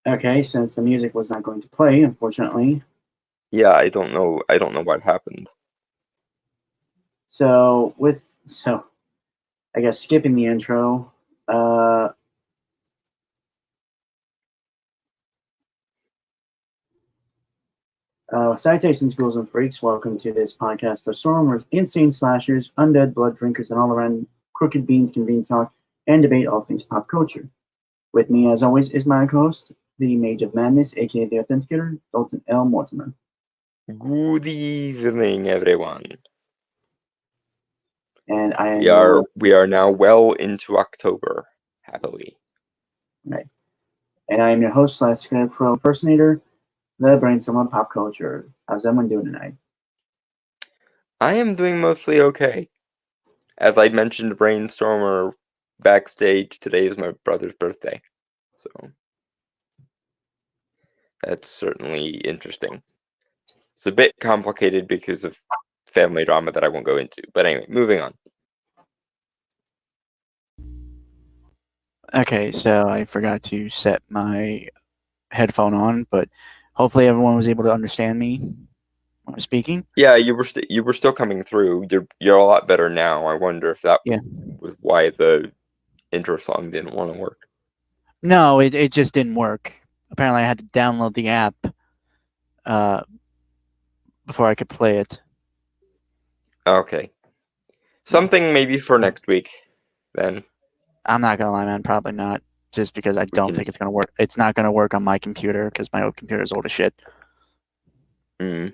Okay, since the music was not going to play, unfortunately. Yeah, I don't know. I don't know what happened. So I guess skipping the intro. Salutations, ghouls and freaks. Welcome to this podcast of storm where insane slashers, undead blood drinkers, and all around crooked beans convene, talk, and debate all things pop culture. With me, as always, is my co-host, the Mage of Madness, aka the Authenticator, Dalton L. Mortimer. Good evening, everyone. And I am We are your we are now well into October. Happily. right. And I am your host slash Scarecrow impersonator, the brainstorm on pop culture. How's everyone doing tonight? I am doing mostly okay. As I mentioned, Brainstormer backstage, today is my brother's birthday. So that's certainly interesting. It's a bit complicated because of family drama that I won't go into. But anyway, moving on. Okay, so I forgot to set my headphone on, but hopefully everyone was able to understand me when I was speaking. Yeah, you were still coming through. You're a lot better now. I wonder if that Yeah. was why the intro song didn't want to work. No, it just didn't work. Apparently, I had to download the app uh, before I could play it. Okay. Something maybe for next week, then. I'm not gonna lie, man. Probably not. Just because I don't can- think it's gonna work. It's not gonna work on my computer because my old computer is old as shit. Damn.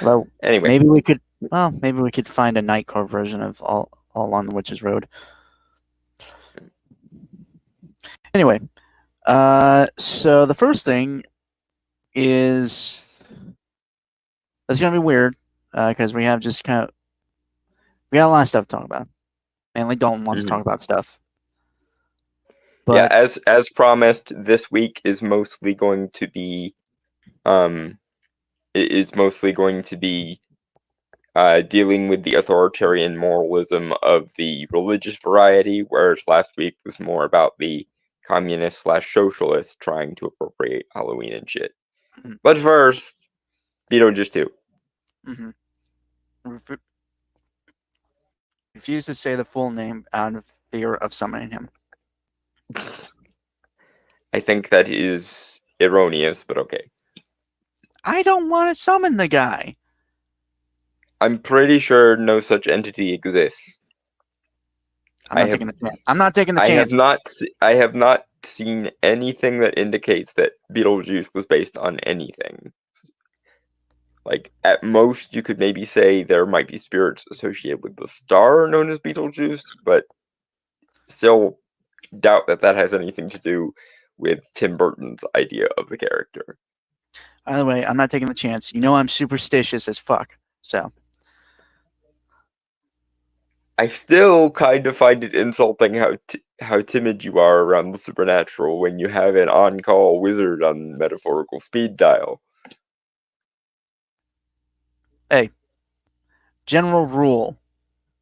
Well, Anyway, maybe we could. Well, maybe we could find a Nightcore version of all Along the Witch's Road. Anyway, so the first thing is it's gonna be weird because we have just kind of we got a lot of stuff to talk about. Mainly, Dalton wants to talk about stuff. yeah, But as promised, this week is mostly going to be, it is mostly going to be dealing with the authoritarian moralism of the religious variety, whereas last week was more about the communist slash socialist trying to appropriate Halloween and shit. Mhm. But first, Beetlejuice 2. Refuse to say the full name out of fear of summoning him. I think that is erroneous, but okay. I don't want to summon the guy. I'm pretty sure no such entity exists. I'm not taking the chance. I'm not taking the chance. I have not seen anything that indicates that Beetlejuice was based on anything. Like, at most, you could maybe say there might be spirits associated with the star known as Beetlejuice, but still doubt that that has anything to do with Tim Burton's idea of the character. By the way, I'm not taking the chance. You know I'm superstitious as fuck. So I still kind of find it insulting how timid you are around the supernatural when you have an on-call wizard on metaphorical speed dial. hey, general rule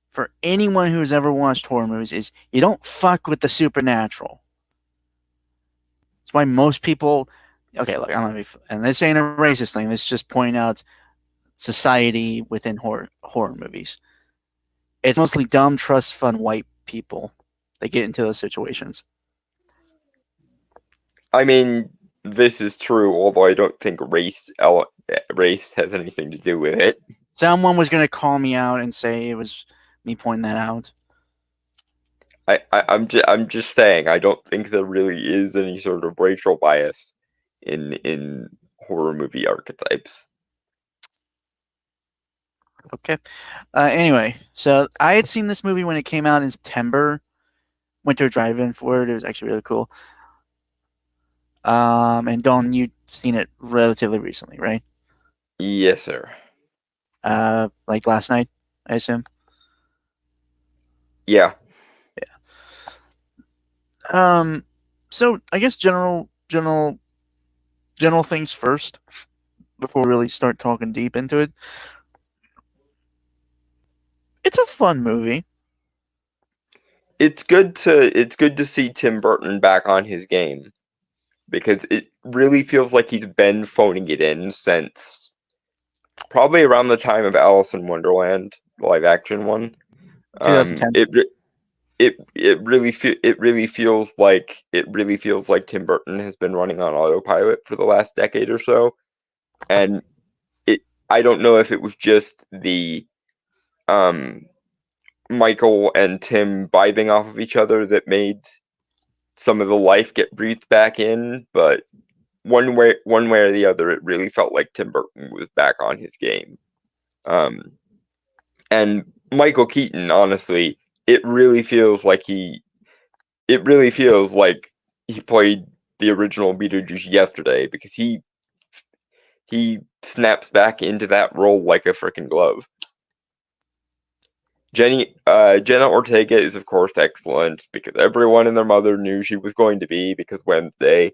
for anyone who's ever watched horror movies is you don't fuck with the supernatural. That's why most people. Okay, look, I'm gonna be, and this ain't a racist thing. This is just pointing out society within horror movies. It's mostly dumb, trust fund white people that get into those situations. I mean, this is true, although I don't think race has anything to do with it. Someone was gonna call me out and say it was me pointing that out. I'm just saying I don't think there really is any sort of racial bias in horror movie archetypes. Okay. Anyway, so I had seen this movie when it came out in September. Went to a drive-in for it. It was actually really cool. And Dawn, you'd seen it relatively recently, right? Yes, sir. Like last night, I assume. Yeah. So I guess general things first before we really start talking deep into it. It's a fun movie. It's good to see Tim Burton back on his game. because it really feels like he's been phoning it in since probably around the time of Alice in Wonderland, the live action one. 2010. It really feels like Tim Burton has been running on autopilot for the last decade or so, and I don't know if it was just the Michael and Tim vibing off of each other that made some of the life get breathed back in, but one way or the other, it really felt like Tim Burton was back on his game. And Michael Keaton, honestly, it really feels like he played the original Beetlejuice yesterday, because he snaps back into that role like a freaking glove. Jenna Ortega is, of course, excellent, because everyone and their mother knew she was going to be, because Wednesday.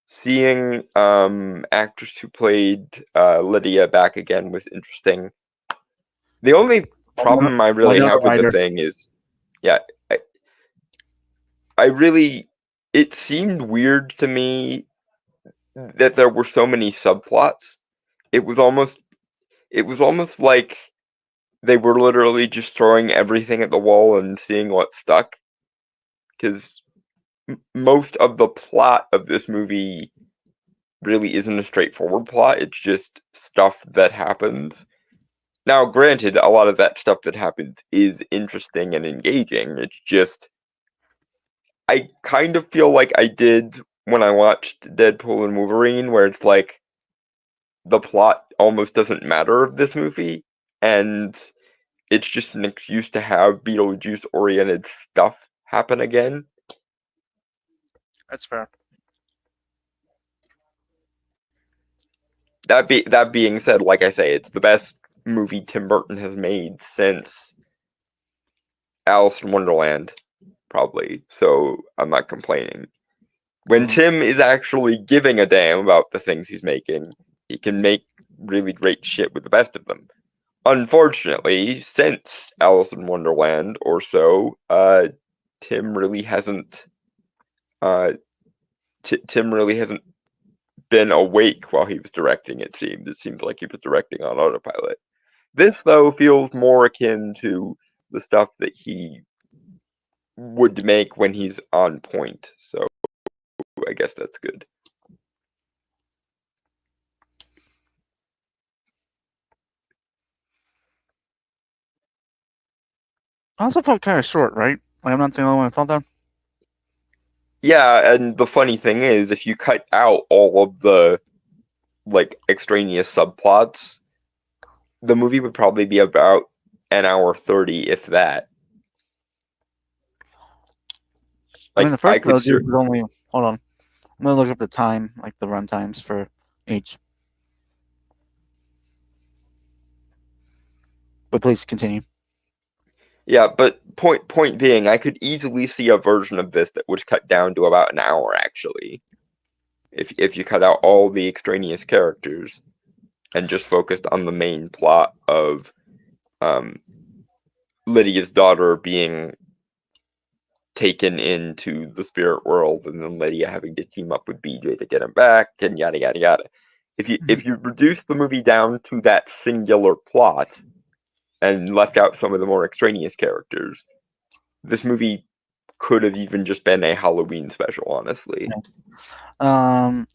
Seeing actress who played Lydia back again was interesting. The only problem I really have with the thing is, yeah, it seemed weird to me that there were so many subplots. It was almost like they were literally just throwing everything at the wall and seeing what stuck. Because most of the plot of this movie really isn't a straightforward plot. It's just stuff that happens. Now, granted, a lot of that stuff that happens is interesting and engaging. It's just, I kind of feel like I did when I watched Deadpool and Wolverine, where it's like the plot almost doesn't matter of this movie, and it's just an excuse to have Beetlejuice-oriented stuff happen again. That's fair. That being said, like I say, it's the best movie Tim Burton has made since Alice in Wonderland, probably. So I'm not complaining. When Tim is actually giving a damn about the things he's making, he can make really great shit with the best of them. Unfortunately, since Alice in Wonderland or so, Tim really hasn't been awake while he was directing. It seems like he was directing on autopilot. This, though, feels more akin to the stuff that he would make when he's on point. So I guess that's good. I also felt kind of short, right? Like, I'm not the only one who thought that. Yeah, and the funny thing is, if you cut out all of the extraneous subplots, the movie would probably be about an hour 30, if that. I mean, the first Beetlejuice was only. Hold on, I'm gonna look up the time, like the run times for each. But please continue. Yeah, but point being, I could easily see a version of this that would cut down to about an hour, actually. If you cut out all the extraneous characters and just focused on the main plot of Lydia's daughter being taken into the spirit world, and then Lydia having to team up with BJ to get him back, and yada yada yada. If you reduce the movie down to that singular plot and left out some of the more extraneous characters, this movie could have even just been a Halloween special, honestly. The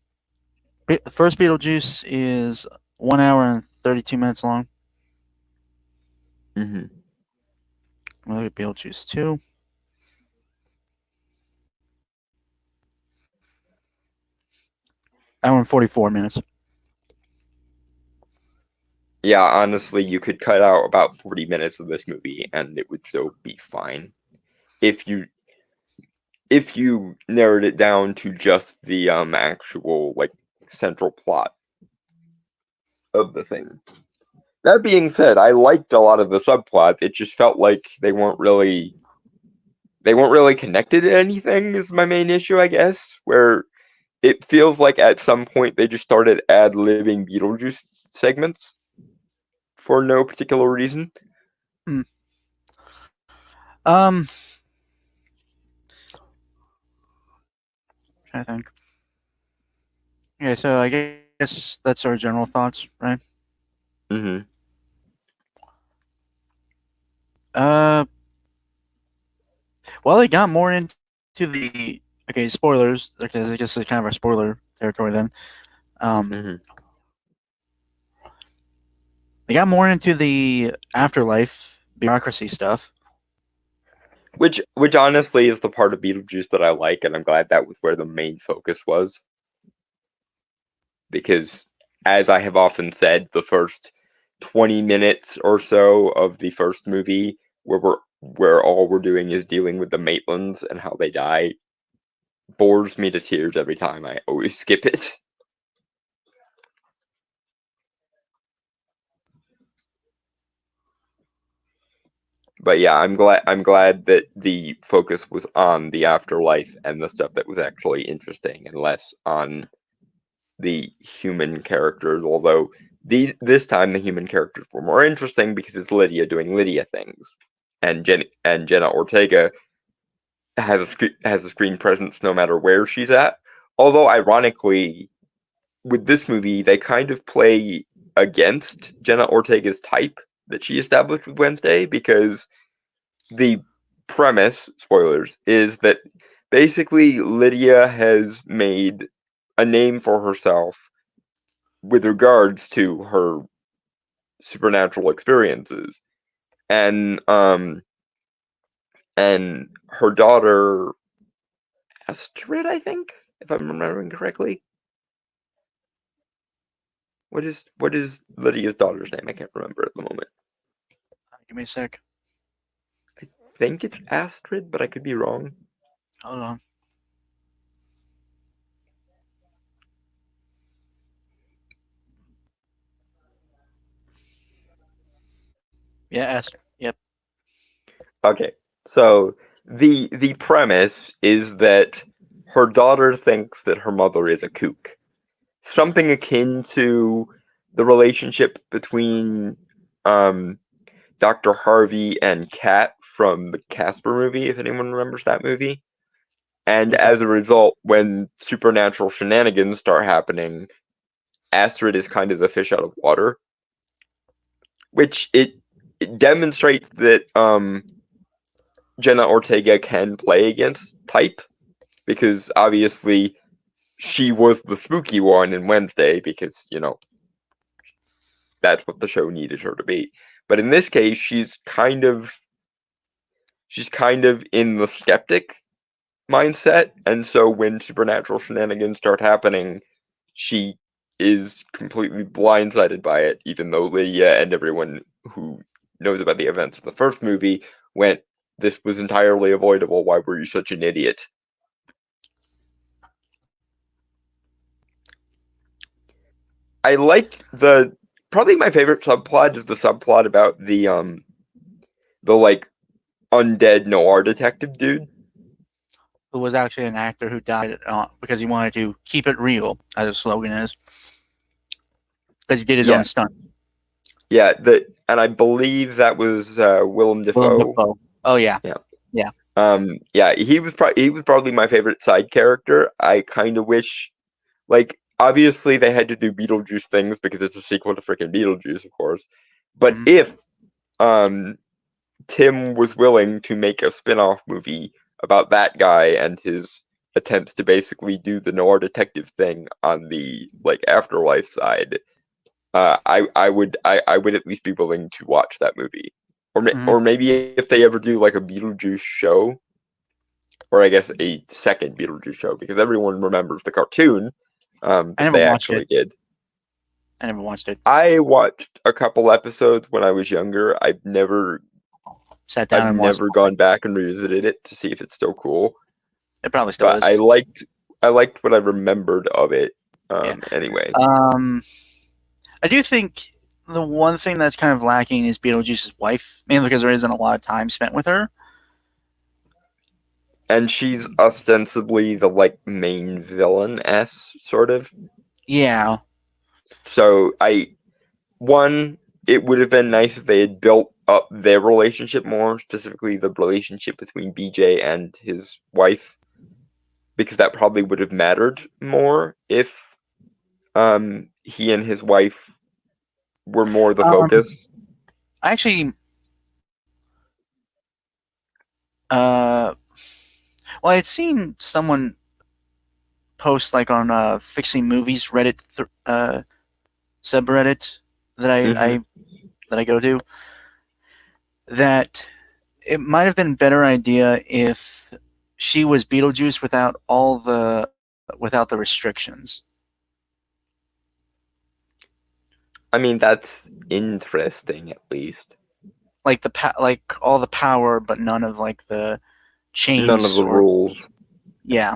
first Beetlejuice is 1 hour and 32 minutes long. Mm-hmm. Look at Beetlejuice 2. Hour and 44 minutes. Yeah, honestly, you could cut out about 40 minutes of this movie and it would still be fine. If you narrowed it down to just the actual central plot of the thing. That being said, I liked a lot of the subplot. It just felt like they weren't really connected to anything is my main issue, I guess, where it feels like at some point they just started ad-libbing Beetlejuice segments for no particular reason. I think. Yeah, so I guess that's our general thoughts, right? Mm-hmm. Well, they got more into the spoilers. Okay, I guess it's kind of a spoiler territory then. Mm-hmm. They got more into the afterlife bureaucracy stuff. Which honestly is the part of Beetlejuice that I like, and I'm glad that was where the main focus was. Because, as I have often said, the first 20 minutes or so of the first movie, where all we're doing is dealing with the Maitlands and how they die, bores me to tears every time. I always skip it. But yeah, I'm glad that the focus was on the afterlife and the stuff that was actually interesting, and less on the human characters. Although this time the human characters were more interesting because it's Lydia doing Lydia things, and Jenna Ortega has a screen presence no matter where she's at. Although ironically, with this movie, they kind of play against Jenna Ortega's type that she established with Wednesday, because the premise, spoilers, is that basically Lydia has made a name for herself with regards to her supernatural experiences. And her daughter Astrid, I think, if I'm remembering correctly. What is Lydia's daughter's name? I can't remember at the moment. Give me a sec. I think it's Astrid, but I could be wrong. Hold on. Yeah, Esther. Yep. Okay, so the premise is that her daughter thinks that her mother is a kook, something akin to the relationship between Dr. Harvey and Kat from the Casper movie, if anyone remembers that movie. And as a result, when supernatural shenanigans start happening, Astrid is kind of the fish out of water, which it demonstrates that Jenna Ortega can play against type, because obviously she was the spooky one in Wednesday, because that's what the show needed her to be. But in this case, she's kind of in the skeptic mindset, and so when supernatural shenanigans start happening, she is completely blindsided by it, even though Lydia and everyone who knows about the events of the first movie went, "This was entirely avoidable. Why were you such an idiot?" I like probably my favorite subplot is the subplot about the like undead noir detective dude. Who was actually an actor who died because he wanted to keep it real, as the slogan is. Because he did his own stunt. Yeah, and I believe that was Willem Dafoe. Oh yeah. Yeah, he was probably my favorite side character. I kind of wish, like, obviously they had to do Beetlejuice things because it's a sequel to freaking Beetlejuice, of course. But if Tim was willing to make a spin-off movie about that guy and his attempts to basically do the noir detective thing on the afterlife side, I would at least be willing to watch that movie. Or maybe if they ever do like a Beetlejuice show, or I guess a second Beetlejuice show, because everyone remembers the cartoon that they actually did. I never watched it. I watched a couple episodes when I was younger. I've never sat down and never gone back and revisited it to see if it's still cool. It probably still is. I liked what I remembered of it. Anyway. I do think the one thing that's kind of lacking is Beetlejuice's wife, mainly because there isn't a lot of time spent with her. And she's ostensibly the main villain-esque, sort of. Yeah. So it would have been nice if they had built up their relationship more, specifically the relationship between BJ and his wife. because that probably would have mattered more if he and his wife were more the focus. Actually, well, I'd seen someone post like on Fixing Movies Reddit subreddit that I go to, that it might have been a better idea if she was Beetlejuice without the restrictions. I mean, that's interesting, at least. Like like all the power, but none of like the chains. None of the rules. Yeah.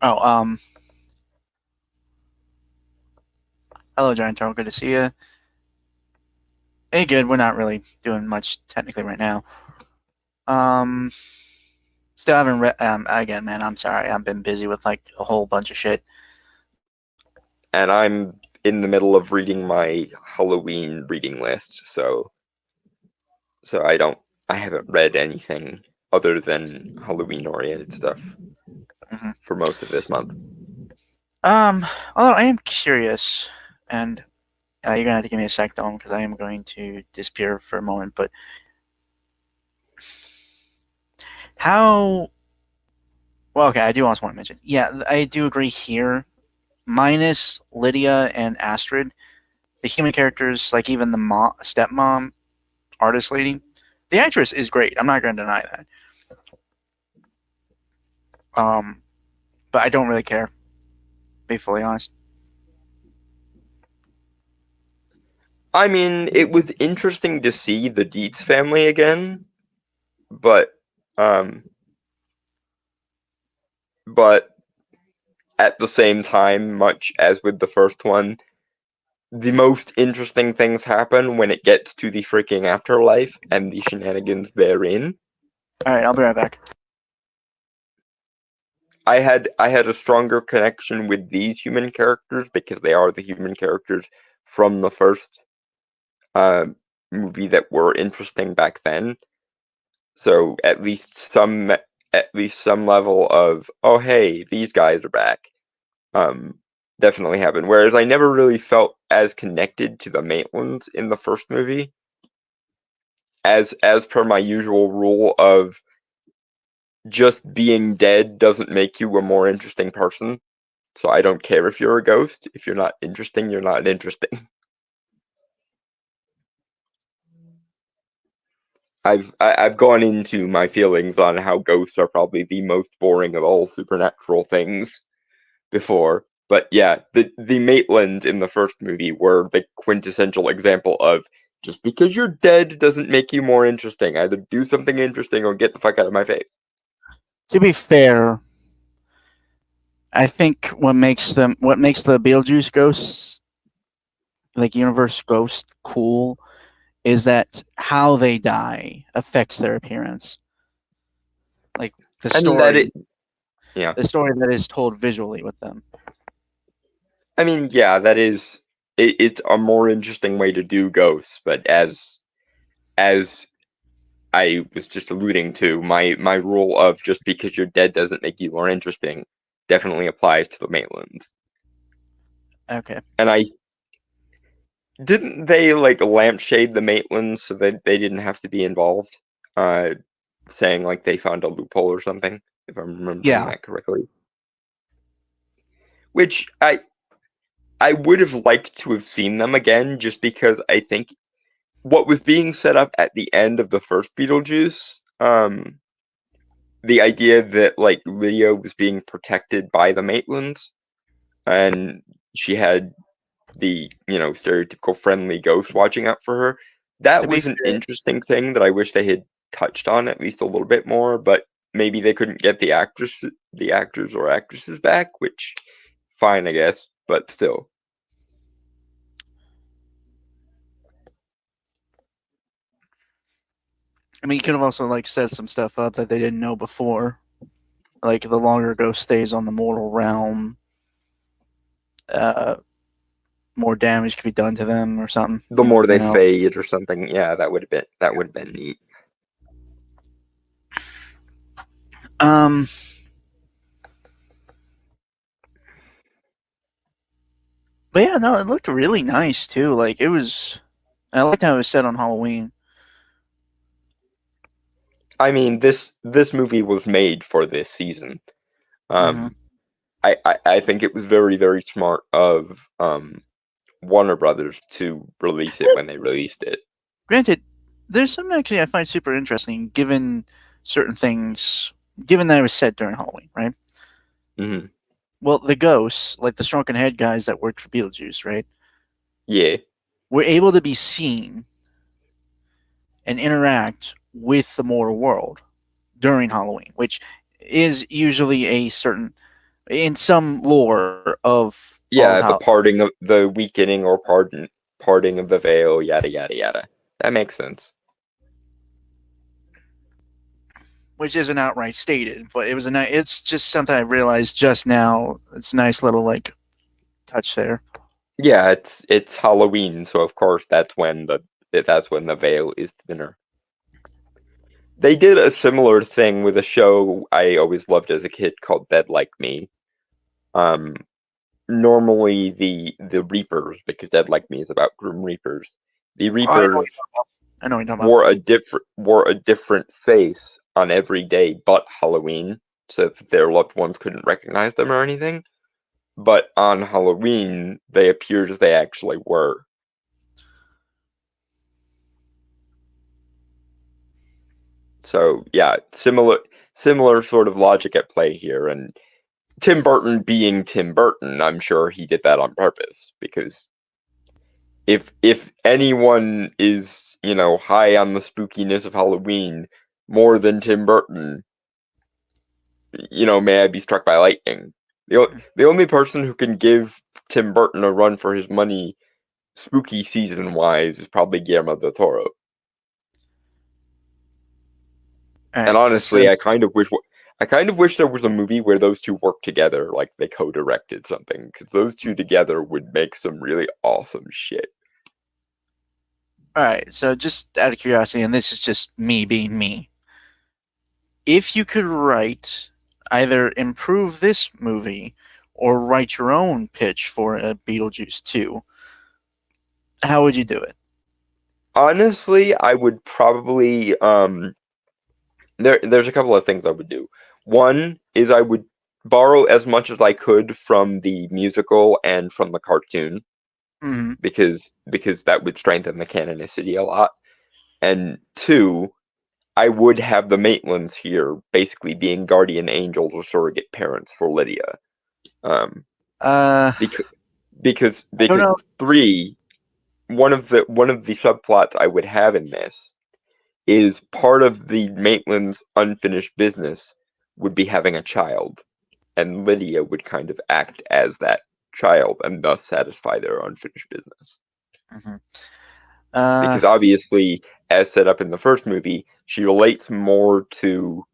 Oh, hello, Giant Turtle. Good to see you. Hey, good. We're not really doing much technically right now. Still haven't read. Again, man, I'm sorry. I've been busy with like a whole bunch of shit. And I'm in the middle of reading my Halloween reading list, so I haven't read anything other than Halloween-oriented stuff for most of this month. Although I am curious, and you're gonna have to give me a sec, Dom, because I am going to disappear for a moment. But how? Well, okay, I do also want to mention. Yeah, I do agree here. Minus Lydia and Astrid, the human characters, like even the stepmom, artist lady, the actress is great. I'm not going to deny that. But I don't really care. To be fully honest. I mean, it was interesting to see the Dietz family again, but at the same time, much as with the first one, the most interesting things happen when it gets to the freaking afterlife and the shenanigans therein. All right, I'll be right back. I had a stronger connection with these human characters because they are the human characters from the first movie that were interesting back then. So at least some level of, oh hey, these guys are back, definitely happened. Whereas I never really felt as connected to the Maitlands in the first movie, as per my usual rule of just being dead doesn't make you a more interesting person. So I don't care if you're a ghost. If you're not interesting, you're not interesting. I've gone into my feelings on how ghosts are probably the most boring of all supernatural things before. But yeah, the Maitlands in the first movie were the quintessential example of just because you're dead doesn't make you more interesting. Either do something interesting or get the fuck out of my face. To be fair, I think what makes the Beetlejuice ghosts, like universe ghost, cool is that how they die affects their appearance. Like the story, the story that is told visually with them. I mean, yeah, that is it's a more interesting way to do ghosts, but as I was just alluding to, my rule of just because you're dead doesn't make you more interesting definitely applies to the Maitlands. Okay. And didn't they like lampshade the Maitlands so that they didn't have to be involved? Saying like they found a loophole or something, if I'm remembering that correctly. Which I would have liked to have seen them again, just because I think what was being set up at the end of the first Beetlejuice, the idea that like Lydia was being protected by the Maitlands, and she had the stereotypical friendly ghost watching out for her. That was an interesting thing that I wish they had touched on at least a little bit more. But maybe they couldn't get the actors or actresses back, which fine, I guess, but still. I mean, you could have also like set some stuff up that they didn't know before, like the longer ghost stays on the mortal realm, more damage could be done to them or something. The more they fade or something, yeah, that would have been neat. Um, but yeah, no, it looked really nice too. Like it was. I liked how it was set on Halloween. I mean, this movie was made for this season. Mhm. I think it was very, very smart of Warner Brothers to release it when they released it. Granted, there's something actually I find super interesting, given certain things, given that it was set during Halloween, right? Hmm. Well, the ghosts, like the shrunken head guys that worked for Beetlejuice, right, Yeah, were able to be seen and interact with the mortal world during Halloween, which is usually a certain, in some lore of all yeah, the parting of the weakening or parting of the veil, yada yada yada. That makes sense. which isn't outright stated, but it was it's just something I realized just now. It's a nice little like touch there. Yeah, it's Halloween, so of course that's when the veil is thinner. They did a similar thing with a show I always loved as a kid called Dead Like Me. Um, Normally the Reapers, because Dead Like Me is about Grim Reapers. The I know, Reapers I know what you're talking about. wore a different face on every day but Halloween, so that their loved ones couldn't recognize them or anything. But on Halloween, they appeared as they actually were. So yeah, similar sort of logic at play here, and Tim Burton being Tim Burton, I'm sure he did that on purpose because if anyone is, high on the spookiness of Halloween more than Tim Burton, may I be struck by lightning. The only person who can give Tim Burton a run for his money spooky season wise is probably Guillermo del Toro. All And right, so honestly, I kind of wish there was a movie where those two worked together, like they co-directed something, because those two together would make some really awesome shit. all right, so just out of curiosity, and this is just me being me. If you could write either improve this movie or write your own pitch for a Beetlejuice 2, how would you do it? Honestly, I would probably there's a couple of things I would do. One is I would borrow as much as I could from the musical and from the cartoon Mm-hmm. because that would strengthen the canonicity a lot. And two, I would have the Maitlands here basically being guardian angels or surrogate parents for Lydia. Um, because I don't because know. three, one of the subplots I would have in this is part of the Maitland's unfinished business would be having a child, and Lydia would kind of act as that child and thus satisfy their unfinished business. Mhm. Uh, Because obviously, as set up in the first movie, she relates more to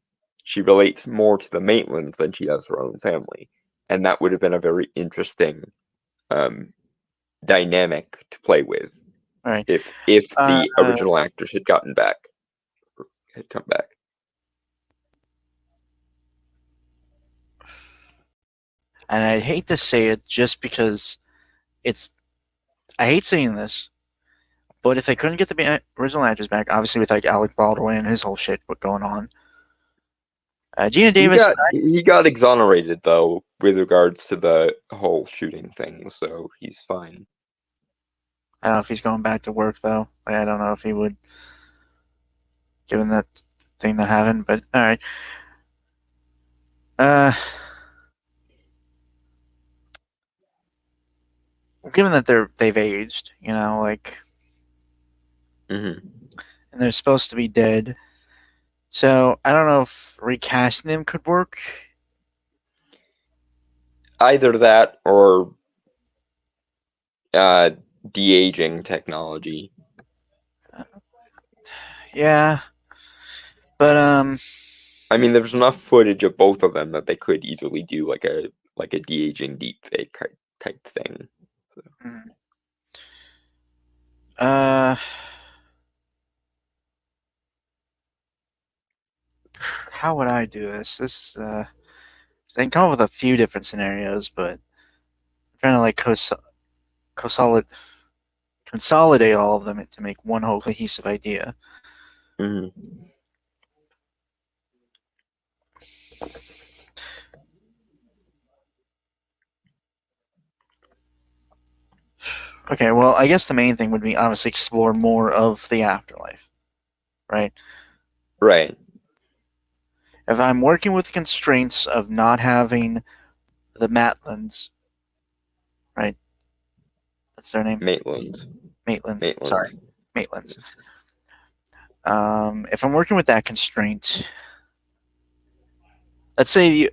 the Maitlands than she does her own family, and that would have been a very interesting um, dynamic to play with all right. if Uh, the original actors had come back. and I hate to say it just because it's. I hate saying this, but if they couldn't get the original actors back, obviously with like Alec Baldwin and his whole shit going on, Gina He Davis, got he got exonerated though with regards to the whole shooting thing, so he's fine. I don't know if he's going back to work though. Like, I don't know if he would, given that thing that happened. But all right. Uh, given that they've aged, like, Hmm. and they're supposed to be dead, so I don't know if recasting them could work. Either that or uh, de-aging technology. Yeah, but I mean, there's enough footage of both of them that they could easily do like a de-aging deepfake type thing. So. mm, uh, how would I do this? I can come up with a few different scenarios, but I'm trying to like consolidate all of them to make one whole cohesive idea. Mhm. Okay, well, I guess the main thing would be obviously explore more of the afterlife, right? Right. If I'm working with the constraints of not having the Maitlands, right? That's their name? Maitland. Maitlands. Maitland. Sorry. Maitlands. If I'm working with that constraint, let's say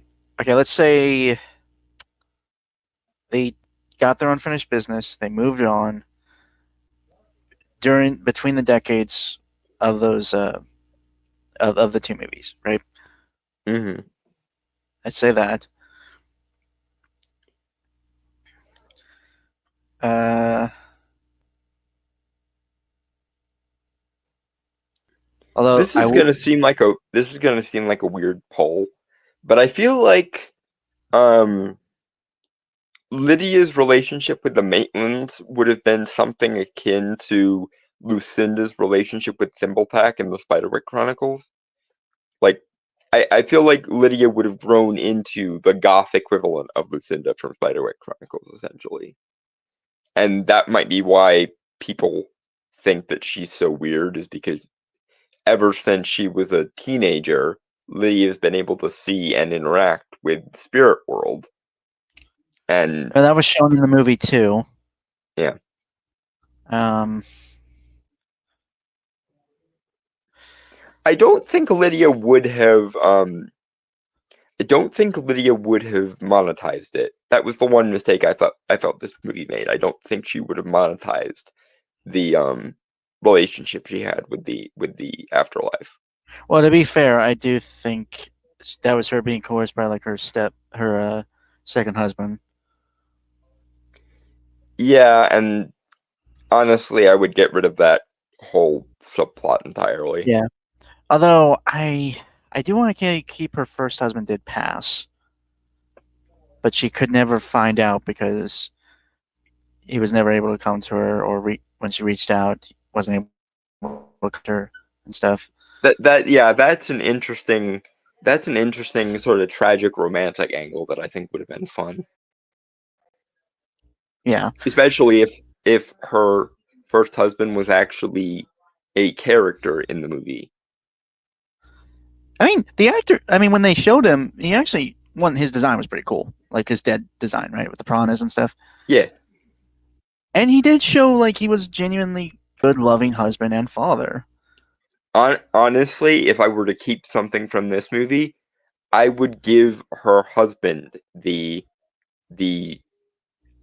they got their unfinished business, they moved on between the decades of those of the two movies, right? Hmm. I'd say that. Although This is gonna seem like a weird poll, but I feel like Lydia's relationship with the Maitlands would have been something akin to Lucinda's relationship with Thimblepack in the Spiderwick Chronicles. Like, I feel like Lydia would have grown into the goth equivalent of Lucinda from Spiderwick Chronicles, essentially. And that might be why people think that she's so weird, is because ever since she was a teenager, Lydia's been able to see and interact with the spirit world. And that was shown in the movie too. yeah. I don't think Lydia would have monetized it. That was the one mistake I felt this movie made. I don't think she would have monetized the relationship she had with the afterlife. Well, to be fair, I do think that was her being coerced by like her second husband. Yeah, and honestly, I would get rid of that whole subplot entirely. Yeah. Although I do want to keep her first husband did pass, but she could never find out because he was never able to come to her, or when she reached out, wasn't able to look at her and stuff. That's an interesting sort of tragic romantic angle that I think would have been fun. Yeah. Especially if her first husband was actually a character in the movie. I mean, the actor. I mean, when they showed him, he actually his design was pretty cool, like his dead design, right, with the piranhas and stuff. Yeah. And he did show like he was genuinely good, loving husband and father. Honestly, if I were to keep something from this movie, I would give her husband the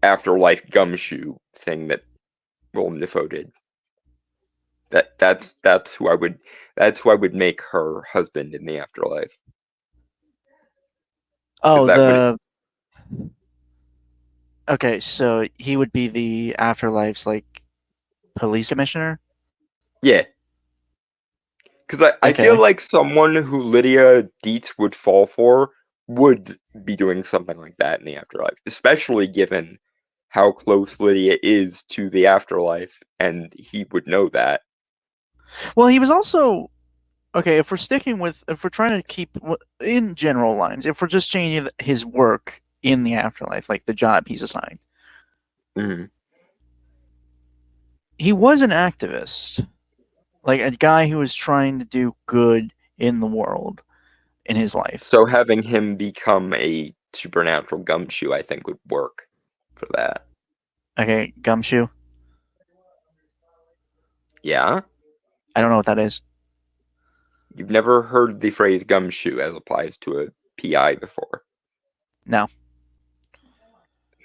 afterlife gumshoe thing that Willem Dafoe did. That's who I would make her husband in the afterlife. Oh, okay, so he would be the afterlife's like police commissioner. Yeah. Because I feel like someone who Lydia Dietz would fall for would be doing something like that in the afterlife, especially given how close Lydia is to the afterlife, and he would know that. Well, he was also okay. If we're trying to keep in general lines, if we're just changing his work in the afterlife, like the job he's assigned, Mm-hmm. he was an activist, like a guy who was trying to do good in the world in his life. So having him become a supernatural gumshoe, I think, would work for that. Okay, gumshoe. Yeah? I don't know what that is. You've never heard the phrase gumshoe as applies to a PI before? No.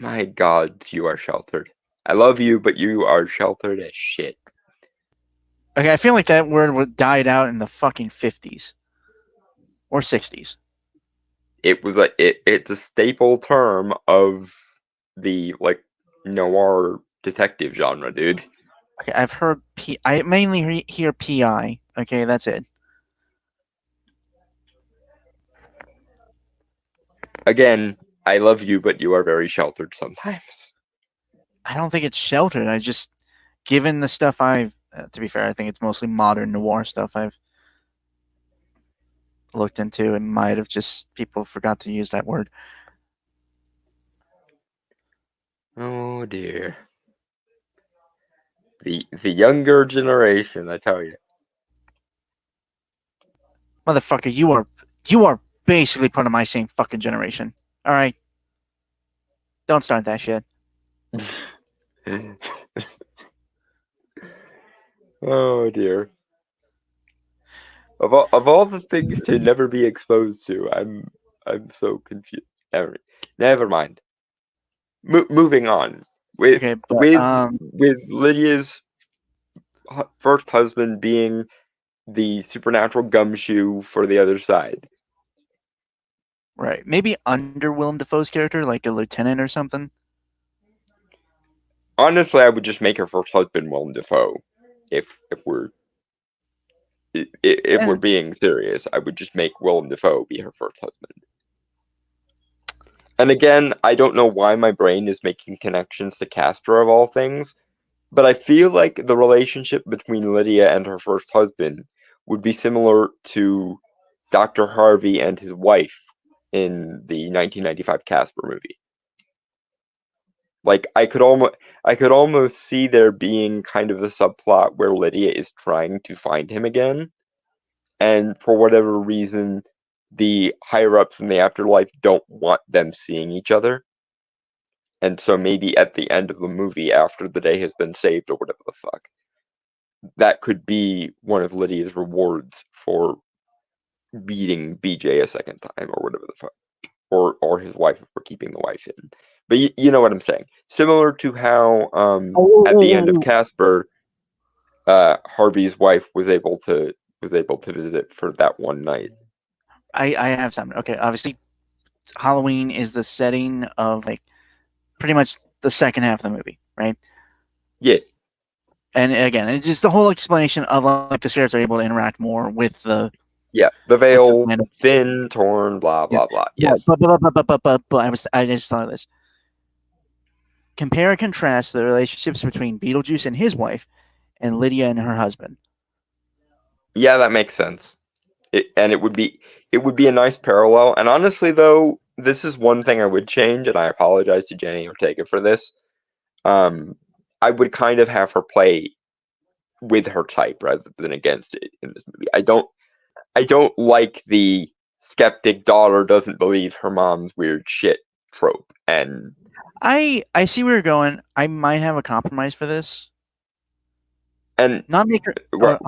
My God, you are sheltered. I love you, but you are sheltered as shit. Okay, I feel like that word died out in the fucking 50s or 60s. It's a staple term of the like noir detective genre, dude. Okay, I've heard I mainly hear PI. Okay, that's it. Again, I love you, but you are very sheltered sometimes. I don't think it's sheltered. I just, given the stuff I've, to be fair, I think it's mostly modern noir stuff I've looked into, and might have just people forgot to use that word. Oh dear. The younger generation, I tell you. Motherfucker, you are basically part of my same fucking generation. All right, don't start that shit. Oh dear. Of all the things to never be exposed to, I'm so confused. Never mind. Moving on. With Okay, but with Lydia's first husband being the supernatural gumshoe for the other side. right, maybe under Willem Dafoe's character, like a lieutenant or something. Honestly, I would just make her first husband Willem Dafoe. If we're if we're being serious, I would just make Willem Dafoe be her first husband. And again, I don't know why my brain is making connections to Casper of all things, but I feel like the relationship between Lydia and her first husband would be similar to Dr. Harvey and his wife in the 1995 Casper movie. Like I could almost see there being kind of a subplot where Lydia is trying to find him again, and for whatever reason, the higher ups in the afterlife don't want them seeing each other. And so maybe at the end of the movie, after the day has been saved or whatever the fuck, that could be one of Lydia's rewards for beating BJ a second time or whatever the fuck. Or his wife for keeping the wife in. But you know what I'm saying. Similar to how at the end of Casper, Harvey's wife was able to visit for that one night. I have something. Okay, obviously, Halloween is the setting of like pretty much the second half of the movie, right? Yeah. And again, it's just the whole explanation of like the spirits are able to interact more with the the veil, thin, torn, blah blah blah. Yeah, but I just thought of this. Compare and contrast the relationships between Beetlejuice and his wife, and Lydia and her husband. Yeah, that makes sense. It would be a nice parallel. And honestly, though, this is one thing I would change, and I apologize to Jenny Ortega for this. I would kind of have her play with her type rather than against it in this movie. I don't like the skeptic daughter doesn't believe her mom's weird shit trope. And I see where you're going. I might have a compromise for this. And not make her. Well,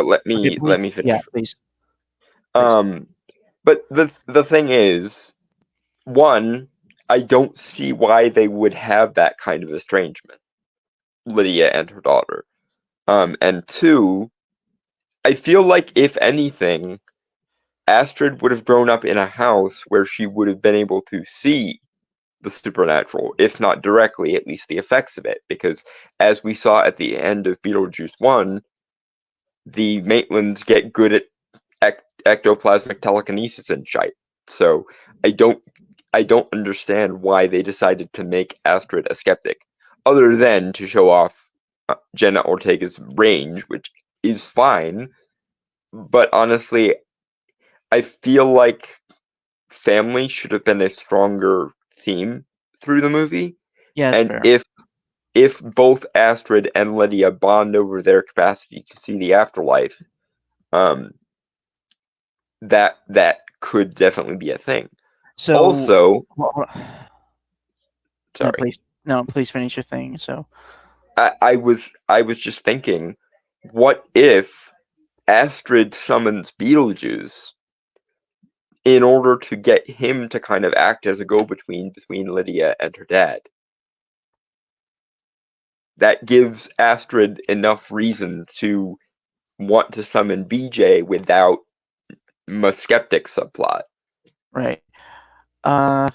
let me finish. Yeah, please. But the thing is, one, I don't see why they would have that kind of estrangement, Lydia and her daughter. And two, I feel like if anything, Astrid would have grown up in a house where she would have been able to see the supernatural, if not directly, at least the effects of it. Because as we saw at the end of Beetlejuice 1, the Maitlands get good at ectoplasmic telekinesis and shite. So I don't understand why they decided to make Astrid a skeptic, other than to show off Jenna Ortega's range, which is fine. But honestly, I feel like family should have been a stronger theme through the movie. Yeah, and fair. if both Astrid and Lydia bond over their capacity to see the afterlife, that could definitely be a thing. So also, sorry. No, please finish your thing. So I was just thinking, what if Astrid summons Beetlejuice in order to get him to kind of act as a go-between between Lydia and her dad? That gives Astrid enough reason to want to summon BJ without a skeptic subplot. Right. And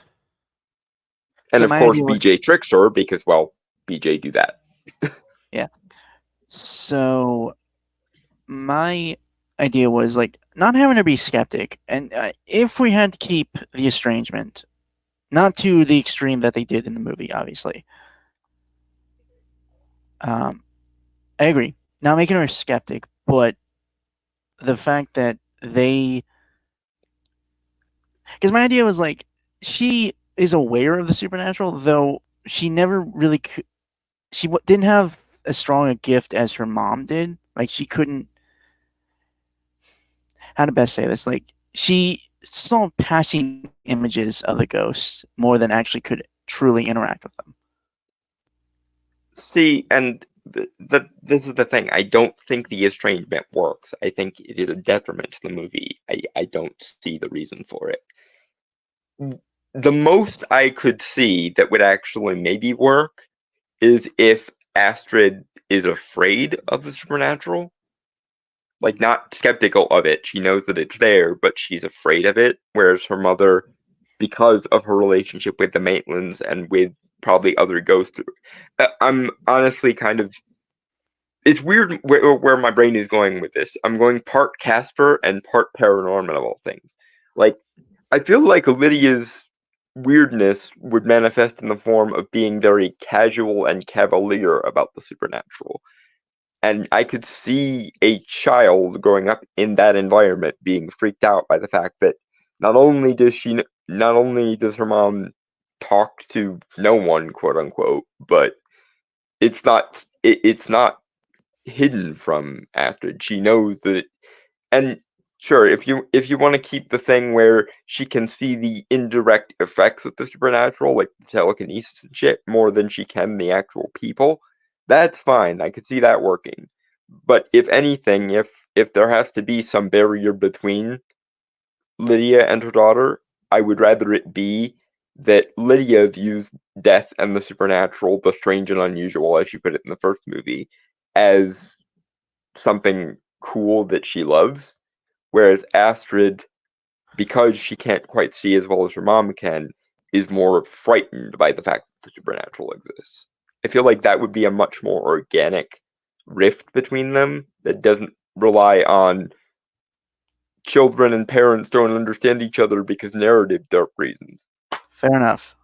of course, BJ tricks her because, well, BJ do that. Yeah. So my idea was like not having to be skeptic, and if we had to keep the estrangement, not to the extreme that they did in the movie, obviously. I agree. Not making her a skeptic, but the fact that they, because my idea was like, she is aware of the supernatural, though she never really didn't have as strong a gift as her mom did. Like, she couldn't, how to best say this, like, she saw passing images of the ghosts more than actually could truly interact with them. See, and this is the thing. I don't think the estrangement works. I think it is a detriment to the movie. I don't see the reason for it. The most I could see that would actually maybe work is if Astrid is afraid of the supernatural. Like, not skeptical of it. She knows that it's there, but she's afraid of it. Whereas her mother, because of her relationship with the Maitlands and with probably other ghosts, I'm honestly kind of. It's weird where my brain is going with this. I'm going part Casper and part paranormal of all things. Like, I feel like Lydia's weirdness would manifest in the form of being very casual and cavalier about the supernatural. And I could see a child growing up in that environment being freaked out by the fact that not only does her mom talk to no one, quote unquote, but it's not hidden from Astrid. She knows that, and sure, if you want to keep the thing where she can see the indirect effects of the supernatural, like telekinesis and shit, more than she can the actual people, that's fine. I could see that working. But if anything, if there has to be some barrier between Lydia and her daughter, I would rather it be that Lydia views death and the supernatural, the strange and unusual, as she put it in the first movie, as something cool that she loves, whereas Astrid, because she can't quite see as well as her mom can, is more frightened by the fact that the supernatural exists. I feel like that would be a much more organic rift between them that doesn't rely on children and parents don't understand each other because narrative dark reasons. Fair enough.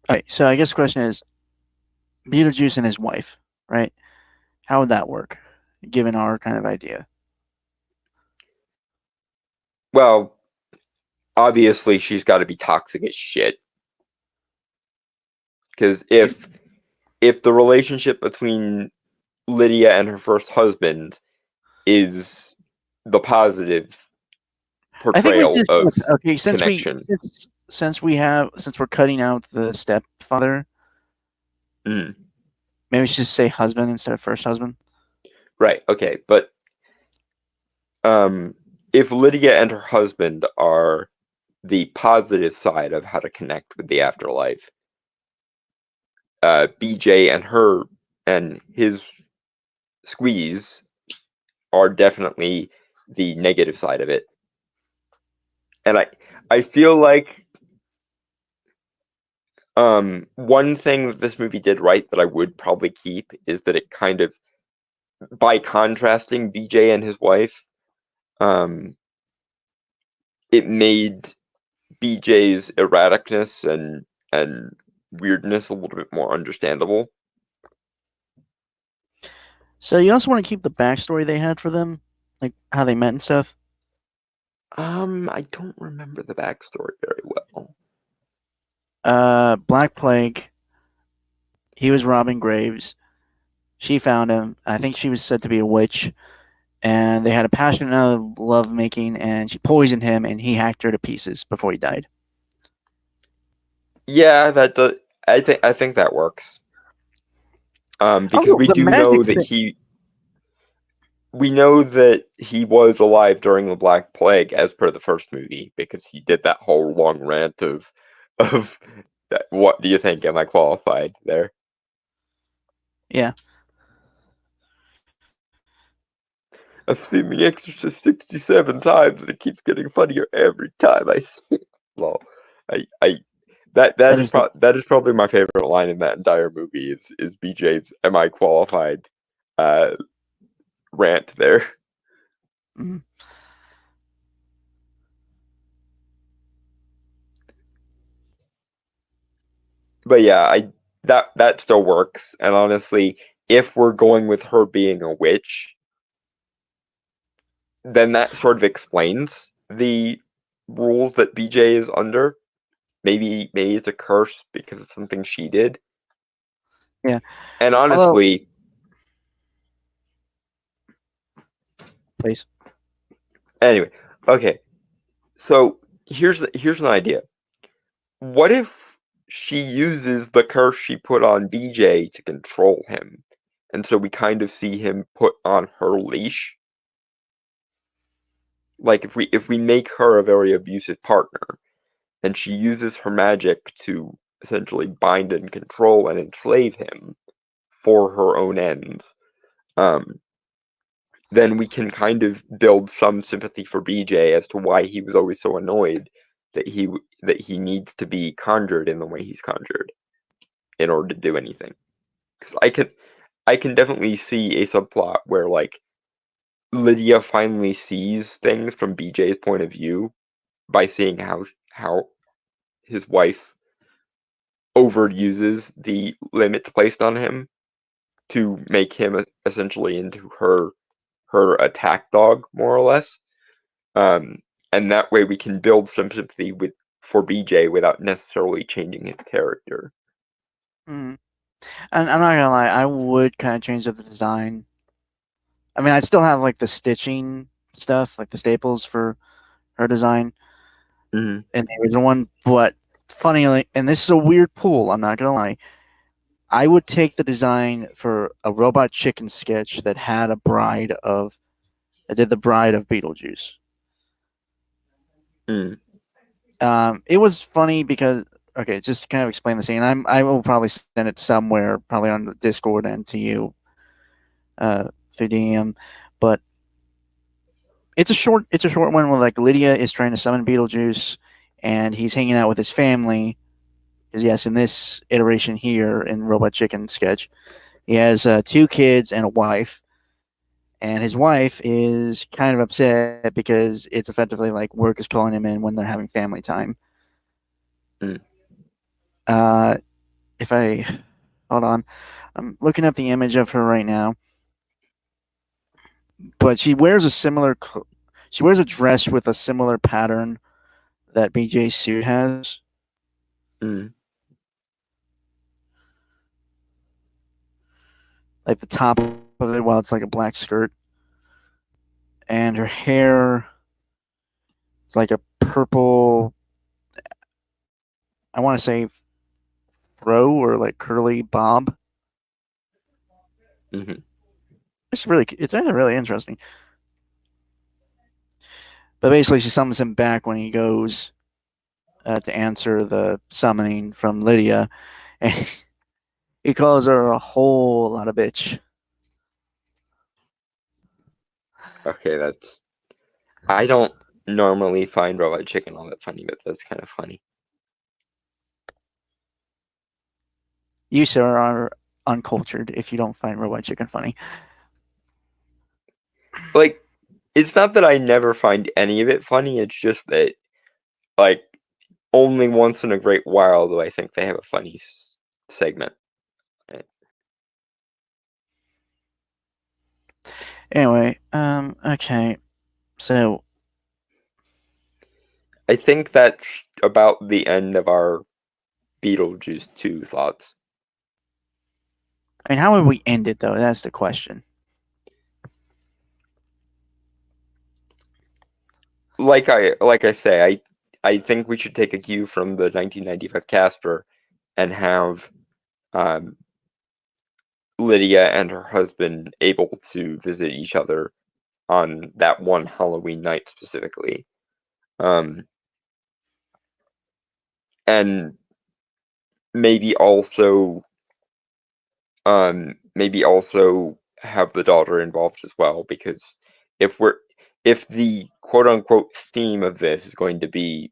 All right, so I guess the question is, Beetlejuice and his wife, right? How would that work, given our kind of idea? Well, obviously she's got to be toxic as shit. Because if the relationship between Lydia and her first husband is the positive I think we portrayal just of okay connection. since we're cutting out the stepfather, Mm. maybe we should just say husband instead of first husband. Right, okay, but if Lydia and her husband are the positive side of how to connect with the afterlife, BJ and his squeeze are definitely the negative side of it. And I feel like one thing that this movie did right that I would probably keep is that it kind of, by contrasting BJ and his wife, it made BJ's erraticness and weirdness a little bit more understandable. So you also want to keep the backstory they had for them, like how they met and stuff. I don't remember the backstory very well. Black Plague. He was robbing graves. She found him. I think she was said to be a witch, and they had a passionate love making, and she poisoned him, and he hacked her to pieces before he died. Yeah, that does. I think that works. Because Also, we the do magic know that thing- we know that he was alive during the Black Plague, as per the first movie, because he did that whole long rant of that, what do you think? Am I qualified there? Yeah. I've seen The Exorcist 67 times, and it keeps getting funnier every time I see it. Well, that is probably my favorite line in that entire movie is BJ's "Am I qualified?" Rant there. Mhm. but yeah, that still works. And honestly, if we're going with her being a witch, then that sort of explains the rules that BJ is under. Maybe it's a curse because of something she did. Yeah. And Although, honestly, please. anyway, okay. So here's an idea. What if she uses the curse she put on BJ to control him? And so we kind of see him put on her leash. Like if we make her a very abusive partner and she uses her magic to essentially bind and control and enslave him for her own ends, then we can kind of build some sympathy for BJ as to why he was always so annoyed that he needs to be conjured in the way he's conjured in order to do anything. Because I can definitely see a subplot where like Lydia finally sees things from BJ's point of view by seeing how his wife overuses the limits placed on him to make him essentially into her attack dog, more or less. And that way we can build some sympathy for BJ without necessarily changing his character. And I'm not gonna lie, I would kind of change up the design. I mean, I'd still have like the stitching stuff, like the staples for her design Mm-hmm. in the original one. But funnily, and this is a weird pull, I'm not gonna lie, I would take the design for a Robot Chicken sketch that had a bride of, that did the bride of Beetlejuice. Mm. It was funny because, okay, just to kind of explain the scene. I will probably send it somewhere, probably on the Discord and to you, through DM, but it's a short one where like Lydia is trying to summon Beetlejuice, and he's hanging out with his family. Because yes, in this iteration here in Robot Chicken sketch, he has 2 kids and a wife, and his wife is kind of upset because it's effectively like work is calling him in when they're having family time. Mm. If I hold on, I'm looking up the image of her right now, but she wears a similar. She wears a dress with a similar pattern that BJ's suit has. Mm. Like the top of it, while it's like a black skirt, and her hair is like a purple. I want to say fro or like curly bob. Mm-hmm. It's actually really interesting. But basically, she summons him back when he goes to answer the summoning from Lydia, and he calls her a whole lot of bitch. Okay, that's. I don't normally find Robot Chicken all that funny, but that's kind of funny. You, sir, are uncultured if you don't find Robot Chicken funny. Like, it's not that I never find any of it funny, it's just that, like, only once in a great while do I think they have a funny segment. Anyway, okay, so I think that's about the end of our Beetlejuice 2 thoughts. I mean, how would we end it though? That's the question. Like I say, I think we should take a cue from the 1995 Casper and have Lydia and her husband able to visit each other on that one Halloween night specifically. And maybe also have the daughter involved as well, because if the quote unquote theme of this is going to be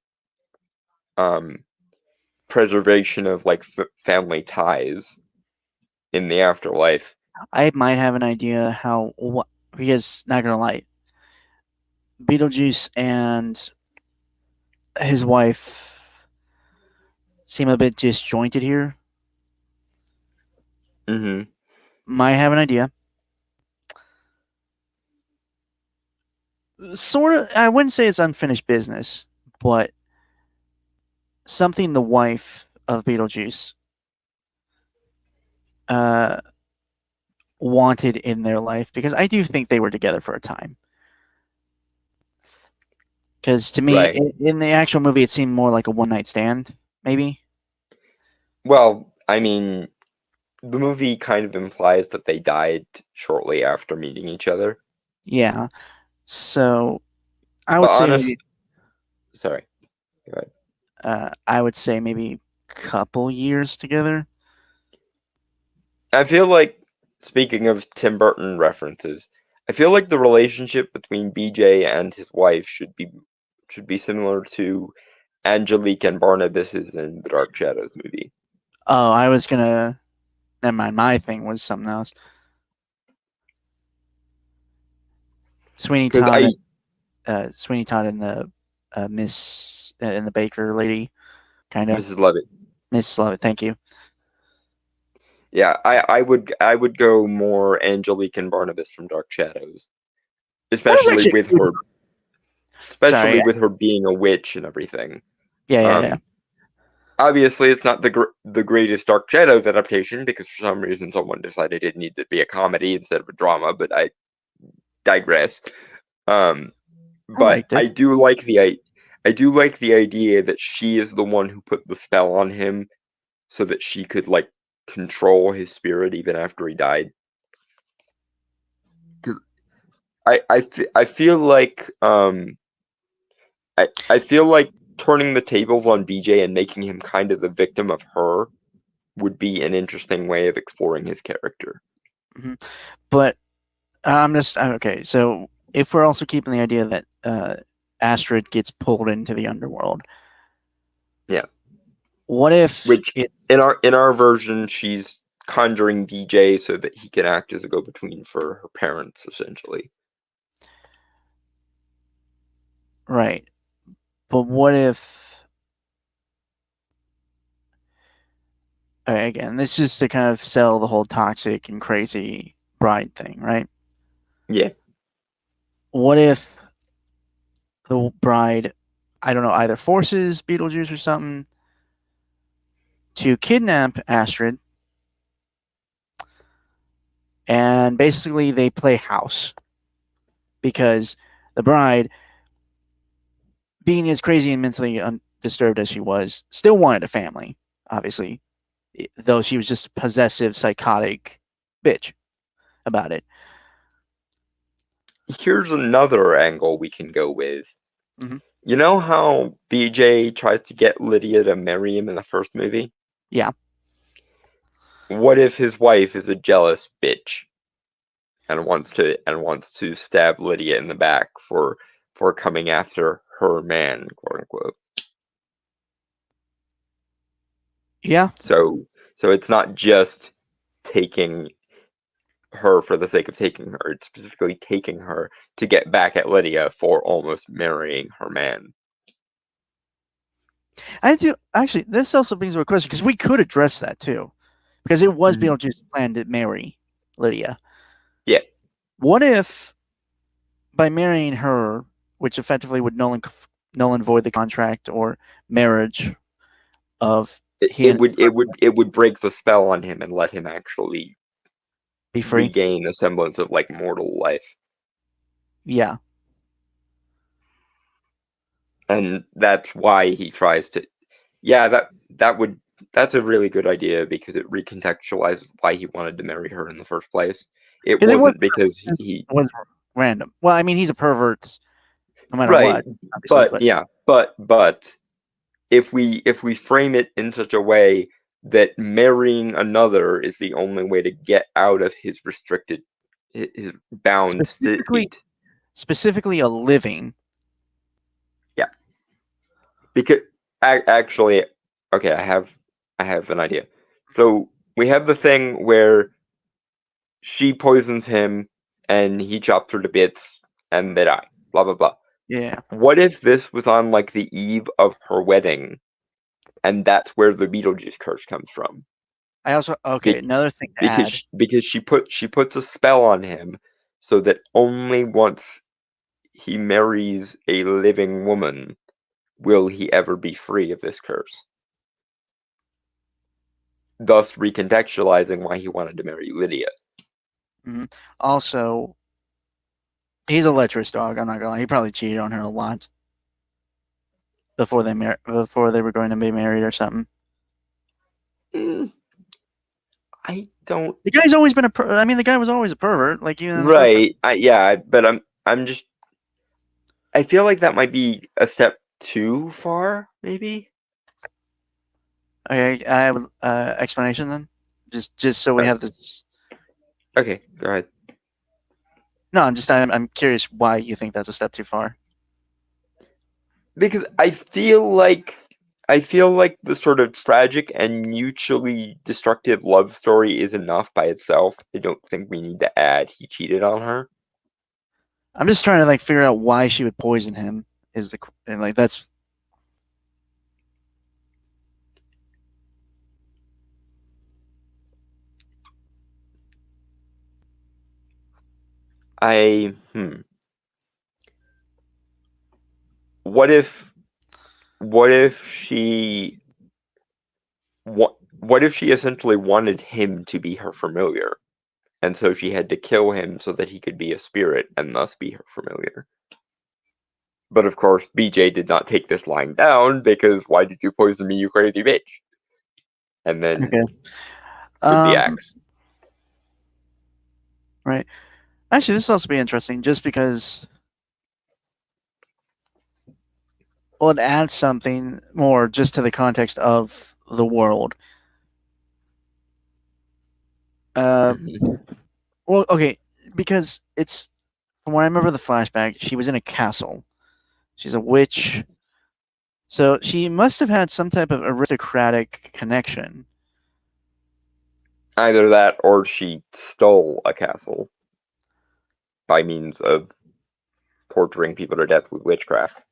preservation of like family ties in the afterlife. I might have an idea how what, because not gonna lie, Beetlejuice and his wife seem a bit disjointed here. Mm-hmm. might have an idea. Sort of, I wouldn't say it's unfinished business, but something the wife of Beetlejuice wanted in their life, because I do think they were together for a time. Because to me, Right. in the actual movie, it seemed more like a one-night stand, maybe. Well, I mean, the movie kind of implies that they died shortly after meeting each other. Yeah. So I would But say honest, maybe, sorry. Go ahead. I would say maybe couple years together. I feel like, speaking of Tim Burton references, I feel like the relationship between BJ and his wife should be similar to Angelique and Barnabas's in the Dark Shadows movie. Oh, I was gonna. Never mind. My thing was something else. Sweeney Because Todd, I, and the Miss and the Baker lady, kind of Mrs. Levitt. Miss Lovett. Thank you. Yeah, I would go more Angelique and Barnabas from Dark Shadows, That was especially actually. with her, Sorry. being a witch and everything. Yeah. Obviously, it's not the greatest Dark Shadows adaptation because for some reason someone decided it needed to be a comedy instead of a drama. But I digress. Um, I but liked it. I do like the idea that she is the one who put the spell on him, so that she could like control his spirit even after he died. Because I feel like I feel like turning the tables on BJ and making him kind of the victim of her would be an interesting way of exploring his character. But I'm just okay. So if we're also keeping the idea that Astrid gets pulled into the underworld, Yeah. what if Which it? in our version, she's conjuring BJ so that he can act as a go-between for her parents, essentially. Right. But what if? Again, this is to kind of sell the whole toxic and crazy bride thing, right? Yeah. What if the bride, I don't know, either forces Beetlejuice or something to kidnap Astrid, and basically they play house because the bride, being as crazy and mentally undisturbed as she was, still wanted a family, obviously, though she was just a possessive, psychotic bitch about it. Here's another angle we can go with. Mhm. You know how BJ tries to get Lydia to marry him in the first movie? Yeah. What if his wife is a jealous bitch and wants to stab Lydia in the back for coming after her man, quote unquote? Yeah. So it's not just taking her for the sake of taking her. It's specifically taking her to get back at Lydia for almost marrying her man. I do actually. This also brings up a question because we could address that too, because it was Beetlejuice's plan to marry Lydia. Yeah. What if by marrying her, which effectively would null and void the contract or marriage of It would break the spell on him and let him actually be free? regain a semblance of like mortal life. Yeah. And that's why he tries to. Yeah, that's a really good idea because it recontextualizes why he wanted to marry her in the first place. It wasn't because he It was random. Well, I mean, he's a pervert, no matter right, what. Obviously, but yeah, but if we frame it in such a way that marrying another is the only way to get out of his restricted, his bound state. specifically a living. Yeah, because actually, okay, I have an idea. So we have the thing where she poisons him and he chops her to bits and they die. Blah blah blah. Yeah. What if this was on like the eve of her wedding, and that's where the Beetlejuice curse comes from? I also another thing to add. Because she puts a spell on him so that only once he marries a living woman will he ever be free of this curse. Thus recontextualizing why he wanted to marry Lydia. Also, he's a lecherous dog. I'm not gonna lie. He probably cheated on her a lot before they were going to be married or something. I don't. The guy's always been the guy was always a pervert. Like even in the Right. But I'm just. I feel like that might be a step too far, maybe. Okay, I have explanation then. Just so we have this. Okay, go ahead. No, I'm curious why you think that's a step too far. Because I feel like the sort of tragic and mutually destructive love story is enough by itself. I don't think we need to add he cheated on her. I'm just trying to like figure out why she would poison him. And like that's. What if she essentially wanted him to be her familiar, and so she had to kill him so that he could be a spirit and thus be her familiar? But of course, BJ did not take this lying down because why did you poison me, you crazy bitch? And then Okay. with the axe. Right. Actually, this will also be interesting just because it adds something more just to the context of the world. Well, okay, because it's from what I remember the flashback, she was in a castle. She's a witch. So she must have had some type of aristocratic connection. Either that or she stole a castle by means of torturing people to death with witchcraft.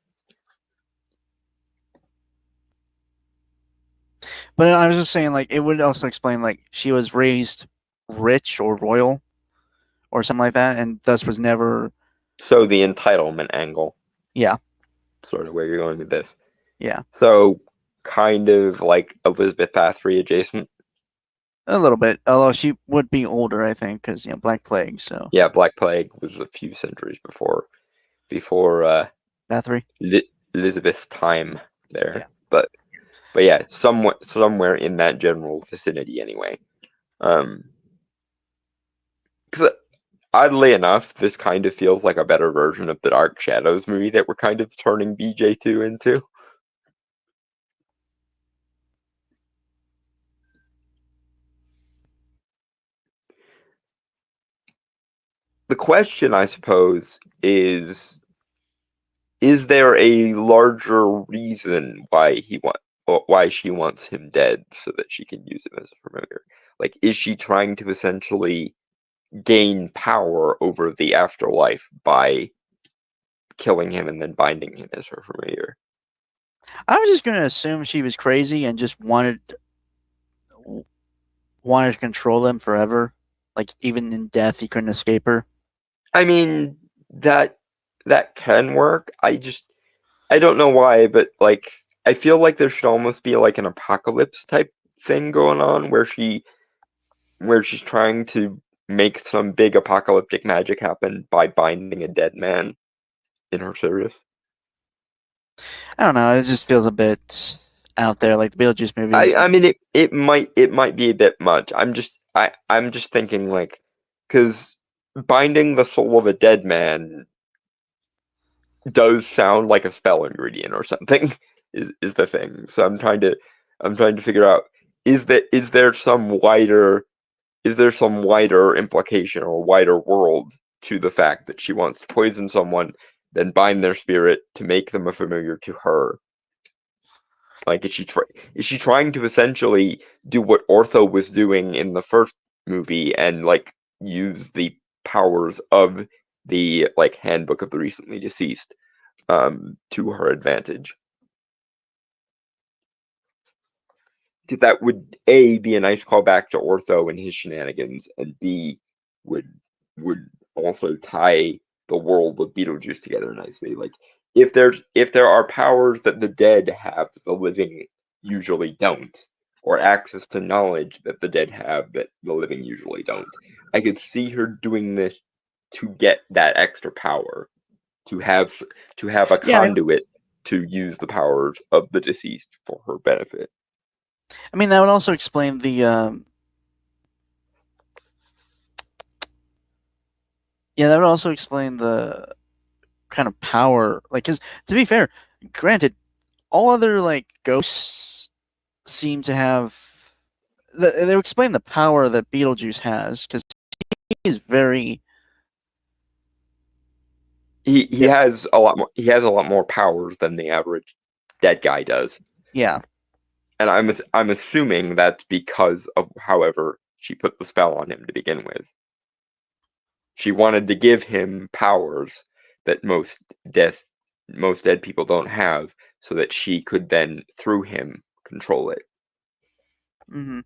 But I was just saying, like, it would also explain, like, she was raised rich or royal or something like that, and thus was never. So the entitlement angle. Yeah. Sort of where you're going with this. Yeah. So kind of like Elizabeth Bathory adjacent. A little bit, although she would be older, I think, because Black Plague. So yeah, Black Plague was a few centuries before Bathory. Elizabeth's time there. Yeah. But yeah, somewhere in that general vicinity anyway. Because oddly enough, this kind of feels like a better version of the Dark Shadows movie that we're kind of turning BJ2 into. The question, I suppose, is there a larger reason why she wants him dead so that she can use him as a familiar? Like, is she trying to essentially gain power over the afterlife by killing him and then binding him as her familiar? I was just going to assume she was crazy and just wanted to control them forever. Like, even in death, he couldn't escape her. I mean, that can work. I don't know why, but like, I feel like there should almost be like an apocalypse type thing going on where she's trying to make some big apocalyptic magic happen by binding a dead man in her service. I don't know. It just feels a bit out there, like the Beetlejuice movies. I mean, it might be a bit much. I'm just thinking, like, because binding the soul of a dead man does sound like a spell ingredient or something. Is the thing. So I'm trying to figure out, is there some wider implication or wider world to the fact that she wants to poison someone, then bind their spirit to make them a familiar to her? Like, is she trying to essentially do what Ortho was doing in the first movie and like use the powers of the like Handbook of the Recently Deceased to her advantage? because that would A, be a nice callback to Ortho and his shenanigans, and B, would also tie the world of Beetlejuice together nicely. Like if there are powers that the dead have that the living usually don't, or access to knowledge that the dead have that the living usually don't, I could see her doing this to get that extra power, to have a Yeah, conduit to use the powers of the deceased for her benefit. I mean, that would also explain the. Yeah, that would also explain the kind of power. Like, because to be fair, granted, all other like ghosts seem to have. They explain the power that Beetlejuice has because he's very. He has a lot more. He has a lot more powers than the average dead guy does, Yeah. and I'm assuming that's because of however she put the spell on him to begin with. She wanted to give him powers that most dead people don't have, so that she could then, through him, control it. Mm-hmm.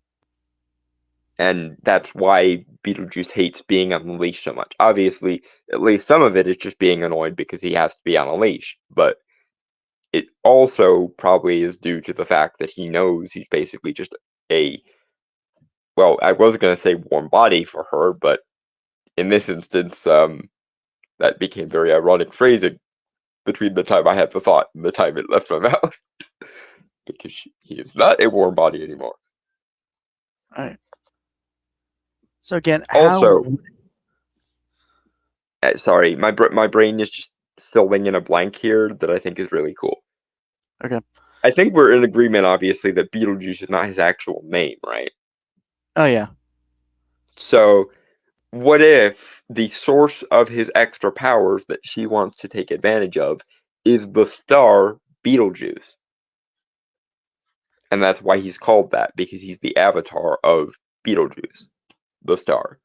And that's why Beetlejuice hates being on the leash so much. Obviously, at least some of it is just being annoyed because he has to be on a leash, but it also probably is due to the fact that he knows he's basically just well, I was going to say warm body for her, but in this instance, that became very ironic phrasing between the time I had the thought and the time it left my mouth. Because he is not a warm body anymore. All right. So again, Also, sorry, my brain is just filling in a blank here that I think is really cool. Okay. I think we're in agreement, obviously, that Beetlejuice is not his actual name, right? Oh yeah. So, what if the source of his extra powers that she wants to take advantage of is the star Beetlejuice? And that's why he's called that, because he's the avatar of Beetlejuice, the star.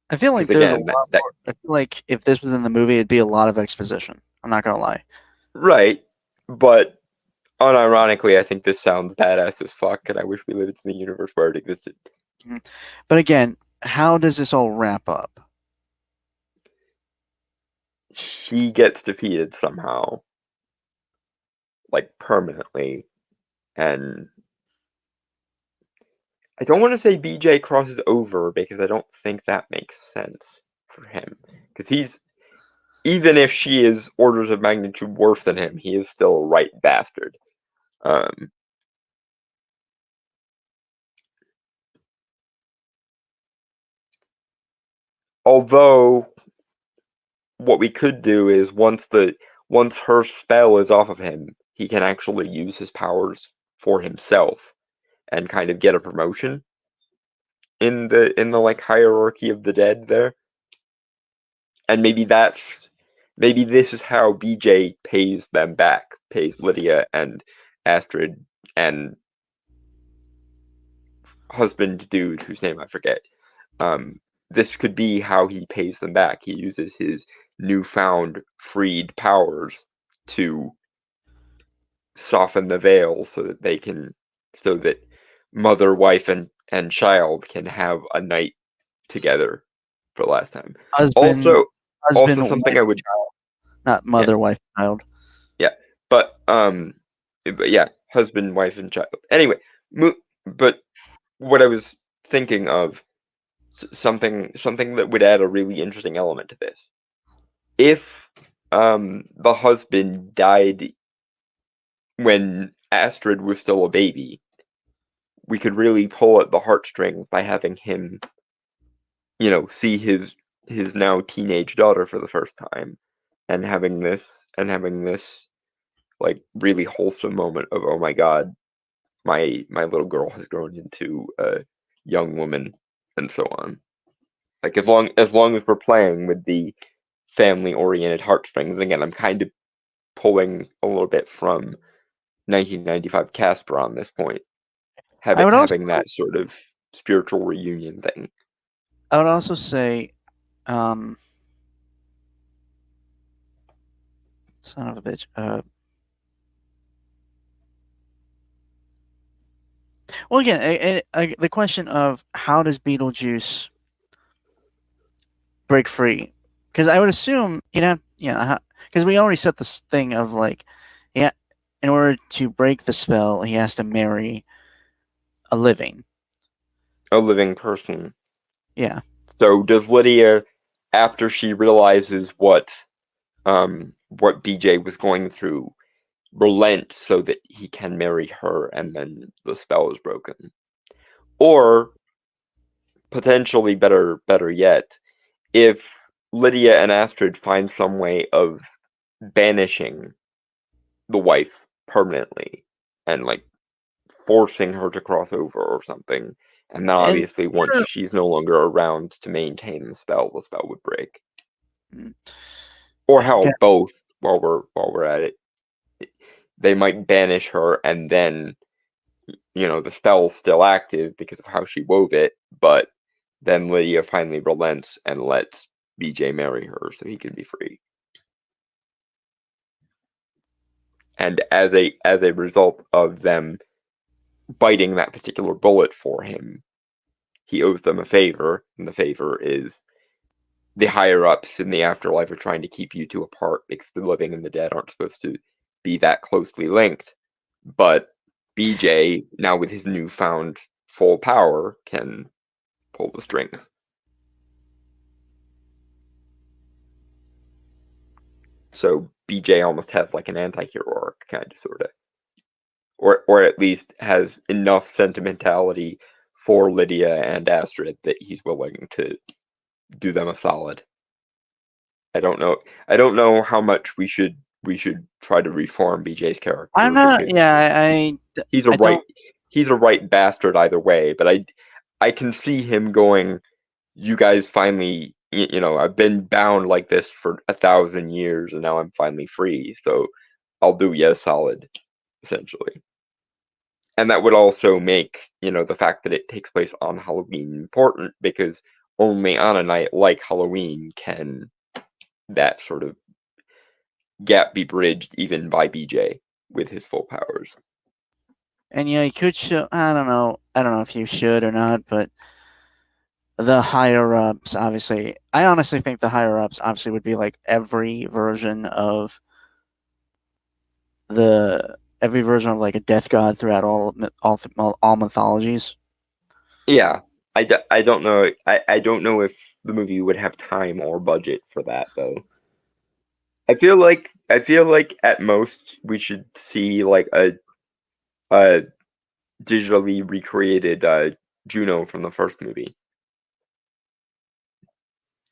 I feel like 'Cause there's a again, lot more. I feel like if this was in the movie, it'd be a lot of exposition. I'm not gonna lie. right, but unironically, I think this sounds badass as fuck, and I wish we lived in the universe where it existed. But again, how does this all wrap up? She gets defeated somehow, like permanently, and I don't want to say BJ crosses over because I don't think that makes sense for him. Because even if she is orders of magnitude worse than him, he is still a right bastard. Although, what we could do is once her spell is off of him, he can actually use his powers for himself and kind of get a promotion in the like hierarchy of the dead there. And maybe this is how BJ pays them back, pays Lydia and Astrid and husband dude whose name I forget. This could be how he pays them back. He uses his newfound freed powers to soften the veil so that mother, wife, and child can have a night together for the last time. Husband, Also something wife, I would child, not mother, wife, child. Yeah, but yeah, husband, wife, and child. Anyway, but what I was thinking of, something that would add a really interesting element to this. If the husband died when Astrid was still a baby, we could really pull at the heartstring by having him, see his now teenage daughter for the first time, and having this like really wholesome moment of, oh my god, my little girl has grown into a young woman, and so on. Like as long as we're playing with the family oriented heartstrings, again, I'm kind of pulling a little bit from 1995 Casper on this point, having that sort of spiritual reunion thing. I would also say, son of a bitch. Well, again, the question of how does Beetlejuice break free? Because I would assume because we already set this thing of like, yeah, in order to break the spell, he has to marry a living. A living person. Yeah. So does Lydia, after she realizes what BJ was going through, relent so that he can marry her and then the spell is broken? Or potentially better yet, if Lydia and Astrid find some way of banishing the wife permanently and like forcing her to cross over or something, and then And obviously once she's no longer around to maintain the spell would break. Or hell, Okay. both. While we're at it, they might banish her, and then the spell's still active because of how she wove it, but then Lydia finally relents and lets BJ marry her so he can be free. And as a result of them biting that particular bullet for him, he owes them a favor, and the favor is the higher ups in the afterlife are trying to keep you two apart because the living and the dead aren't supposed to be that closely linked. But BJ, now with his newfound full power, can pull the strings. So BJ almost has like an anti-hero arc, kind of, sort of. Or at least has enough sentimentality for Lydia and Astrid that he's willing to do them a solid. I don't know how much we should try to reform BJ's character. I'm not. Yeah, he's a right bastard either way, but I can see him going, you guys finally, I've been bound like this for 1,000 years and now I'm finally free, so I'll do you a solid, essentially. And that would also make, the fact that it takes place on Halloween important, because only on a night like Halloween can that sort of gap be bridged even by BJ with his full powers. And he could show. I don't know if you should or not, but the higher ups, obviously, I honestly think the higher ups obviously would be like every version of like a death god throughout all mythologies. Yeah, I don't know. I don't know if the movie would have time or budget for that, though. I feel like at most we should see like a digitally recreated Juno from the first movie.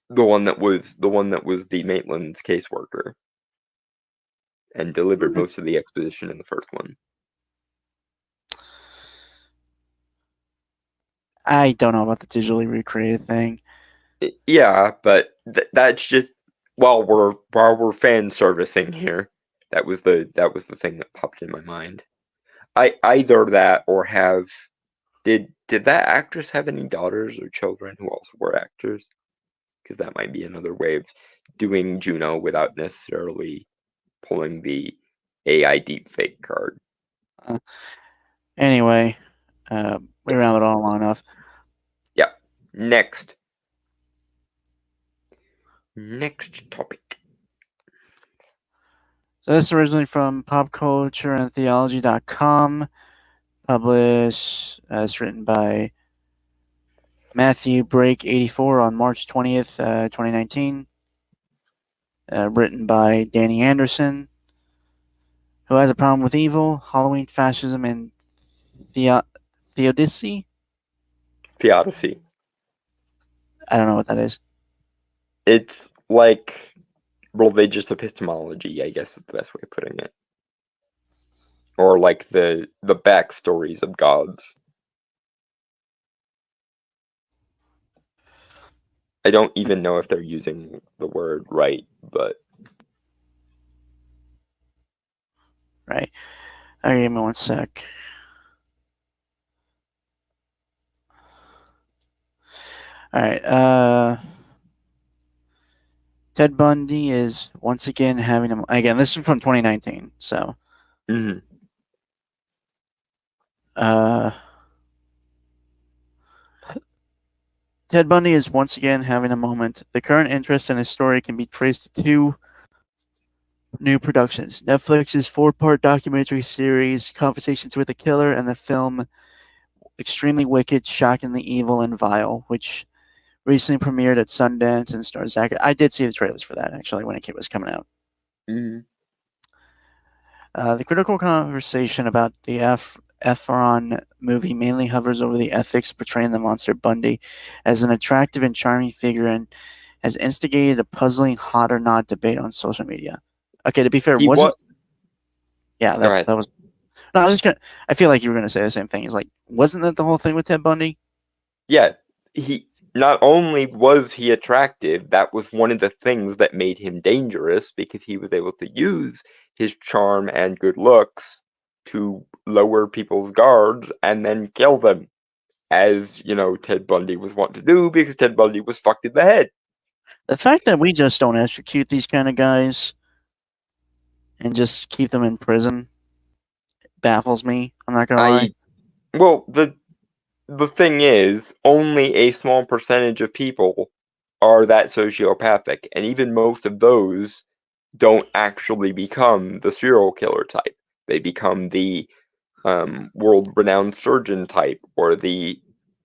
The one that was the Maitland's caseworker and delivered most of the exposition in the first one. I don't know about the digitally recreated thing. Yeah, but that's just while we're fan servicing here. That was the thing that popped in my mind. Either that or have did that actress have any daughters or children who also were actors? Because that might be another way of doing Juno without necessarily pulling the AI deepfake card. Anyway, we rounded all long enough. Yeah. Next topic. So this is originally from popcultureandtheology.com, published as written by Matthew Brake 84 on March 20th, 2019. Written by Danny Anderson, who has a problem with evil, Halloween, fascism, and theodicy. Theodicy. I don't know what that is. It's like religious epistemology, I guess is the best way of putting it. Or like the backstories of gods. I don't even know if they're using the word right, but... Right. Okay, give me one sec. Alright, Ted Bundy is once again having him... Again, this is from 2019, so... Mm-hmm. Ted Bundy is once again having a moment. The current interest in his story can be traced to two new productions: Netflix's 4-part documentary series, Conversations with a Killer, and the film Extremely Wicked, Shockingly Evil, and Vile, which recently premiered at Sundance and stars Zach. I did see the trailers for that, actually, when it was coming out. Mhm. The critical conversation about the Efron movie mainly hovers over the ethics of portraying the monster Bundy as an attractive and charming figure, and has instigated a puzzling hot or not debate on social media. Okay, to be fair, He wasn't... what? Yeah, Go ahead. that was... No, I was just gonna... I feel like you were gonna say the same thing. It's like, wasn't that the whole thing with Ted Bundy? Yeah, he not only was he attractive, that was one of the things that made him dangerous, because he was able to use his charm and good looks to lower people's guards and then kill them, as Ted Bundy was wont to do, because Ted Bundy was fucked in the head. The fact that we just don't execute these kind of guys and just keep them in prison baffles me. I'm not gonna lie. Well, the thing is, only a small percentage of people are that sociopathic, and even most of those don't actually become the serial killer type. They become the world-renowned surgeon type, or the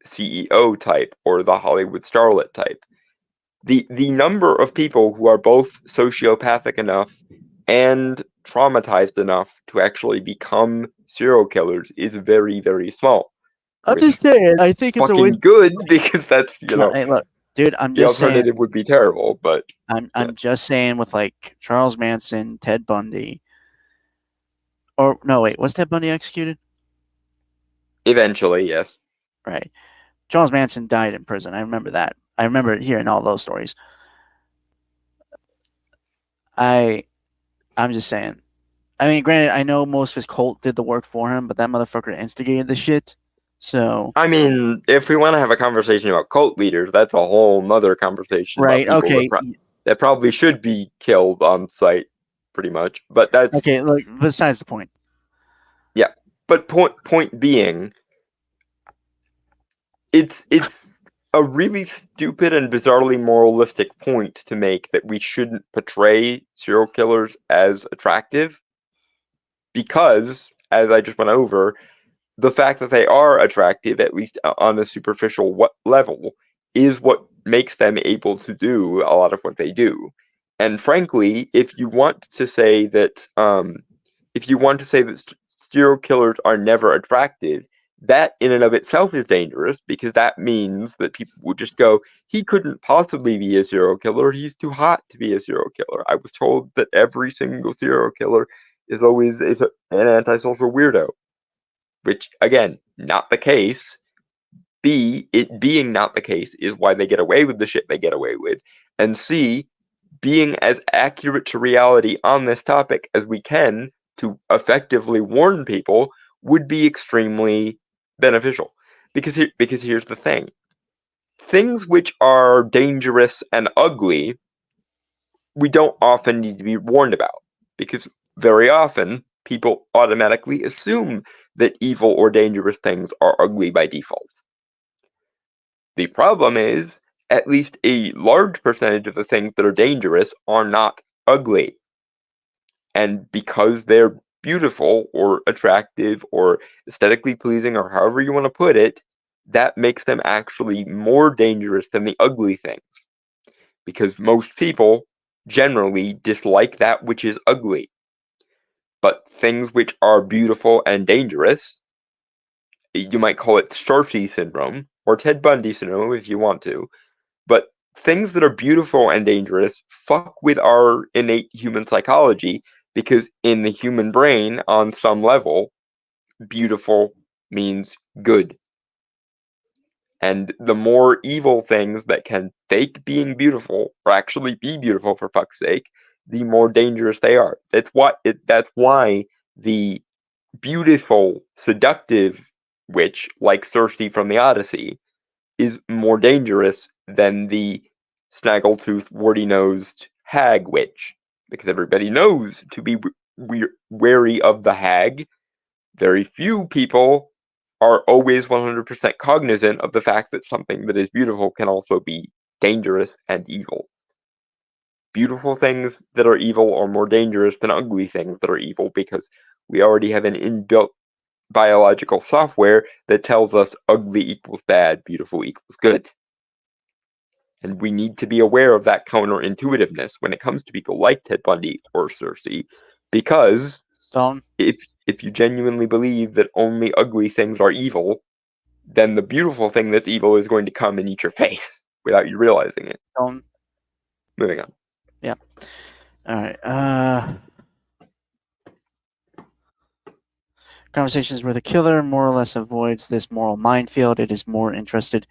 CEO type, or the Hollywood starlet type. The number of people who are both sociopathic enough and traumatized enough to actually become serial killers is very, very small. I'm Which just saying. I think it's a fucking win. good, because that's Hey, look, dude. I'm the just saying. alternative would be terrible, but I'm just saying, with like Charles Manson, Ted Bundy, or no, wait, was Ted Bundy executed? eventually, yes. Right. Charles Manson died in prison. I remember that. I remember hearing all those stories. I'm just saying. I mean, granted, I know most of his cult did the work for him, but that motherfucker instigated the shit. So, I mean, if we want to have a conversation about cult leaders, that's a whole nother conversation about right, people okay, that probably should be killed on sight, pretty much. But that's okay. Look, besides the point. yeah. But point being, it's a really stupid and bizarrely moralistic point to make that we shouldn't portray serial killers as attractive, because, as I just went over, the fact that they are attractive, at least on a superficial level, is what makes them able to do a lot of what they do. And frankly, if you want to say that serial killers are never attractive, that in and of itself is dangerous, because that means that people would just go, he couldn't possibly be a serial killer, he's too hot to be a serial killer. I was told that every single serial killer is always an antisocial weirdo. Which, again, not the case. B, it being not the case is why they get away with the shit they get away with. And C, being as accurate to reality on this topic as we can to effectively warn people would be extremely beneficial. Because here's the thing. Things which are dangerous and ugly, we don't often need to be warned about. Because very often, people automatically assume that evil or dangerous things are ugly by default. The problem is, at least a large percentage of the things that are dangerous are not ugly. And because they're beautiful or attractive or aesthetically pleasing, or however you want to put it, that makes them actually more dangerous than the ugly things. Because most people generally dislike that which is ugly. But things which are beautiful and dangerous, you might call it Starchy syndrome, or Ted Bundy syndrome if you want to, but things that are beautiful and dangerous fuck with our innate human psychology, because in the human brain, on some level, beautiful means good. And the more evil things that can fake being beautiful, or actually be beautiful for fuck's sake, the more dangerous they are. That's why the beautiful, seductive witch, like Circe from the Odyssey, is more dangerous than the snaggletooth, warty-nosed hag witch. Because everybody knows to be wary of the hag. Very few people are always 100% cognizant of the fact that something that is beautiful can also be dangerous and evil. Beautiful things that are evil are more dangerous than ugly things that are evil because we already have an inbuilt biological software that tells us ugly equals bad, beautiful equals good. And we need to be aware of that counterintuitiveness when it comes to people like Ted Bundy or Cersei, because Don't. if you genuinely believe that only ugly things are evil, then the beautiful thing that's evil is going to come and eat your face without you realizing it. Don't. Moving on. Yeah. All right. Conversations where the killer more or less avoids this moral minefield. It is more interested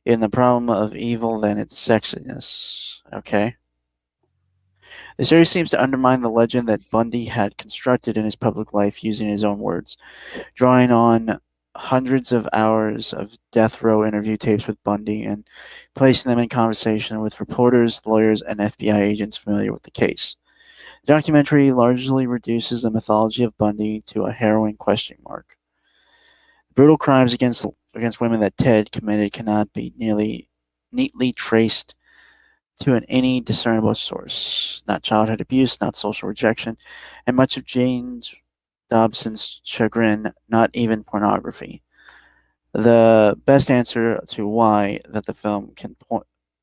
in the problem of evil than its sexiness. Okay. The series seems to undermine the legend that Bundy had constructed in his public life using his own words, drawing on hundreds of hours of death row interview tapes with Bundy and placing them in conversation with reporters, lawyers, and FBI agents familiar with the case. The documentary largely reduces the mythology of Bundy to a harrowing question mark. Brutal crimes against women that Ted committed cannot be neatly traced to any discernible source. Not childhood abuse, not social rejection, and much of James Dobson's chagrin, not even pornography. The best answer to why that the film can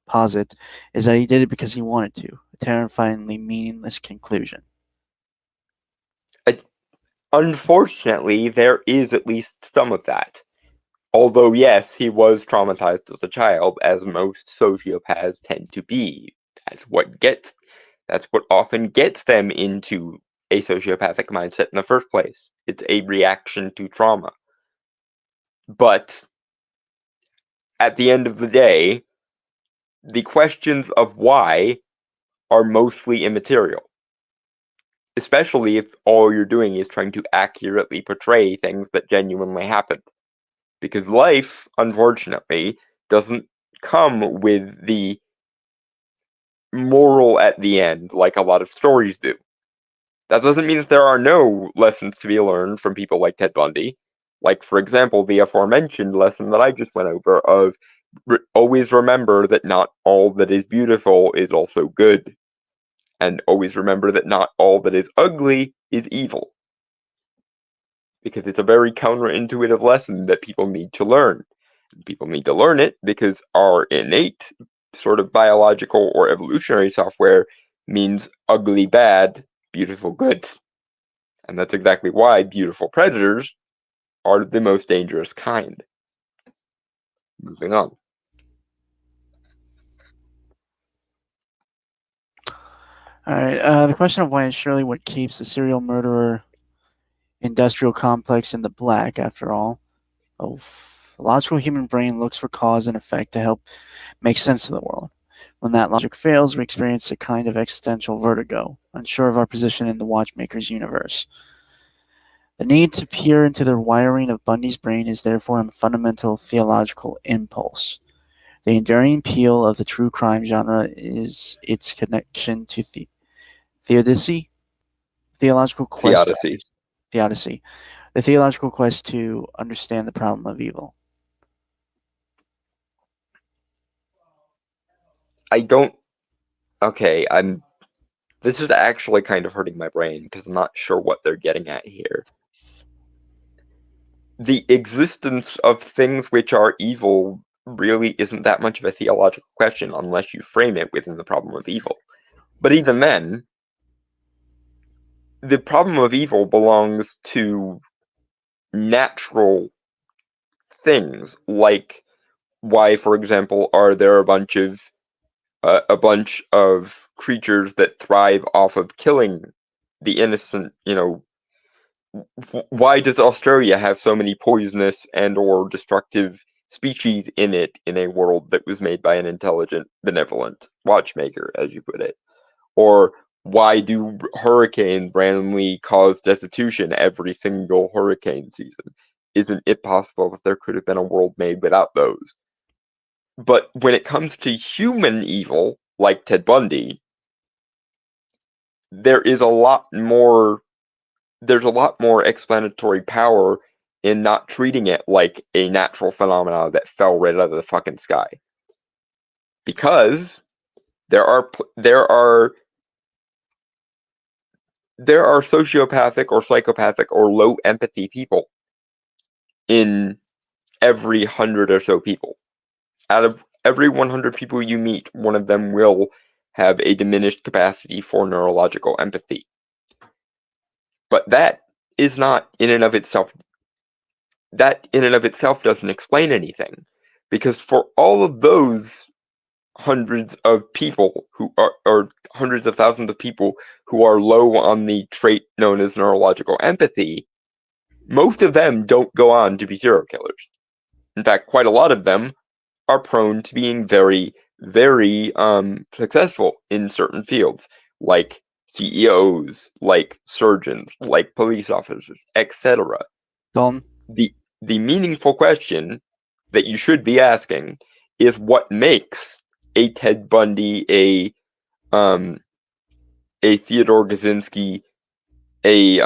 posit is that he did it because he wanted to. A terrifyingly meaningless conclusion. Unfortunately, there is at least some of that. Although, yes, he was traumatized as a child, as most sociopaths tend to be. That's what often gets them into a sociopathic mindset in the first place. It's a reaction to trauma. But at the end of the day, the questions of why are mostly immaterial. Especially if all you're doing is trying to accurately portray things that genuinely happened. Because life, unfortunately, doesn't come with the moral at the end like a lot of stories do. That doesn't mean that there are no lessons to be learned from people like Ted Bundy. Like, for example, the aforementioned lesson that I just went over of always remember that not all that is beautiful is also good. And always remember that not all that is ugly is evil. Because it's a very counterintuitive lesson that people need to learn. People need to learn it because our innate sort of biological or evolutionary software means ugly bad, beautiful good. And that's exactly why beautiful predators are the most dangerous kind. Moving on. All right. The question of why is surely what keeps the serial murderer industrial complex in the black, after all. The logical human brain looks for cause and effect to help make sense of the world. When that logic fails, we experience a kind of existential vertigo, unsure of our position in the watchmaker's universe. The need to peer into the wiring of Bundy's brain is therefore a fundamental theological impulse. The enduring appeal of the true crime genre is its connection to theodicy, theological quest. Theodicy. Theodicy. The theological quest to understand the problem of evil. This is actually kind of hurting my brain because I'm not sure what they're getting at here. The existence of things which are evil really isn't that much of a theological question unless you frame it within the problem of evil. But even then, the problem of evil belongs to natural things, like why, for example, are there a bunch of creatures that thrive off of killing the innocent? Why does Australia have so many poisonous and or destructive species in it in a world that was made by an intelligent, benevolent watchmaker, as you put it? Or why do hurricanes randomly cause destitution every single hurricane season? Isn't it possible that there could have been a world made without those? But when it comes to human evil, like Ted Bundy, there's a lot more explanatory power in not treating it like a natural phenomenon that fell right out of the fucking sky. Because there are sociopathic or psychopathic or low empathy people in every 100 or so people. Out of every 100 people you meet, one of them will have a diminished capacity for neurological empathy. But that is not in and of itself. That in and of itself doesn't explain anything. Because for all of those hundreds of people who are, or hundreds of thousands of people who are low on the trait known as neurological empathy, most of them don't go on to be serial killers. In fact, quite a lot of them are prone to being very, very successful in certain fields, like CEOs, like surgeons, like police officers, etc. Dalton? The meaningful question that you should be asking is what makes a Ted Bundy, a Theodore Kaczynski, a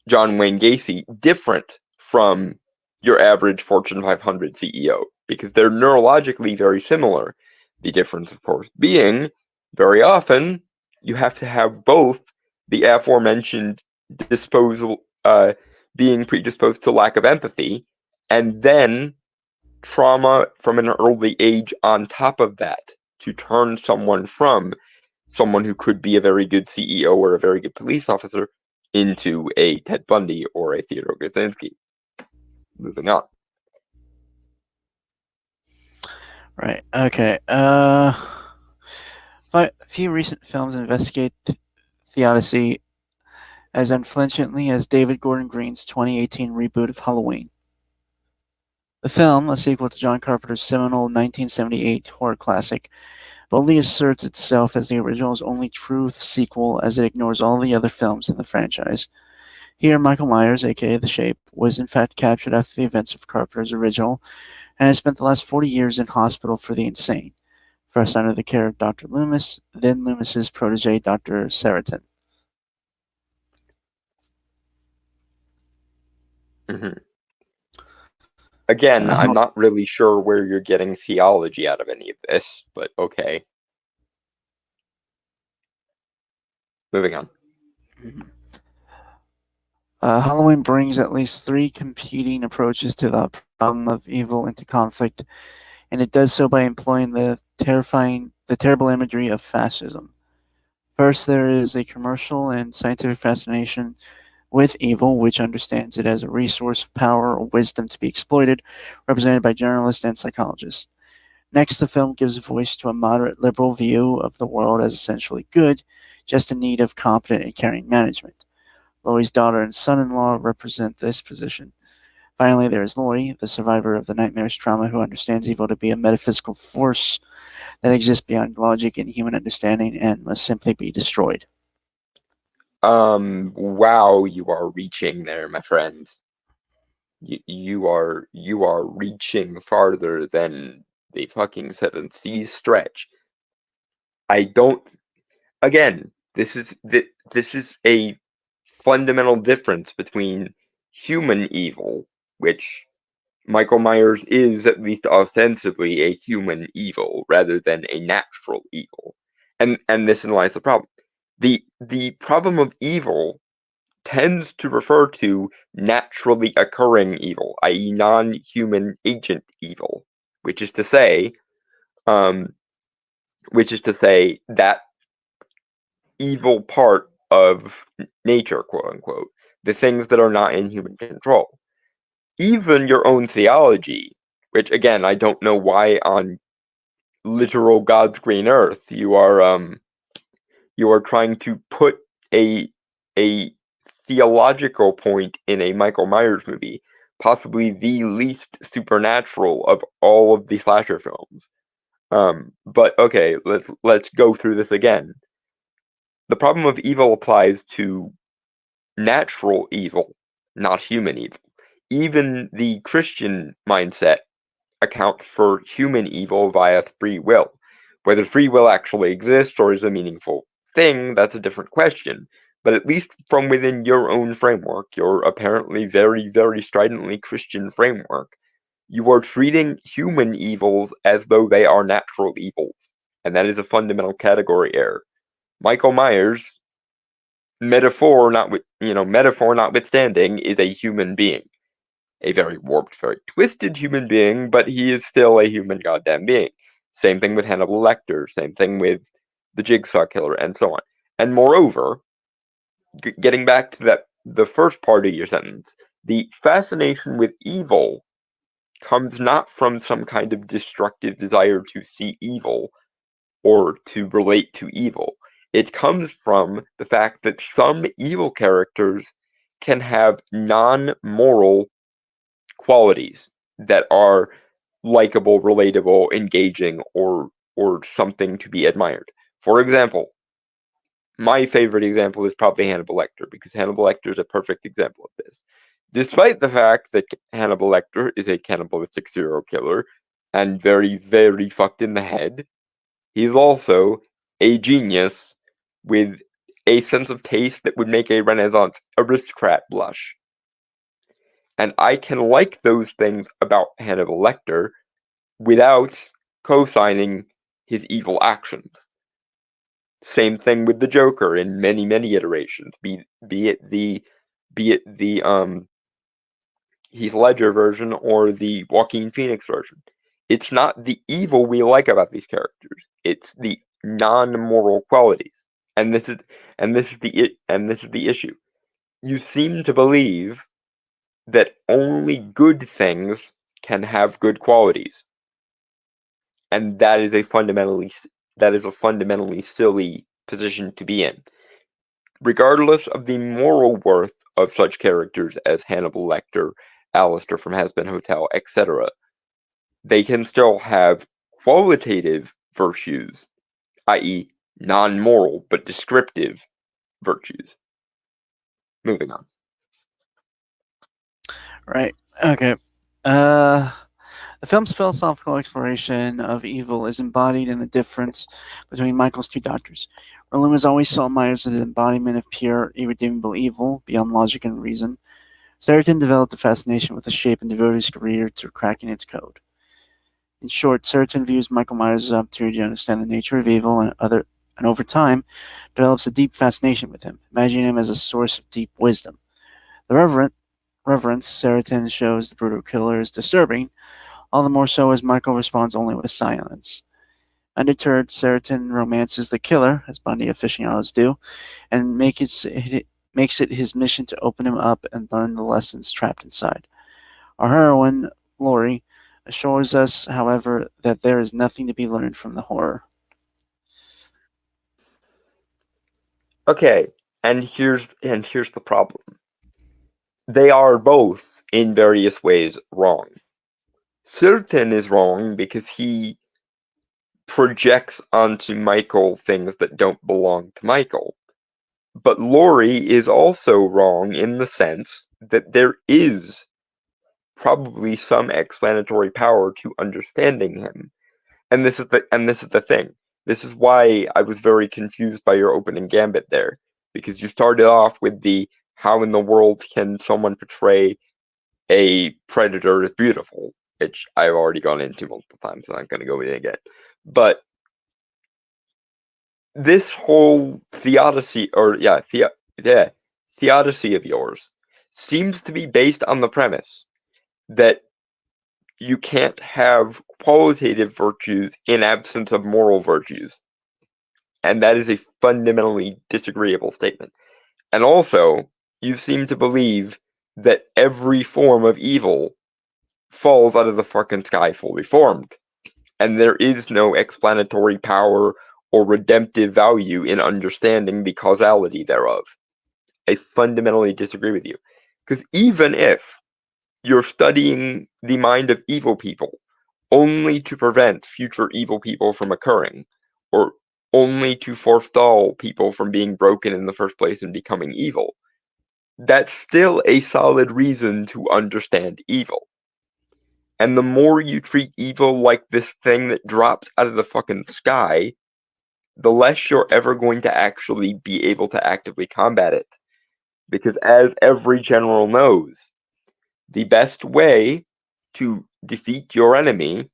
John Wayne Gacy different from your average Fortune 500 CEO, because they're neurologically very similar. The difference, of course, being very often you have to have both the aforementioned being predisposed to lack of empathy, and then trauma from an early age on top of that to turn someone from someone who could be a very good CEO or a very good police officer into a Ted Bundy or a Theodore Kaczynski. Moving on. Right. Okay. A few recent films investigate theodicy as unflinchingly as David Gordon Green's 2018 reboot of Halloween. The film, a sequel to John Carpenter's seminal 1978 horror classic, boldly asserts itself as the original's only true sequel, as it ignores all the other films in the franchise. Here, Michael Myers, aka The Shape, was in fact captured after the events of Carpenter's original and has spent the last 40 years in hospital for the insane, first under the care of Dr. Loomis, then Loomis's protege, Dr. Seriton. Mm-hmm. Again, I'm not really sure where you're getting theology out of any of this, but okay. Moving on. Halloween brings at least three competing approaches to the problem of evil into conflict, and it does so by employing the terrible imagery of fascism. First, there is a commercial and scientific fascination with evil, which understands it as a resource of power or wisdom to be exploited, represented by journalists and psychologists. Next, the film gives voice to a moderate liberal view of the world as essentially good, just in need of competent and caring management. Laurie's daughter and son-in-law represent this position. Finally, there is Laurie, the survivor of the nightmarish trauma who understands evil to be a metaphysical force that exists beyond logic and human understanding and must simply be destroyed. Wow, you are reaching there, my friends. You are reaching farther than the fucking 7 seas stretch. Again, this is a fundamental difference between human evil, which Michael Myers is at least ostensibly a human evil rather than a natural evil. And this lies the problem. The problem of evil tends to refer to naturally occurring evil, i.e. non-human agent evil, which is to say that evil part of nature, quote unquote, the things that are not in human control. Even your own theology, which again, I don't know why on literal God's green earth you are trying to put a theological point in a Michael Myers movie, possibly the least supernatural of all of the slasher films. But okay, let's go through this again. The problem of evil applies to natural evil, not human evil. Even the Christian mindset accounts for human evil via free will. Whether free will actually exists or is a meaningful thing, that's a different question. but at least from within your own framework, your apparently very, very stridently Christian framework, you are treating human evils as though they are natural evils, and that is a fundamental category error. Michael Myers, metaphor notwithstanding, is a human being. A very warped, very twisted human being, but he is still a human goddamn being. Same thing with Hannibal Lecter, same thing with the Jigsaw Killer, and so on. And moreover, getting back to the first part of your sentence, the fascination with evil comes not from some kind of destructive desire to see evil or to relate to evil. It comes from the fact that some evil characters can have non-moral qualities that are likable, relatable, engaging, or something to be admired. For example, my favorite example is probably Hannibal Lecter, because Hannibal Lecter is a perfect example of this. Despite the fact that Hannibal Lecter is a cannibalistic serial killer and very, very fucked in the head, he's also a genius with a sense of taste that would make a Renaissance aristocrat blush. And I can like those things about Hannibal Lecter without co-signing his evil actions. Same thing with the Joker in many, many iterations. Be it the Heath Ledger version or the Joaquin Phoenix version. It's not the evil we like about these characters. It's the non-moral qualities. And this is the issue. You seem to believe that only good things can have good qualities. And that is a fundamentally silly position to be in. Regardless of the moral worth of such characters as Hannibal Lecter, Alistair from Hazbin Hotel, etc., they can still have qualitative virtues, i.e., non-moral but descriptive virtues. Moving on. Right. Okay. The film's philosophical exploration of evil is embodied in the difference between Michael's two doctors. Loomis always saw Myers as an embodiment of pure, irredeemable evil, beyond logic and reason. Seriton developed a fascination with the shape and devoted his career to cracking its code. In short, Seriton views Michael Myers as an opportunity to understand the nature of evil and over time, develops a deep fascination with him, imagining him as a source of deep wisdom. The reverence Seriton shows the brutal killer is disturbing, all the more so as Michael responds only with silence. Undeterred, Seriton romances the killer, as Bundy aficionados do, and makes it his mission to open him up and learn the lessons trapped inside. Our heroine, Laurie, assures us, however, that there is nothing to be learned from the horror. Okay, and here's the problem. They are both, in various ways, wrong. Seriton is wrong because he projects onto Michael things that don't belong to Michael. But Laurie is also wrong in the sense that there is probably some explanatory power to understanding him. And this is the thing. This is why I was very confused by your opening gambit there. Because you started off with the how in the world can someone portray a predator as beautiful, which I've already gone into multiple times, so I'm not going to go in again. But this whole theodicy of yours seems to be based on the premise that you can't have qualitative virtues in absence of moral virtues. And that is a fundamentally disagreeable statement. And also, you seem to believe that every form of evil falls out of the fucking sky fully formed. And there is no explanatory power or redemptive value in understanding the causality thereof. I fundamentally disagree with you. Because even if you're studying the mind of evil people only to prevent future evil people from occurring, or only to forestall people from being broken in the first place and becoming evil, that's still a solid reason to understand evil. And the more you treat evil like this thing that drops out of the fucking sky, the less you're ever going to actually be able to actively combat it. Because as every general knows, the best way to defeat your enemy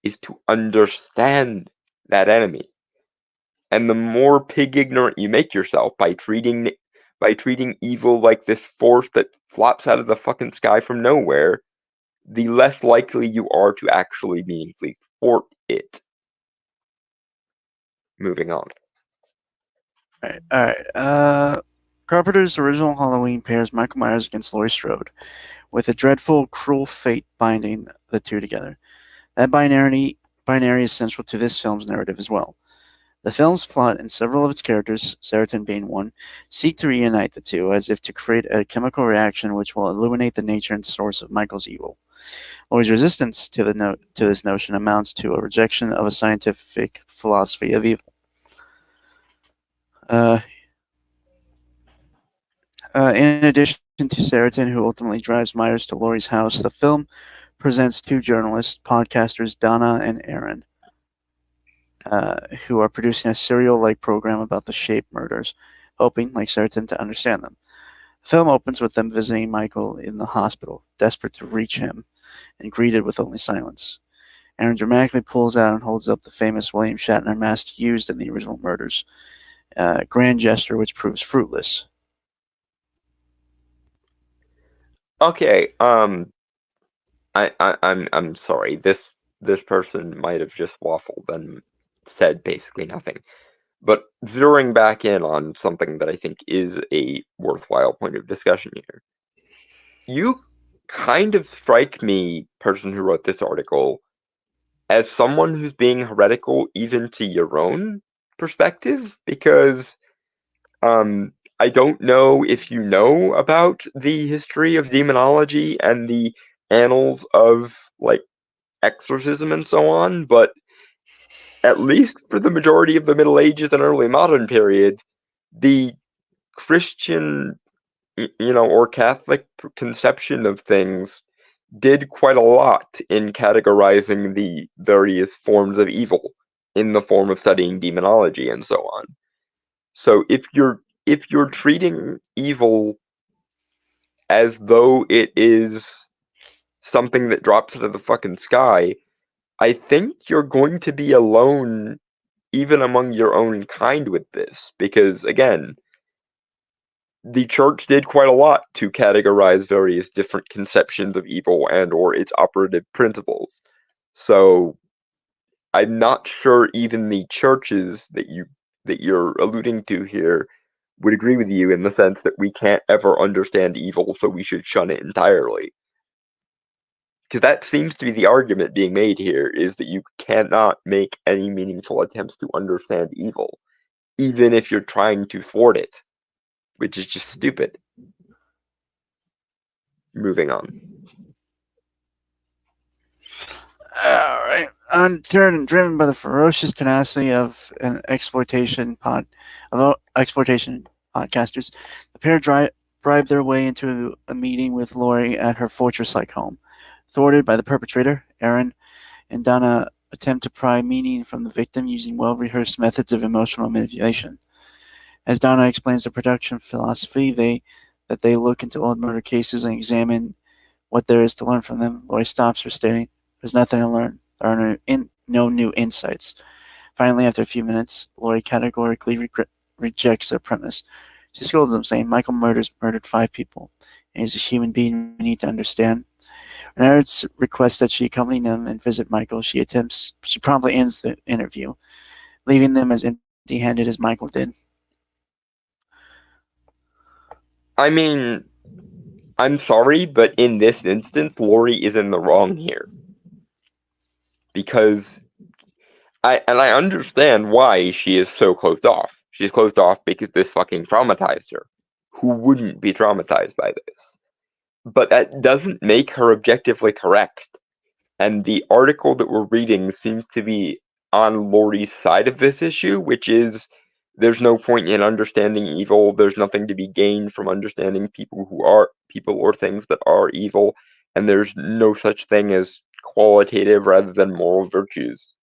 is to understand that enemy. And the more pig ignorant you make yourself by treating evil like this force that flops out of the fucking sky from nowhere, the less likely you are to actually meaningfully thwart it. Moving on. All right. Carpenter's original Halloween pairs Michael Myers against Laurie Strode, with a dreadful, cruel fate binding the two together. That binary is central to this film's narrative as well. The film's plot and several of its characters, Seritin being one, seek to reunite the two, as if to create a chemical reaction which will illuminate the nature and source of Michael's evil. Laurie's resistance to this notion amounts to a rejection of a scientific philosophy of evil. In addition to Seritin, who ultimately drives Myers to Laurie's house, the film presents two journalists, podcasters Donna and Aaron, who are producing a serial-like program about the Shape murders, hoping, like Seritin, to understand them. The film opens with them visiting Michael in the hospital, desperate to reach him, and greeted with only silence. Aaron dramatically pulls out and holds up the famous William Shatner mask used in the original murders, a grand gesture which proves fruitless. Okay, I'm sorry. This person might have just waffled and said basically nothing. But zeroing back in on something that I think is a worthwhile point of discussion here. You kind of strike me, person who wrote this article, as someone who's being heretical even to your own perspective, because I don't know if you know about the history of demonology and the annals of like exorcism and so on, but at least for the majority of the Middle Ages and early modern period, the Christian, or Catholic conception of things did quite a lot in categorizing the various forms of evil in the form of studying demonology and so on. So if you're treating evil as though it is something that drops out of the fucking sky, I think you're going to be alone even among your own kind with this, because again, the church did quite a lot to categorize various different conceptions of evil and or its operative principles. So I'm not sure even the churches that you're alluding to here would agree with you in the sense that we can't ever understand evil, so we should shun it entirely. Because that seems to be the argument being made here, is that you cannot make any meaningful attempts to understand evil, even if you're trying to thwart it, which is just stupid. Moving on. Alright. Undeterred and driven by the ferocious tenacity of exploitation podcasters, the pair bribe their way into a meeting with Laurie at her fortress-like home. Thwarted by the perpetrator, Aaron and Donna attempt to pry meaning from the victim using well-rehearsed methods of emotional manipulation. As Donna explains the production philosophy, they look into old murder cases and examine what there is to learn from them. Laurie stops her, stating, "There's nothing to learn. There are no new insights." Finally, after a few minutes, Laurie categorically rejects their premise. She scolds them, saying, "Michael murdered 5 people, and he's a human being we need to understand." When Aaron requests that she accompany them and visit Michael, she promptly ends the interview, leaving them as empty-handed as Michael did. I mean, I'm sorry, but in this instance, Laurie is in the wrong here. Because I understand why she is so closed off. She's closed off because this fucking traumatized her. Who wouldn't be traumatized by this? But that doesn't make her objectively correct. And the article that we're reading seems to be on Laurie's side of this issue, which is there's no point in understanding evil. There's nothing to be gained from understanding people or things that are evil. And there's no such thing as qualitative rather than moral virtues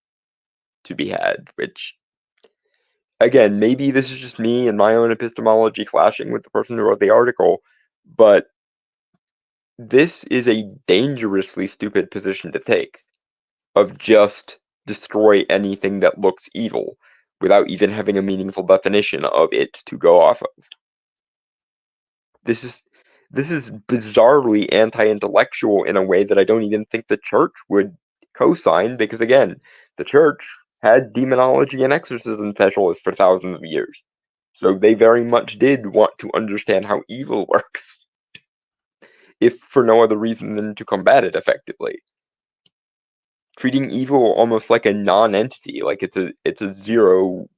to be had, which again, maybe this is just me and my own epistemology clashing with the person who wrote the article, but this is a dangerously stupid position to take, of just destroy anything that looks evil without even having a meaningful definition of it to go off of. This is bizarrely anti-intellectual in a way that I don't even think the church would co-sign, because again, the church had demonology and exorcism specialists for thousands of years. So they very much did want to understand how evil works, if for no other reason than to combat it effectively. Treating evil almost like a non-entity, like it's a zero,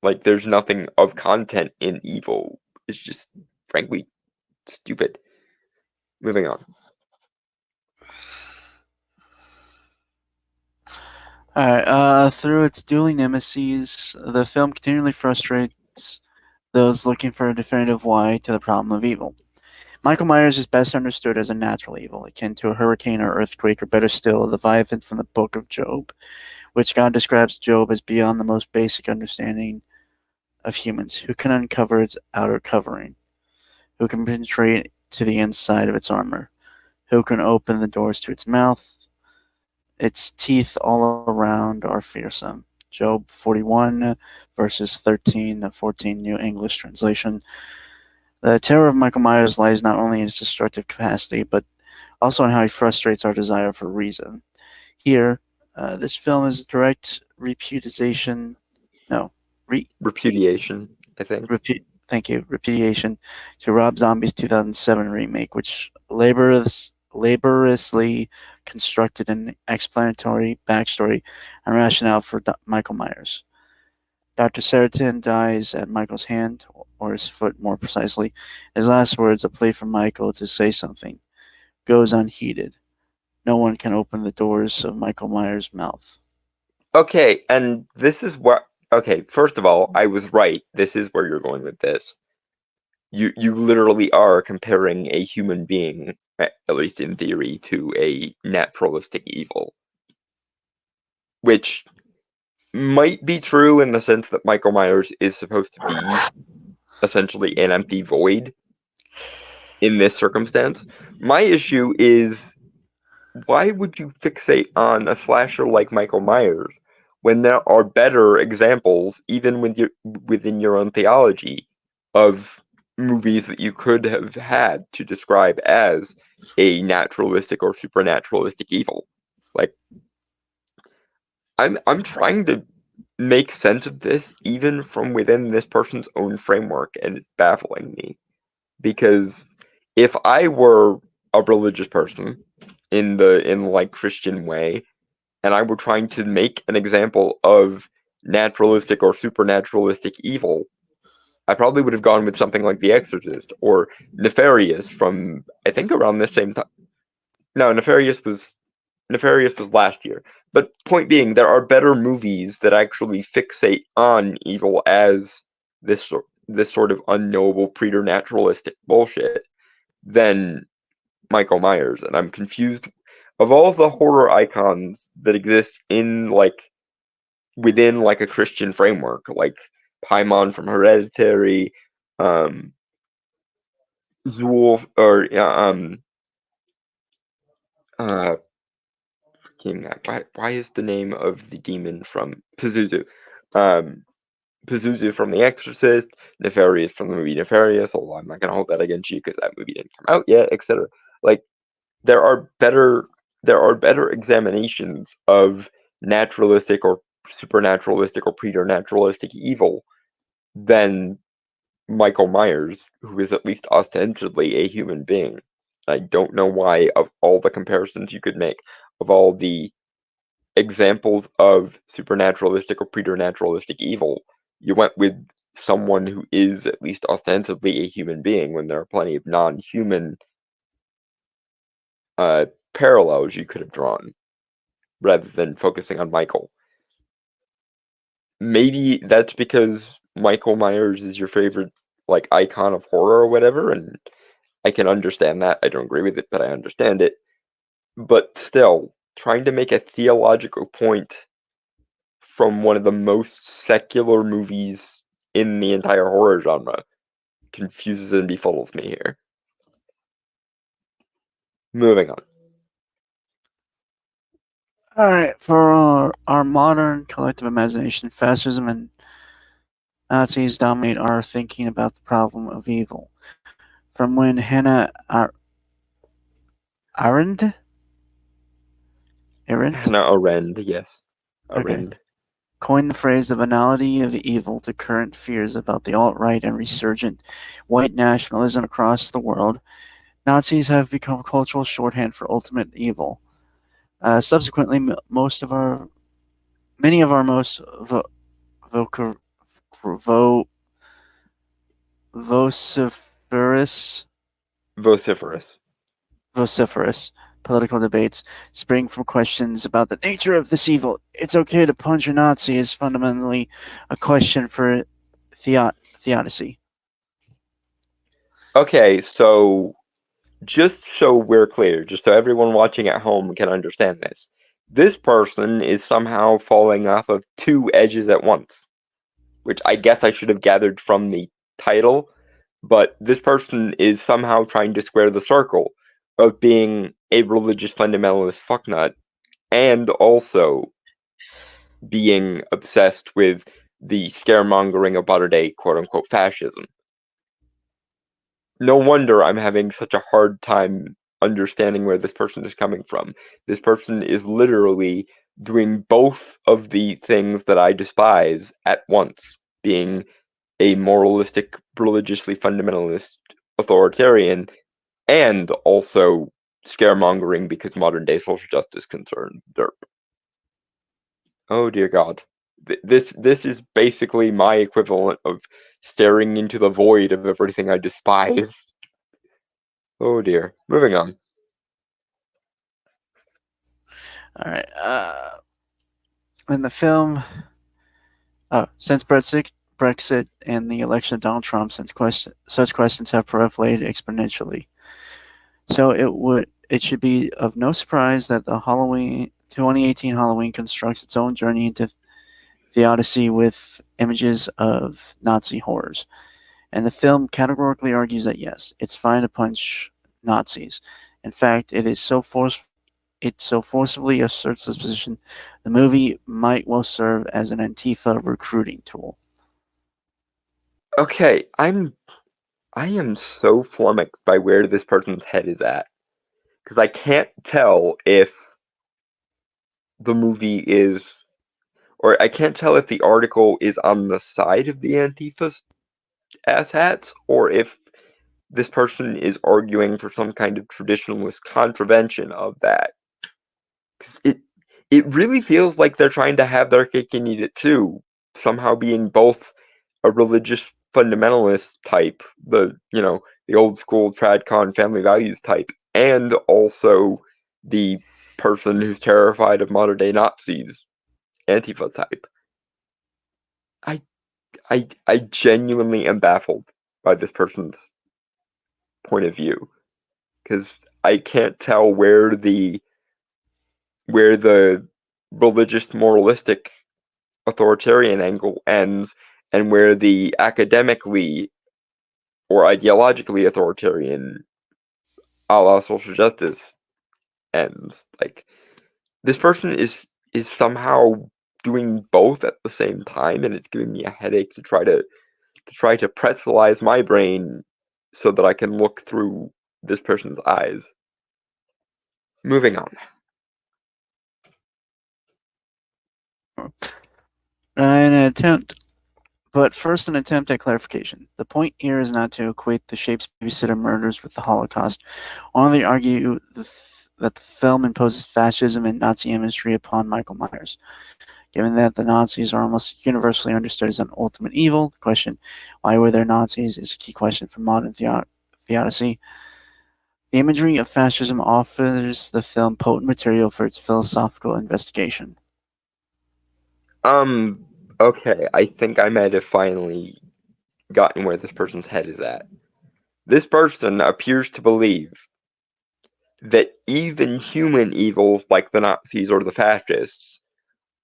like there's nothing of content in evil, is just frankly stupid. Moving on. Alright, through its dueling nemeses, the film continually frustrates those looking for a definitive why to the problem of evil. Michael Myers is best understood as a natural evil, akin to a hurricane or earthquake, or better still, a Leviathan from the Book of Job, which God describes Job as beyond the most basic understanding of humans, who can uncover its outer covering, who can penetrate to the inside of its armor, who can open the doors to its mouth. Its teeth all around are fearsome. Job 41, verses 13 to 14, New English Translation. The terror of Michael Myers lies not only in his destructive capacity, but also in how he frustrates our desire for reason. Here, this film is a direct repudiation, Repudiation, I think. repudiation to Rob Zombie's 2007 remake, which laboriously constructed an explanatory backstory and rationale for Michael Myers. Dr. Saratin dies at Michael's hand, or his foot more precisely. His last words, a plea for Michael to say something, goes unheeded. No one can open the doors of Michael Myers' mouth. Okay, and this is what... Okay, first of all, I was right. This is where you're going with this. You literally are comparing a human being, at least in theory, to a naturalistic evil. Which might be true in the sense that Michael Myers is supposed to be essentially an empty void in this circumstance. My issue is, why would you fixate on a slasher like Michael Myers when there are better examples, even within your own theology, of movies that you could have had to describe as a naturalistic or supernaturalistic evil? Like, I'm trying to make sense of this even from within this person's own framework, and it's baffling me. Because if I were a religious person in like Christian way, and I were trying to make an example of naturalistic or supernaturalistic evil, I probably would have gone with something like The Exorcist or Nefarious from, I think, around this same time. No, Nefarious was last year. But point being, there are better movies that actually fixate on evil as this sort of unknowable preternaturalistic bullshit than Michael Myers, and I'm confused. Of all the horror icons that exist in within a Christian framework, like Paimon from Hereditary, Zool, or why is the name of the demon from Pazuzu? Pazuzu from The Exorcist, Nefarious from the movie Nefarious, although I'm not gonna hold that against you because that movie didn't come out yet, etc. Like, there are better examinations of naturalistic or supernaturalistic or preternaturalistic evil than Michael Myers, who is at least ostensibly a human being. I don't know why, of all the comparisons you could make, of all the examples of supernaturalistic or preternaturalistic evil, you went with someone who is at least ostensibly a human being when there are plenty of non-human parallels you could have drawn, rather than focusing on Michael. Maybe that's because Michael Myers is your favorite icon of horror or whatever, and I can understand that. I don't agree with it, but I understand it. But still, trying to make a theological point from one of the most secular movies in the entire horror genre confuses and befuddles me here. Moving on. All right, for our modern collective imagination, fascism and Nazis dominate our thinking about the problem of evil. From when Hannah Arendt Hannah Arendt, yes. Okay. Arendt. coined the phrase the banality of evil to current fears about the alt-right and resurgent white nationalism across the world, Nazis have become cultural shorthand for ultimate evil. Subsequently, many of our most vociferous political debates spring from questions about the nature of this evil. It's okay to punch a Nazi is fundamentally a question for theodicy. Okay, so just so we're clear, just so everyone watching at home can understand this person is somehow falling off of two edges at once, which I guess I should have gathered from the title, but this person is somehow trying to square the circle of being a religious fundamentalist fucknut and also being obsessed with the scaremongering of modern-day quote-unquote fascism. No wonder I'm having such a hard time understanding where this person is coming from. This person is literally doing both of the things that I despise at once, being a moralistic, religiously fundamentalist authoritarian, and also scaremongering because modern-day social justice concerned. Derp. Oh dear God. This is basically my equivalent of staring into the void of everything I despise. Oh dear. Moving on. All right. In the film, since Brexit and the election of Donald Trump, such questions have proliferated exponentially. So it should be of no surprise that the 2018 Halloween constructs its own journey into theodicy with images of Nazi horrors. And the film categorically argues that yes, it's fine to punch Nazis. In fact, it so forcibly asserts this position, the movie might well serve as an Antifa recruiting tool. Okay, I am so flummoxed by where this person's head is at. Because I can't tell if the movie is, or I can't tell if the article is on the side of the Antifa's asshats, or if this person is arguing for some kind of traditionalist contravention of that. Because it really feels like they're trying to have their cake and eat it too, somehow being both a religious fundamentalist type, the old school tradcon family values type, and also the person who's terrified of modern day Nazis, Antifa type. I genuinely am baffled by this person's point of view, because I can't tell where the religious moralistic authoritarian angle ends and where the academically or ideologically authoritarian a la social justice ends. Like, this person is somehow doing both at the same time, and it's giving me a headache to try to pretzelize my brain so that I can look through this person's eyes. Moving on. First, an attempt at clarification. The point here is not to equate the Shapes babysitter murders with the Holocaust, only argue that the film imposes fascism and Nazi imagery upon Michael Myers. Given that the Nazis are almost universally understood as an ultimate evil, the question, why were there Nazis, is a key question for modern theodicy. The imagery of fascism offers the film potent material for its philosophical investigation. Okay, I think I might have finally gotten where this person's head is at. This person appears to believe that even human evils like the Nazis or the fascists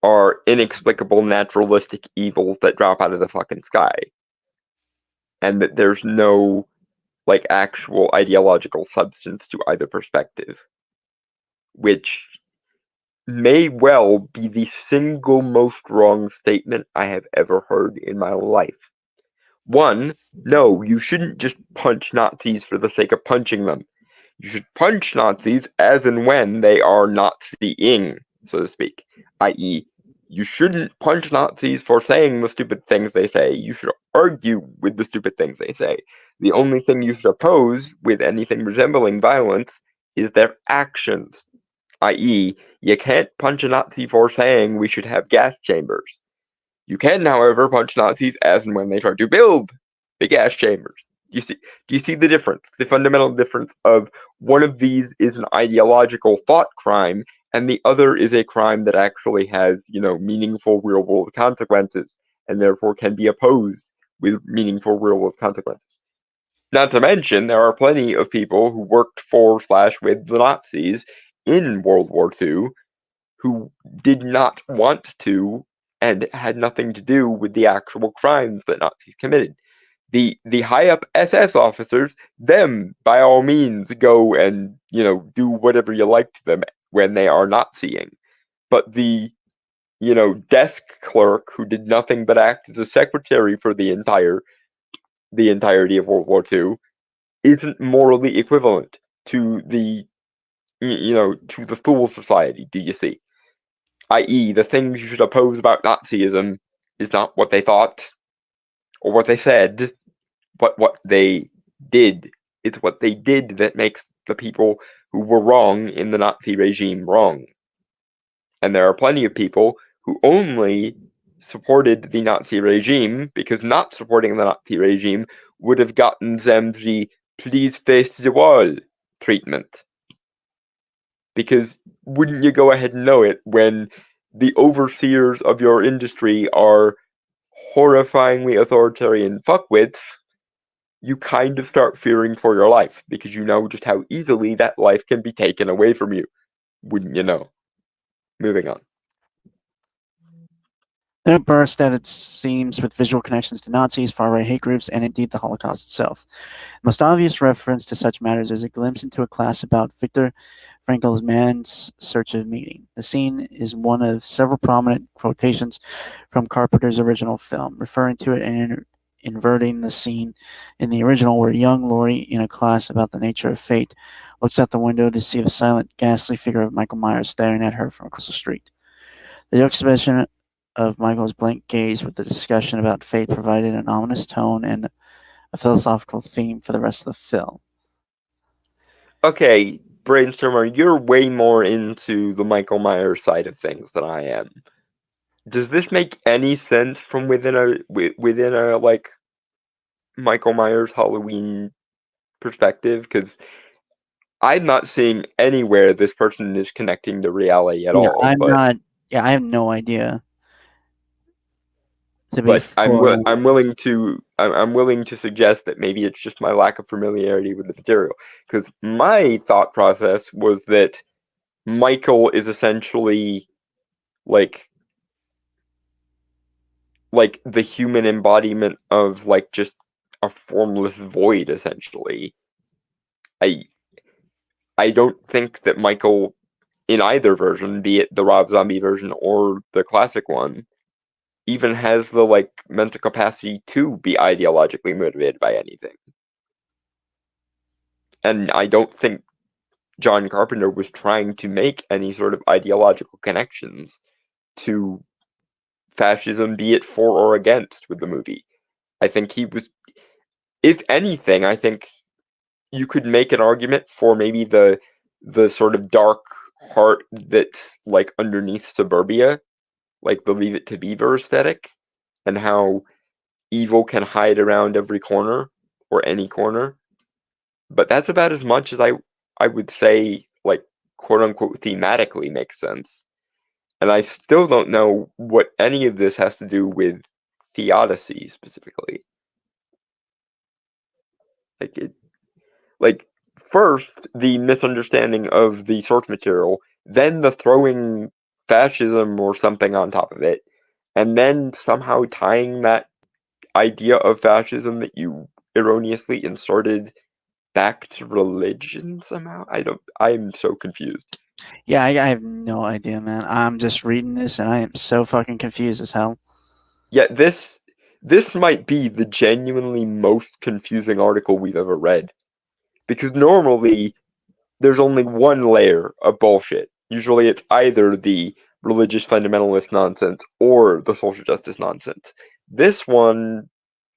are inexplicable naturalistic evils that drop out of the fucking sky. And that there's no, like, actual ideological substance to either perspective. Which may well be the single most wrong statement I have ever heard in my life. One, no, you shouldn't just punch Nazis for the sake of punching them. You should punch Nazis as and when they are Naziing, so to speak. I.e., you shouldn't punch Nazis for saying the stupid things they say. You should argue with the stupid things they say. The only thing you should oppose with anything resembling violence is their actions. I.e., you can't punch a Nazi for saying we should have gas chambers. You can, however, punch Nazis as and when they try to build the gas chambers. Do you see the difference? The fundamental difference of one of these is an ideological thought crime, and the other is a crime that actually has, meaningful real-world consequences, and therefore can be opposed with meaningful real-world consequences. Not to mention, there are plenty of people who worked for/with the Nazis in World War II who did not want to and had nothing to do with the actual crimes that Nazis committed. The high-up SS officers, them, by all means, go and, do whatever you like to them when they are Naziing. But the, desk clerk who did nothing but act as a secretary for the entirety of World War II isn't morally equivalent to the, to the Thule Society, do you see? I.e., the things you should oppose about Nazism is not what they thought or what they said, but what they did. It's what they did that makes the people who were wrong in the Nazi regime wrong. And there are plenty of people who only supported the Nazi regime because not supporting the Nazi regime would have gotten them the please face the wall treatment. Because wouldn't you go ahead and know it when the overseers of your industry are horrifyingly authoritarian fuckwits? You kind of start fearing for your life because you know just how easily that life can be taken away from you. Wouldn't you know? Moving on. Then it burst at its seams with visual connections to Nazis, far-right hate groups, and indeed the Holocaust itself. The most obvious reference to such matters is a glimpse into a class about Viktor Frankl's Man's Search of Meaning. The scene is one of several prominent quotations from Carpenter's original film, referring to it and inverting the scene in the original where young Laurie, in a class about the nature of fate, looks out the window to see the silent, ghastly figure of Michael Myers staring at her from across the street. The juxtaposition of Michael's blank gaze with the discussion about fate provided an ominous tone and a philosophical theme for the rest of the film. Okay, Brainstormer, you're way more into the Michael Myers side of things than I am. Does this make any sense from within a like Michael Myers Halloween perspective? Because I'm not seeing anywhere this person is connecting to reality at all. I'm not. Yeah, I have no idea. But I'm willing to suggest that maybe it's just my lack of familiarity with the material. Because my thought process was that Michael is essentially like the human embodiment of like just a formless void, essentially. I don't think that Michael, in either version, be it the Rob Zombie version or the classic one, even has the like mental capacity to be ideologically motivated by anything. And I don't think John Carpenter was trying to make any sort of ideological connections to fascism, be it for or against, with the movie. I think he was, if anything, I think you could make an argument for maybe the sort of dark heart that's like underneath suburbia, like the Leave It to Beaver aesthetic, and how evil can hide around every corner or any corner. But that's about as much as I would say, like, quote unquote, thematically makes sense. And I still don't know what any of this has to do with theodicy specifically. First, the misunderstanding of the source material, then the throwing fascism or something on top of it, and then somehow tying that idea of fascism that you erroneously inserted back to religion somehow. I'm so confused. Yeah, I have no idea, man. I'm just reading this and I am so fucking confused as hell. Yeah, this might be the genuinely most confusing article we've ever read. Because normally there's only one layer of bullshit. Usually it's either the religious fundamentalist nonsense or the social justice nonsense. This one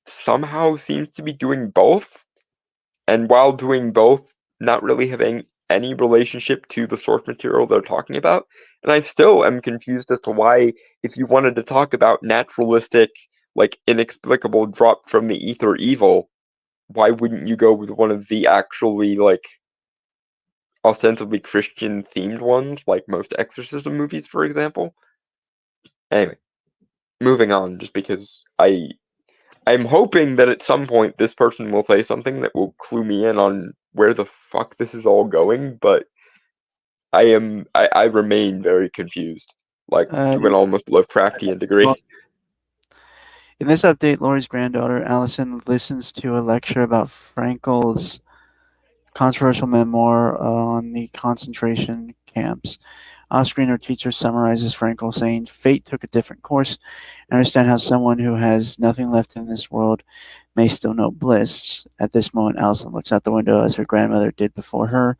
somehow seems to be doing both, and while doing both, not really having any relationship to the source material they're talking about. And I still am confused as to why, if you wanted to talk about naturalistic, like inexplicable drop from the ether evil, why wouldn't you go with one of the actually, like, ostensibly Christian themed ones, like most exorcism movies, for example? Anyway, moving on, just because I'm hoping that at some point this person will say something that will clue me in on where the fuck this is all going, but I remain very confused, like to an almost Lovecraftian degree. well- In this update, Laurie's granddaughter, Allison, listens to a lecture about Frankel's controversial memoir on the concentration camps. Off-screen, her teacher summarizes Frankel, saying, "Fate took a different course. I understand how someone who has nothing left in this world may still know bliss." At this moment, Allison looks out the window as her grandmother did before her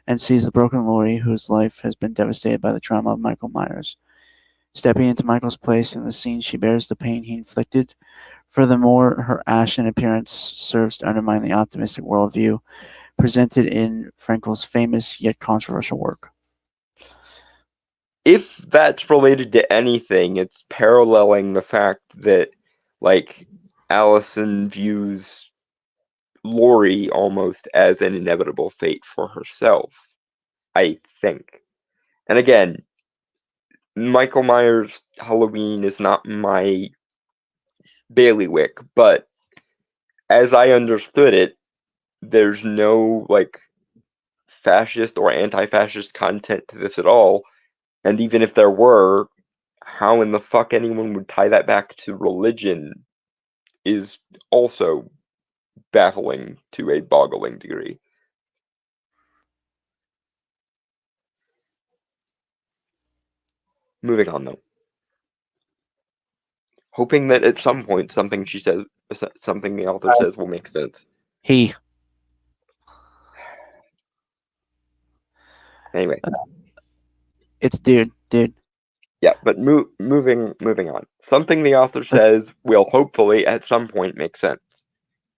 and sees the broken Laurie, whose life has been devastated by the trauma of Michael Myers. Stepping into Michael's place in the scene, she bears the pain he inflicted. Furthermore, her ashen appearance serves to undermine the optimistic worldview presented in Frankel's famous yet controversial work. If that's related to anything, it's paralleling the fact that, like, Allison views Laurie almost as an inevitable fate for herself, I think. And again, Michael Myers' Halloween is not my bailiwick, but as I understood it, there's no, like, fascist or anti-fascist content to this at all. And even if there were, how in the fuck anyone would tie that back to religion is also baffling to a boggling degree. Moving on, though. Hoping that at some point something she says, something the author says will make sense. He. Anyway. It's dude. Yeah, but moving on. Something the author says will hopefully at some point make sense.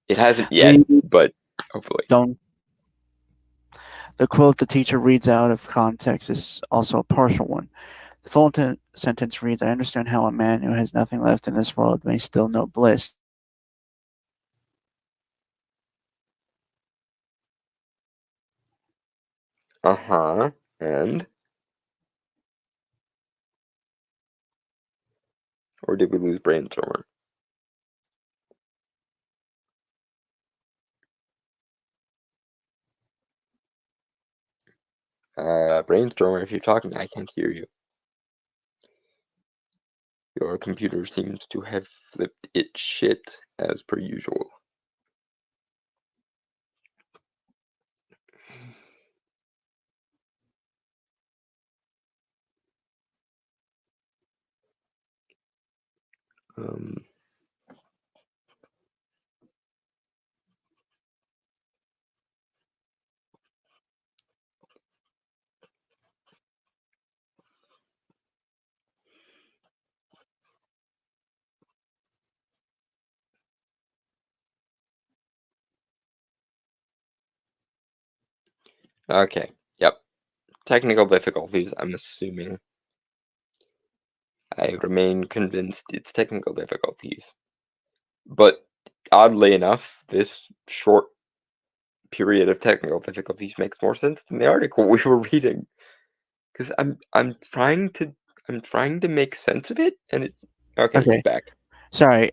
It hasn't yet, but hopefully. Don't. The quote the teacher reads out of context is also a partial one. The full sentence reads, "I understand how a man who has nothing left in this world may still know bliss." Uh-huh. And? Or did we lose Brainstormer? Brainstormer, if you're talking, I can't hear you. Your computer seems to have flipped its shit as per usual. Okay, yep. Technical difficulties, I'm assuming. I remain convinced it's technical difficulties. But oddly enough, this short period of technical difficulties makes more sense than the article we were reading. Because I'm trying to make sense of it, and it's okay. It's back. Sorry.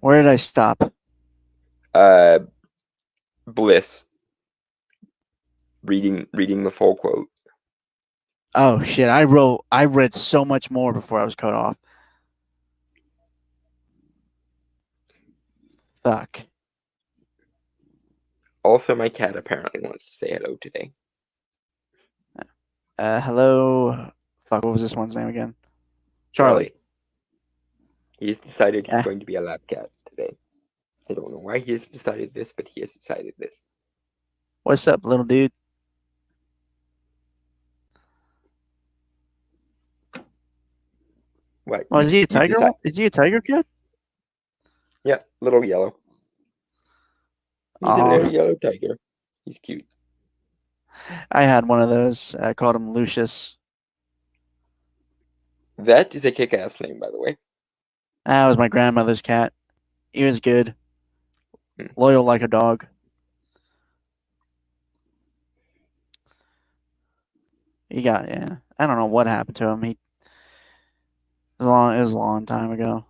Where did I stop? Bliss. Reading the full quote. Oh shit! I read so much more before I was cut off. Fuck. Also, my cat apparently wants to say hello today. Hello. Fuck. What was this one's name again? Charlie. He's decided he's Yeah. going to be a lab cat today. I don't know why he has decided this, but he has decided this. What's up, little dude? What? Oh, is he a tiger? decide- Is he a tiger kid? Yeah, little yellow. He's a Oh, little yellow tiger. He's cute. I had one of those. I called him Lucius. That is a kick-ass name, by the way. That was my grandmother's cat. He was good. Hmm. Loyal like a dog. Yeah. I don't know what happened to him. It was a long time ago.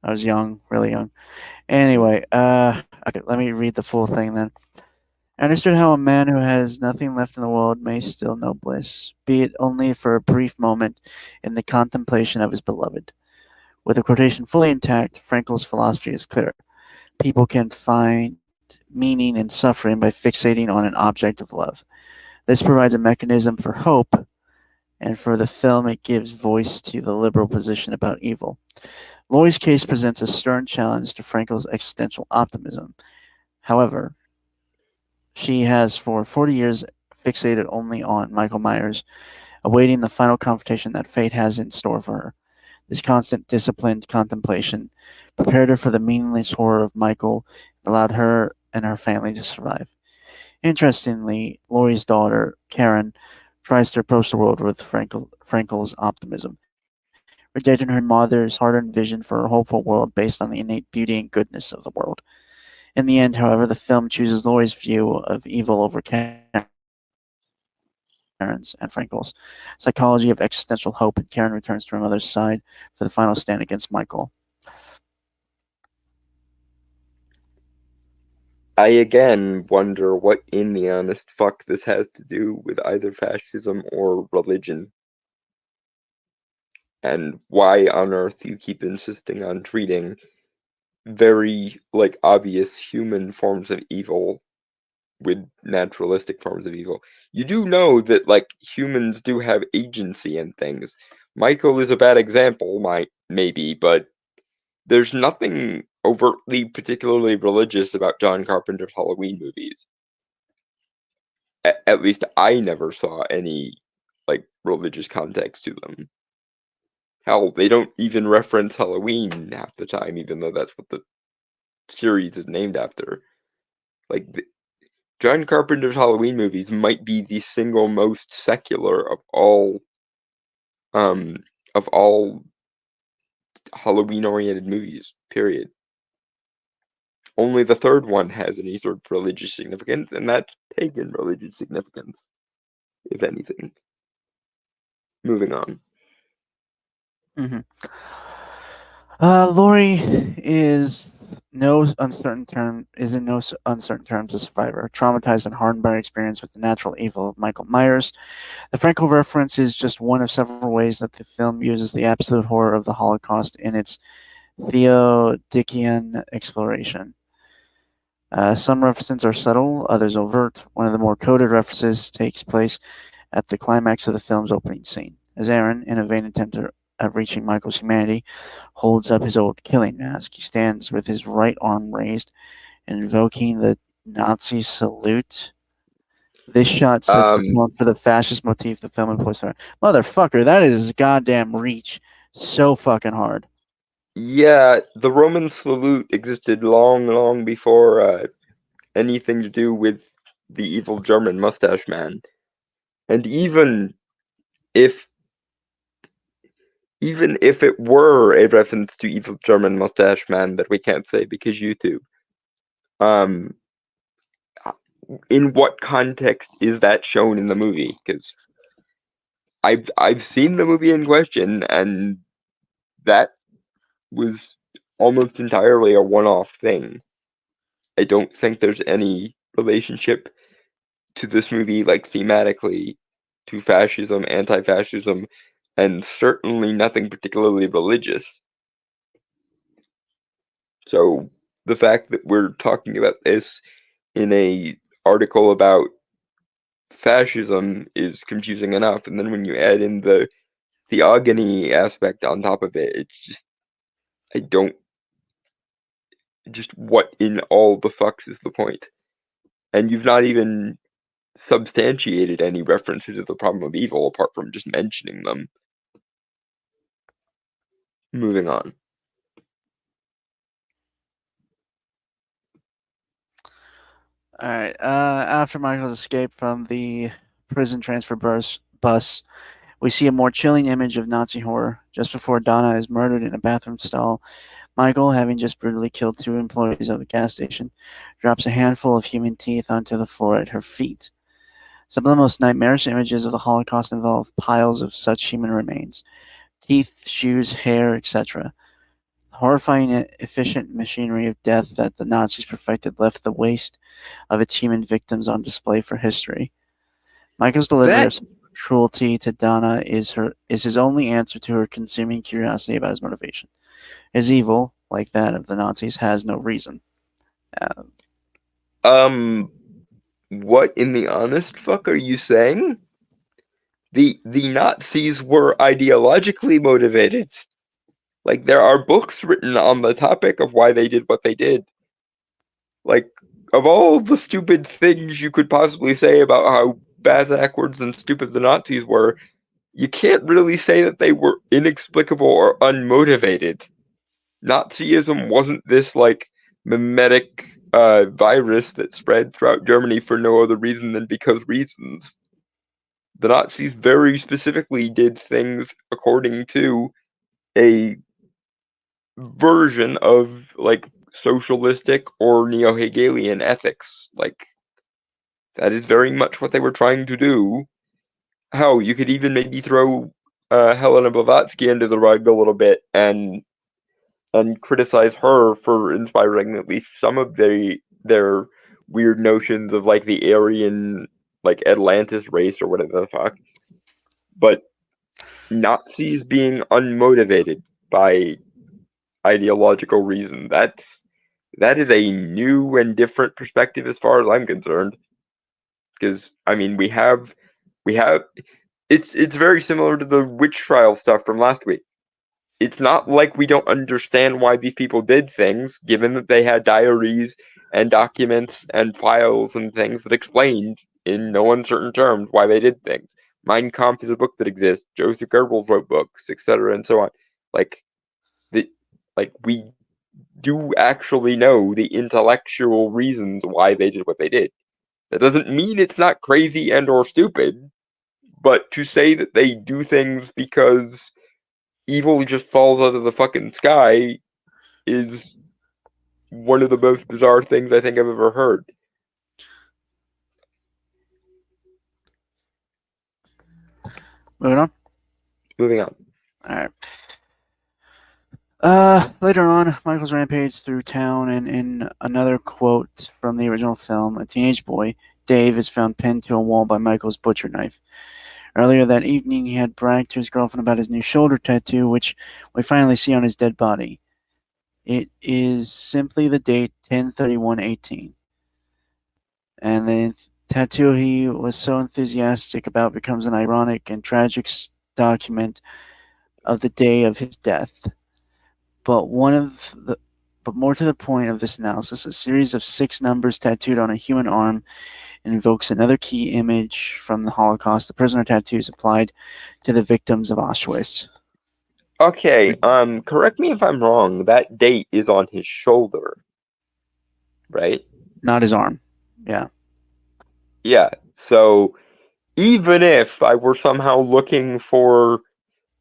I was young, really young. Anyway, okay, let me read the full thing then. I understood how a man who has nothing left in the world may still know bliss, be it only for a brief moment in the contemplation of his beloved. With the quotation fully intact, Frankel's philosophy is clear. People can find meaning in suffering by fixating on an object of love. This provides a mechanism for hope, and for the film, it gives voice to the liberal position about evil. Laurie's case presents a stern challenge to Frankel's existential optimism. However, she has for 40 years fixated only on Michael Myers, awaiting the final confrontation that fate has in store for her. This constant, disciplined contemplation prepared her for the meaningless horror of Michael and allowed her and her family to survive. Interestingly, Laurie's daughter, Karen, tries to approach the world with Frankel's optimism, rejecting her mother's hard-earned vision for a hopeful world based on the innate beauty and goodness of the world. In the end, however, the film chooses Laurie's view of evil over Karen's and Frankel's. Psychology of existential hope, and Karen returns to her mother's side for the final stand against Michael. I again wonder what in the honest fuck this has to do with either fascism or religion. And why on earth you keep insisting on treating very, obvious human forms of evil with naturalistic forms of evil. You do know that, humans do have agency and things. Michael is a bad example, maybe, but there's nothing overtly particularly religious about John Carpenter's Halloween movies. At least I never saw any, religious context to them. Hell, they don't even reference Halloween half the time, even though that's what the series is named after. John Carpenter's Halloween movies might be the single most secular of all Halloween-oriented movies, period. Only the third one has any sort of religious significance, and that's pagan religious significance, if anything. Moving on. Mm-hmm. Laurie is in no uncertain terms a survivor, traumatized and hardened by her experience with the natural evil of Michael Myers. The Frankel reference is just one of several ways that the film uses the absolute horror of the Holocaust in its Theodician exploration. Some references are subtle, others overt. One of the more coded references takes place at the climax of the film's opening scene, as Aaron, in a vain attempt at reaching Michael's humanity, holds up his old killing mask. He stands with his right arm raised, invoking the Nazi salute. This shot sets the tone for the fascist motif the film employs. Motherfucker, that is goddamn reach so fucking hard. Yeah, the Roman salute existed long, long before anything to do with the evil German mustache man. And even if it were a reference to evil German mustache man that we can't say because YouTube, in what context is that shown in the movie? Because I've seen the movie in question, and that was almost entirely a one-off thing. I don't think there's any relationship to this movie, thematically, to fascism, anti-fascism, and certainly nothing particularly religious. So the fact that we're talking about this in a article about fascism is confusing enough, and then when you add in the theogony aspect on top of it, it's just what in all the fucks is the point? And you've not even substantiated any references to the problem of evil apart from just mentioning them. Moving on. All right. After Michael's escape from the prison transfer bus, we see a more chilling image of Nazi horror. Just before Donna is murdered in a bathroom stall, Michael, having just brutally killed 2 employees of the gas station, drops a handful of human teeth onto the floor at her feet. Some of the most nightmarish images of the Holocaust involve piles of such human remains: teeth, shoes, hair, etc. The horrifying, efficient machinery of death that the Nazis perfected left the waste of its human victims on display for history. Michael's delivery of cruelty to Donna is his only answer to her consuming curiosity about his motivation. His evil, like that of the Nazis, has no reason. What in the honest fuck are you saying? The Nazis were ideologically motivated. Like, there are books written on the topic of why they did what they did. Like, of all the stupid things you could possibly say about how backwards and stupid the Nazis were, you can't really say that they were inexplicable or unmotivated. Nazism wasn't this, like, mimetic virus that spread throughout Germany for no other reason than because reasons. The Nazis very specifically did things according to a version of, like, socialistic or neo-Hegelian ethics. Like, that is very much what they were trying to do. Hell, you could even maybe throw Helena Blavatsky under the rug a little bit and criticize her for inspiring at least some of their weird notions of, like, the Aryan, like, Atlantis race or whatever the fuck. But Nazis being unmotivated by ideological reason, that is a new and different perspective as far as I'm concerned. Because, I mean, we have it's very similar to the witch trial stuff from last week. It's not like we don't understand why these people did things, given that they had diaries and documents and files and things that explained in no uncertain terms why they did things. Mein Kampf is a book that exists. Joseph Goebbels wrote books, etc., and so on. We do actually know the intellectual reasons why they did what they did. That doesn't mean it's not crazy and or stupid, but to say that they do things because evil just falls out of the fucking sky is one of the most bizarre things I think I've ever heard. Moving on. All right. Later on, Michael's rampage through town, and in another quote from the original film, a teenage boy, Dave, is found pinned to a wall by Michael's butcher knife. Earlier that evening, he had bragged to his girlfriend about his new shoulder tattoo, which we finally see on his dead body. It is simply the date 10/31/18. And the tattoo he was so enthusiastic about becomes an ironic and tragic document of the day of his death. But more to the point of this analysis, a series of 6 numbers tattooed on a human arm invokes another key image from the Holocaust: the prisoner tattoos applied to the victims of Auschwitz. Okay, correct me if I'm wrong, that date is on his shoulder, right? Not his arm. Yeah. Yeah, so even if I were somehow looking for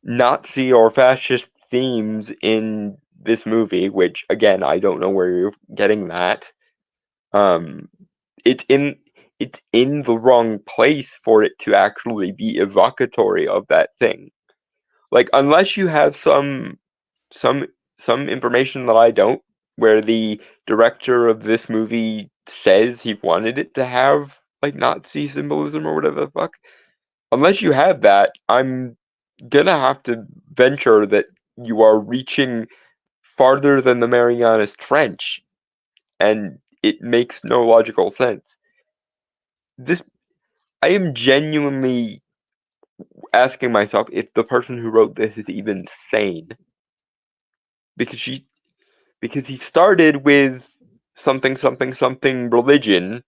Nazi or fascist themes in this movie, which, again, I don't know where you're getting that, it's in the wrong place for it to actually be evocatory of that thing. Like, unless you have some information that I don't, where the director of this movie says he wanted it to have, like, Nazi symbolism or whatever the fuck, unless you have that, I'm gonna have to venture that you are reaching farther than the Marianas Trench, and it makes no logical sense. I am genuinely asking myself if the person who wrote this is even sane, because he started with something something something religion,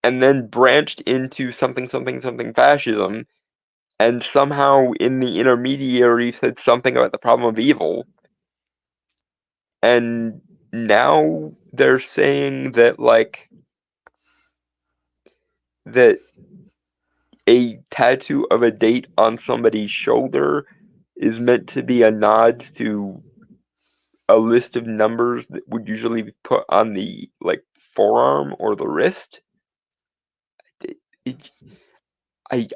and then branched into something something something fascism, and somehow in the intermediary said something about the problem of evil, and now they're saying that that a tattoo of a date on somebody's shoulder is meant to be a nod to a list of numbers that would usually be put on the forearm or the wrist. It, it,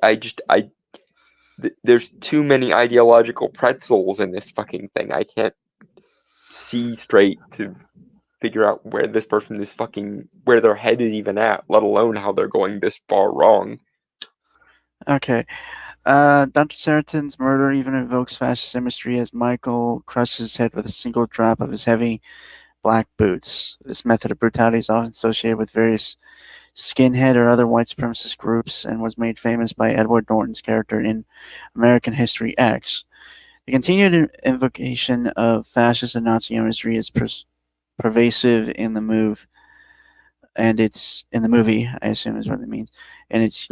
there's too many ideological pretzels in this fucking thing. I can't see straight to figure out where this person is where their head is even at, let alone how they're going this far wrong. Okay. Dr. Saratin's murder even evokes fascist imagery as Michael crushes his head with a single drop of his heavy black boots. This method of brutality is often associated with various skinhead or other white supremacist groups and was made famous by Edward Norton's character in American History X. The continued invocation of fascist and Nazi imagery is pervasive in the movie, I assume is what it means, and its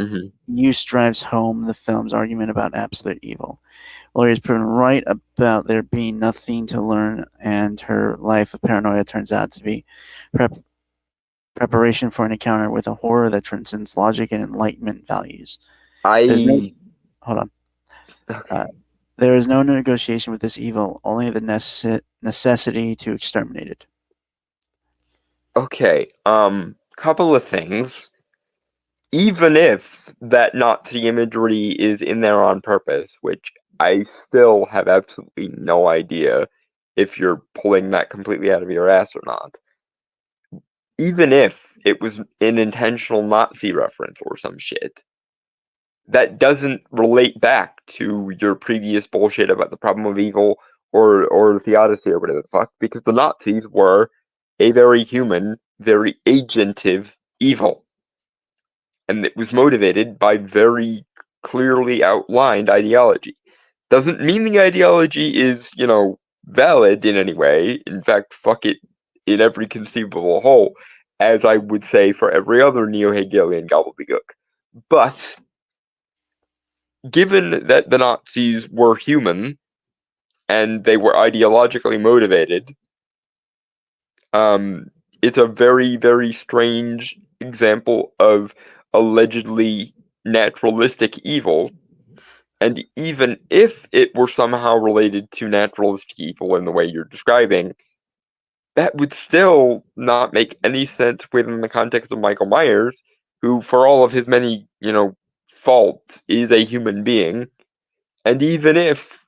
use drives home the film's argument about absolute evil. Laurie is proven right about there being nothing to learn, and her life of paranoia turns out to be preparation for an encounter with a horror that transcends logic and enlightenment values. Hold on. Okay. There is no negotiation with this evil, only the necessity to exterminate it. Okay, couple of things. Even if that Nazi imagery is in there on purpose, which I still have absolutely no idea if you're pulling that completely out of your ass or not. Even if it was an intentional Nazi reference or some shit, that doesn't relate back to your previous bullshit about the problem of evil or theodicy or whatever the fuck, because the Nazis were a very human, very agentive evil. And it was motivated by very clearly outlined ideology. Doesn't mean the ideology is, valid in any way. In fact, fuck it in every conceivable hole, as I would say for every other neo-Hegelian gobbledygook. But given that the Nazis were human and they were ideologically motivated, it's a very, very strange example of allegedly naturalistic evil. And even if it were somehow related to naturalistic evil in the way you're describing, that would still not make any sense within the context of Michael Myers, who, for all of his many, faults, is a human being. And even if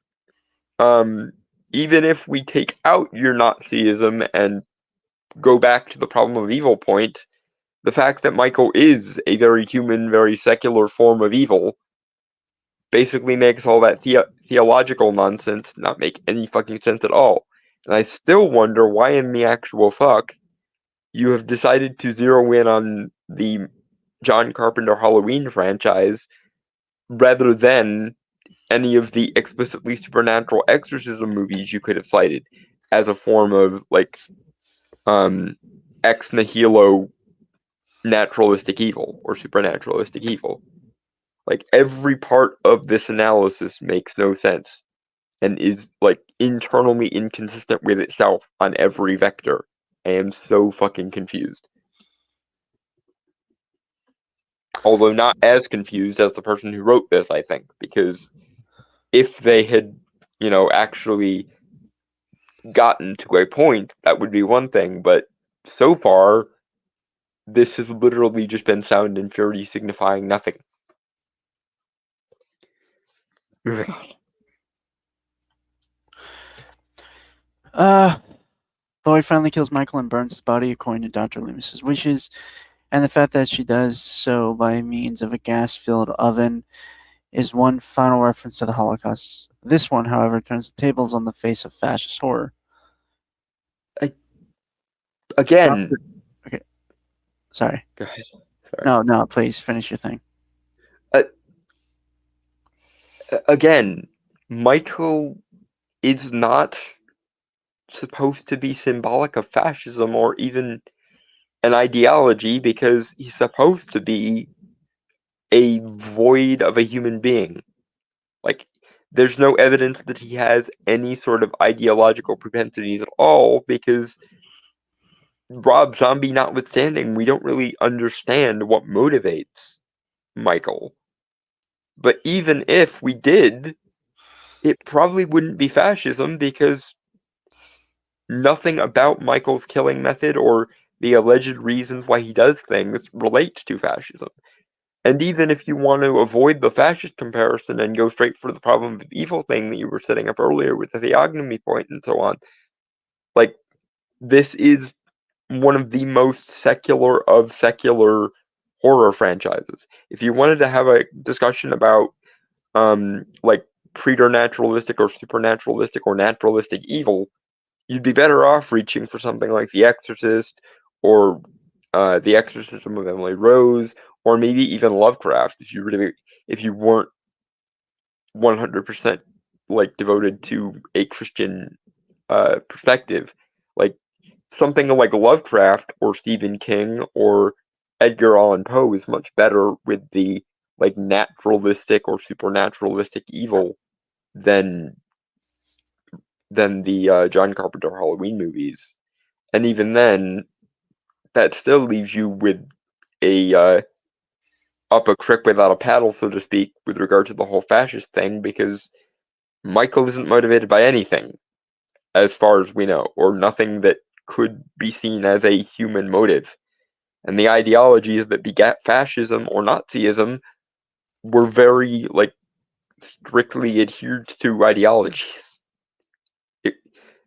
we take out your Nazism and go back to the problem of evil point, the fact that Michael is a very human, very secular form of evil basically makes all that theological nonsense not make any fucking sense at all. And I still wonder why in the actual fuck you have decided to zero in on the John Carpenter Halloween franchise rather than any of the explicitly supernatural exorcism movies you could have cited as a form of ex nihilo naturalistic evil or supernaturalistic evil. Every part of this analysis makes no sense and is internally inconsistent with itself on every vector. I am so fucking confused. Although not as confused as the person who wrote this, I think, because if they had, actually gotten to a point, that would be one thing, but so far, this has literally just been sound and fury signifying nothing. Moving on. Lloyd finally kills Michael and burns his body according to Dr. Loomis's wishes. And the fact that she does so by means of a gas-filled oven is one final reference to the Holocaust. This one, however, turns the tables on the face of fascist horror. Again, Okay. Sorry. go ahead. Sorry. No, please finish your thing. Again, Michael is not supposed to be symbolic of fascism or even an ideology because he's supposed to be a void of a human being. Like, there's no evidence that he has any sort of ideological propensities at all because Rob Zombie notwithstanding, we don't really understand what motivates Michael. But even if we did, it probably wouldn't be fascism because nothing about Michael's killing method or the alleged reasons why he does things relates to fascism. And even if you want to avoid the fascist comparison and go straight for the problem of evil thing that you were setting up earlier with the theognomy point and so on, like, this is one of the most secular of secular horror franchises. If you wanted to have a discussion about like preternaturalistic or supernaturalistic or naturalistic evil, you'd be better off reaching for something like The Exorcist or The Exorcism of Emily Rose, or maybe even Lovecraft if you weren't 100% like devoted to a Christian perspective. Like something like Lovecraft or Stephen King or Edgar Allan Poe is much better with the like naturalistic or supernaturalistic evil than the John Carpenter Halloween movies. And even then, that still leaves you with a up a creek without a paddle, so to speak, with regard to the whole fascist thing, because Michael isn't motivated by anything, as far as we know, or nothing that could be seen as a human motive. And the ideologies that begat fascism or Nazism were very, like, strictly adhered to ideologies.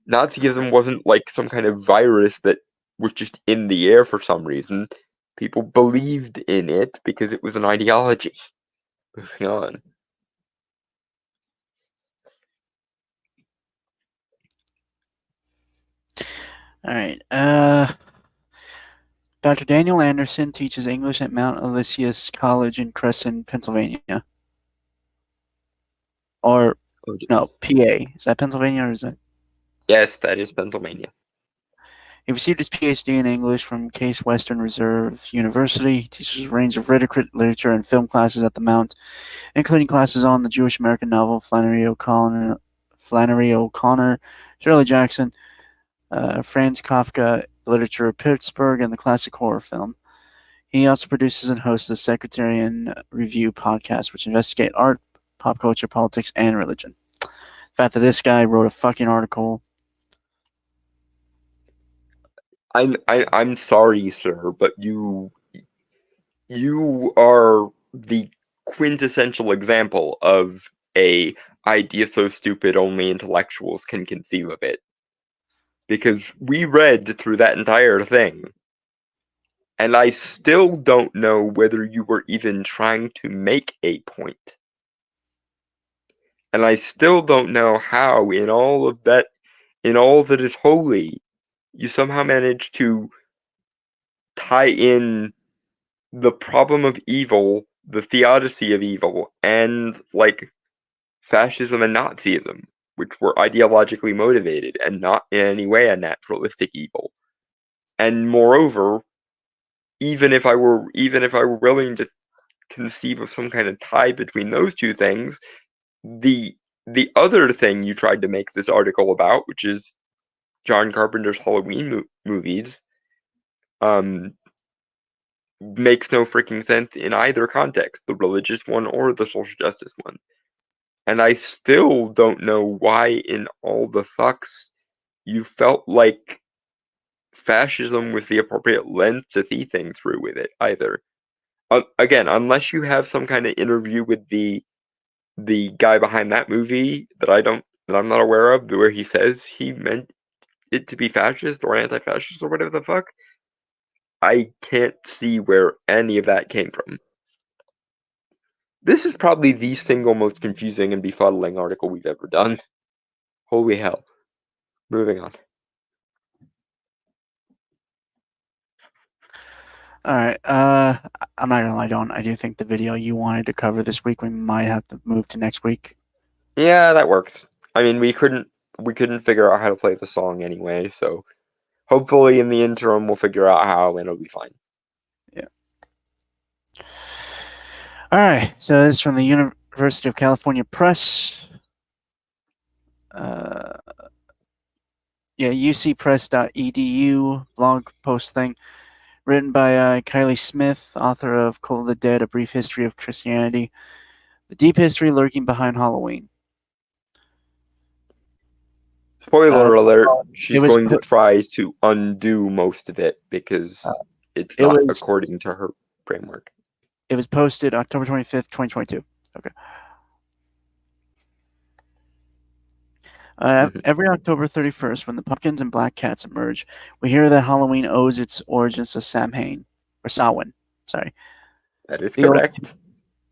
Nazism wasn't like some kind of virus that was just in the air for some reason. People believed in it because it was an ideology. Moving on. All right. Dr. Daniel Anderson teaches English at Mount Elysius College in Crescent, Pennsylvania. Or, no, PA. Is that Pennsylvania or is it? Yes, that is Pennsylvania. He received his PhD in English from Case Western Reserve University. He teaches a range of literature and film classes at the Mount, including classes on the Jewish American novel Flannery O'Connor, Shirley Jackson, Franz Kafka, the literature of Pittsburgh, and the classic horror film. He also produces and hosts the Sectarian Review podcast, which investigate art, pop culture, politics, and religion. The fact that this guy wrote a fucking article. I'm sorry, sir, but you are the quintessential example of a idea so stupid only intellectuals can conceive of it. Because we read through that entire thing, and I still don't know whether you were even trying to make a point. And I still don't know how, in all that is holy, you somehow managed to tie in the problem of evil, the theodicy of evil, and, like, fascism and Nazism, which were ideologically motivated and not in any way a naturalistic evil. And moreover, even if I were willing to conceive of some kind of tie between those two things, the other thing you tried to make this article about, which is John Carpenter's Halloween movies, makes no freaking sense in either context, the religious one or the social justice one. And I still don't know why in all the fucks you felt like fascism was the appropriate lens to see things through with it either. Again, unless you have some kind of interview with the guy behind that movie that I'm not aware of, where he says he meant it to be fascist or anti-fascist or whatever the fuck. I can't see where any of that came from. This is probably the single most confusing and befuddling article we've ever done. Holy hell. Moving on. All right. I'm not gonna lie, Don. I do think the video you wanted to cover this week we might have to move to next week. Yeah, that works. I mean, we couldn't figure out how to play the song anyway, so hopefully in the interim we'll figure out how and it'll be fine. Yeah. All right. So this is from the University of California Press. UCpress.edu blog post thing. Written by Kylie Smith, author of Cult of the Dead, A Brief History of Christianity, the deep history lurking behind Halloween. Spoiler alert, she's was going to try to undo most of it because it's it not was- according to her framework. It was posted October 25th, 2022. Okay. Every October 31st, when the pumpkins and black cats emerge, we hear that Halloween owes its origins to Samhain, or Samhain, sorry. That is correct.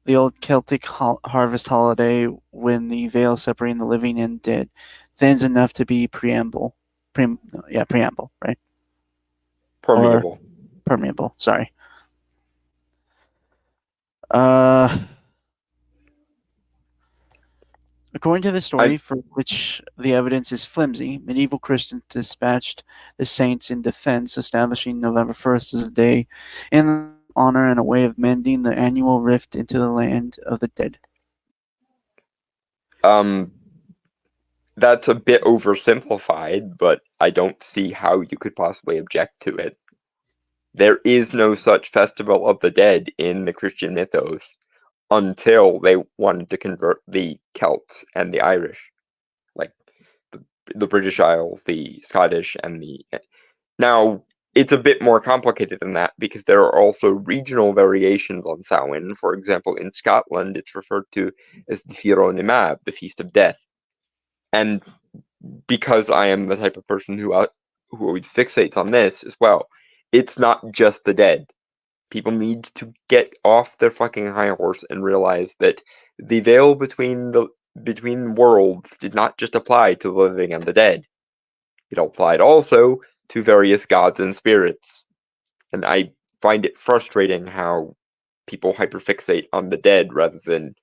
The old Celtic harvest holiday when the veil separating the living and dead thins enough to be preamble, right? Permeable. Permeable, sorry. According to the story, for which the evidence is flimsy, medieval Christians dispatched the saints in defense, establishing November 1st as a day in honor and a way of mending the annual rift into the land of the dead. That's a bit oversimplified, but I don't see how you could possibly object to it. There is no such festival of the dead in the Christian mythos until they wanted to convert the Celts and the Irish, like the British Isles, the Scottish, and the... Now, it's a bit more complicated than that because there are also regional variations on Samhain. For example, in Scotland, it's referred to as the Fíor na Mab, the Feast of Death. And because I am the type of person who always fixates on this as well, it's not just the dead. People need to get off their fucking high horse and realize that the veil between worlds did not just apply to the living and the dead. It applied also to various gods and spirits. And I find it frustrating how people hyperfixate on the dead rather than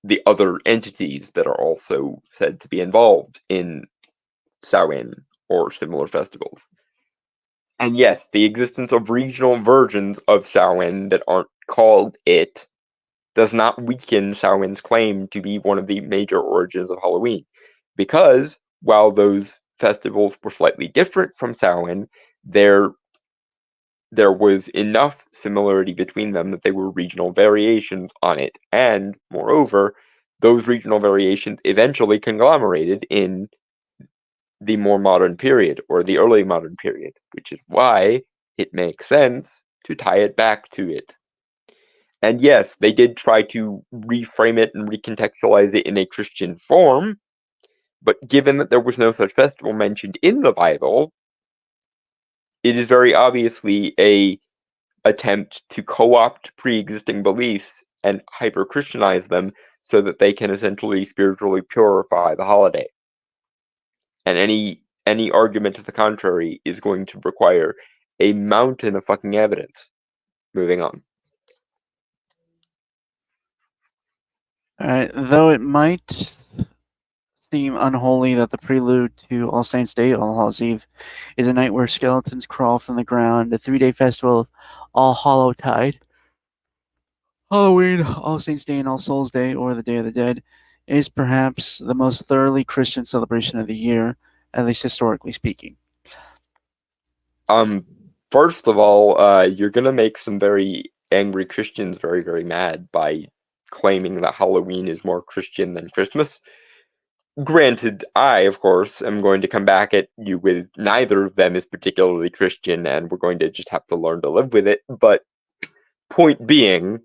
the other entities that are also said to be involved in Samhain or similar festivals. And yes, the existence of regional versions of Samhain that aren't called it does not weaken Samhain's claim to be one of the major origins of Halloween. Because while those festivals were slightly different from Samhain, there was enough similarity between them that they were regional variations on it. And moreover, those regional variations eventually conglomerated in the more modern period, or the early modern period, which is why it makes sense to tie it back to it. And yes, they did try to reframe it and recontextualize it in a Christian form, but given that there was no such festival mentioned in the Bible, it is very obviously a attempt to co-opt pre-existing beliefs and hyper-Christianize them so that they can essentially spiritually purify the holiday. And any argument to the contrary is going to require a mountain of fucking evidence. Moving on. Alright, though it might seem unholy that the prelude to All Saints' Day, All Hallows' Eve, is a night where skeletons crawl from the ground, the 3-day festival of All Hallowtide, Halloween, All Saints' Day, and All Souls' Day, or the Day of the Dead, is perhaps the most thoroughly Christian celebration of the year, at least historically speaking. First of all, you're gonna make some very angry Christians very, very mad by claiming that Halloween is more Christian than Christmas. Granted, I, of course, am going to come back at you with neither of them is particularly Christian, and we're going to just have to learn to live with it. But point being,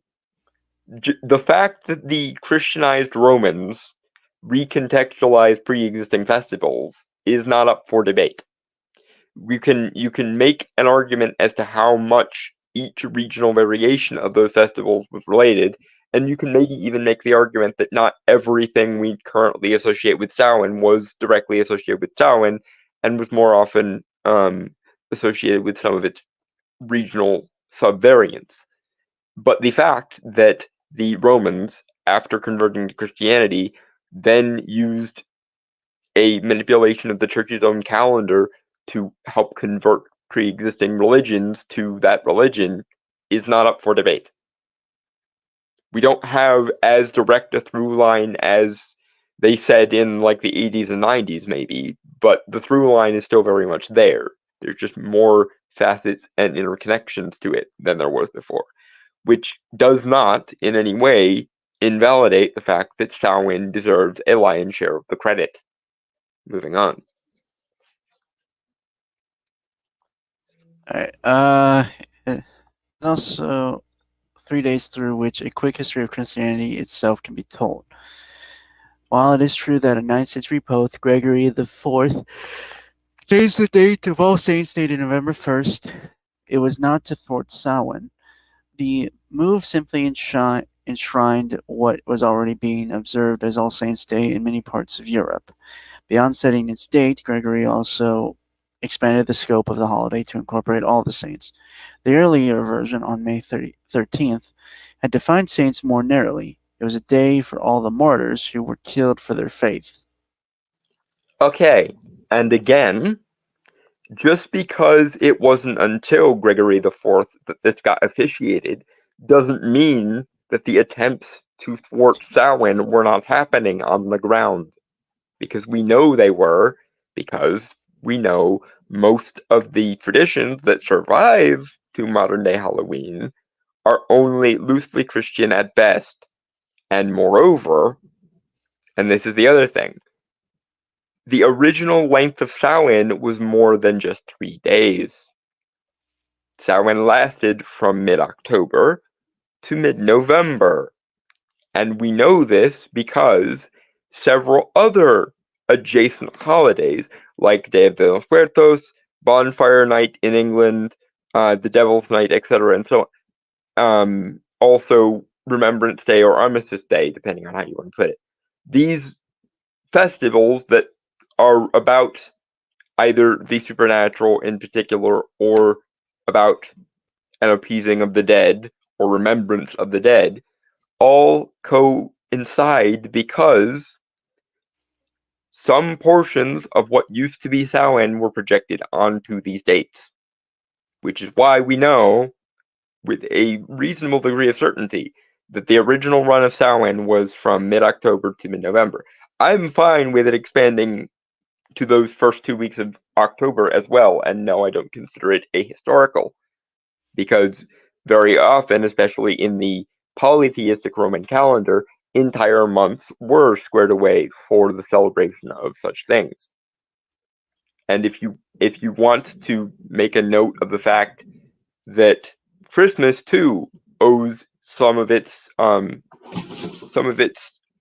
the fact that the Christianized Romans recontextualized pre-existing festivals is not up for debate. you can make an argument as to how much each regional variation of those festivals was related, and you can maybe even make the argument that not everything we currently associate with Samhain was directly associated with Samhain, and was more often associated with some of its regional subvariants. But the fact that the Romans, after converting to Christianity, then used a manipulation of the church's own calendar to help convert pre-existing religions to that religion is not up for debate. We don't have as direct a through line as they said in like the 80s and 90s maybe, but the through line is still very much there. There's just more facets and interconnections to it than there was before, which does not in any way invalidate the fact that Samhain deserves a lion's share of the credit. Moving on. All right. There's also 3 days through which a quick history of Christianity itself can be told. While it is true that a 9th century Pope, Gregory IV, changed the date of All Saints' Day to November 1st, it was not to thwart Samhain. The move simply enshrined what was already being observed as All Saints' Day in many parts of Europe. Beyond setting its date, Gregory also expanded the scope of the holiday to incorporate all the saints. The earlier version, on May 13th, had defined saints more narrowly. It was a day for all the martyrs who were killed for their faith. Okay, and again, just because it wasn't until Gregory IV that this got officiated doesn't mean that the attempts to thwart Samhain were not happening on the ground. Because we know they were, because we know most of the traditions that survive to modern day Halloween are only loosely Christian at best. And moreover, and this is the other thing, the original length of Samhain was more than just 3 days. Samhain lasted from mid-October to mid-November. And we know this because several other adjacent holidays, like Day of the los Muertos, Bonfire Night in England, the Devil's Night, etc., and so on, also Remembrance Day or Armistice Day, depending on how you want to put it. These festivals that are about either the supernatural in particular or about an appeasing of the dead or remembrance of the dead all coincide because some portions of what used to be Samhain were projected onto these dates, which is why we know with a reasonable degree of certainty that the original run of Samhain was from mid-October to mid-November. I'm fine with it expanding to those first 2 weeks of October as well, and no, I don't consider it ahistorical, because very often, especially in the polytheistic Roman calendar, entire months were squared away for the celebration of such things. And if you want to make a note of the fact that Christmas too owes some of its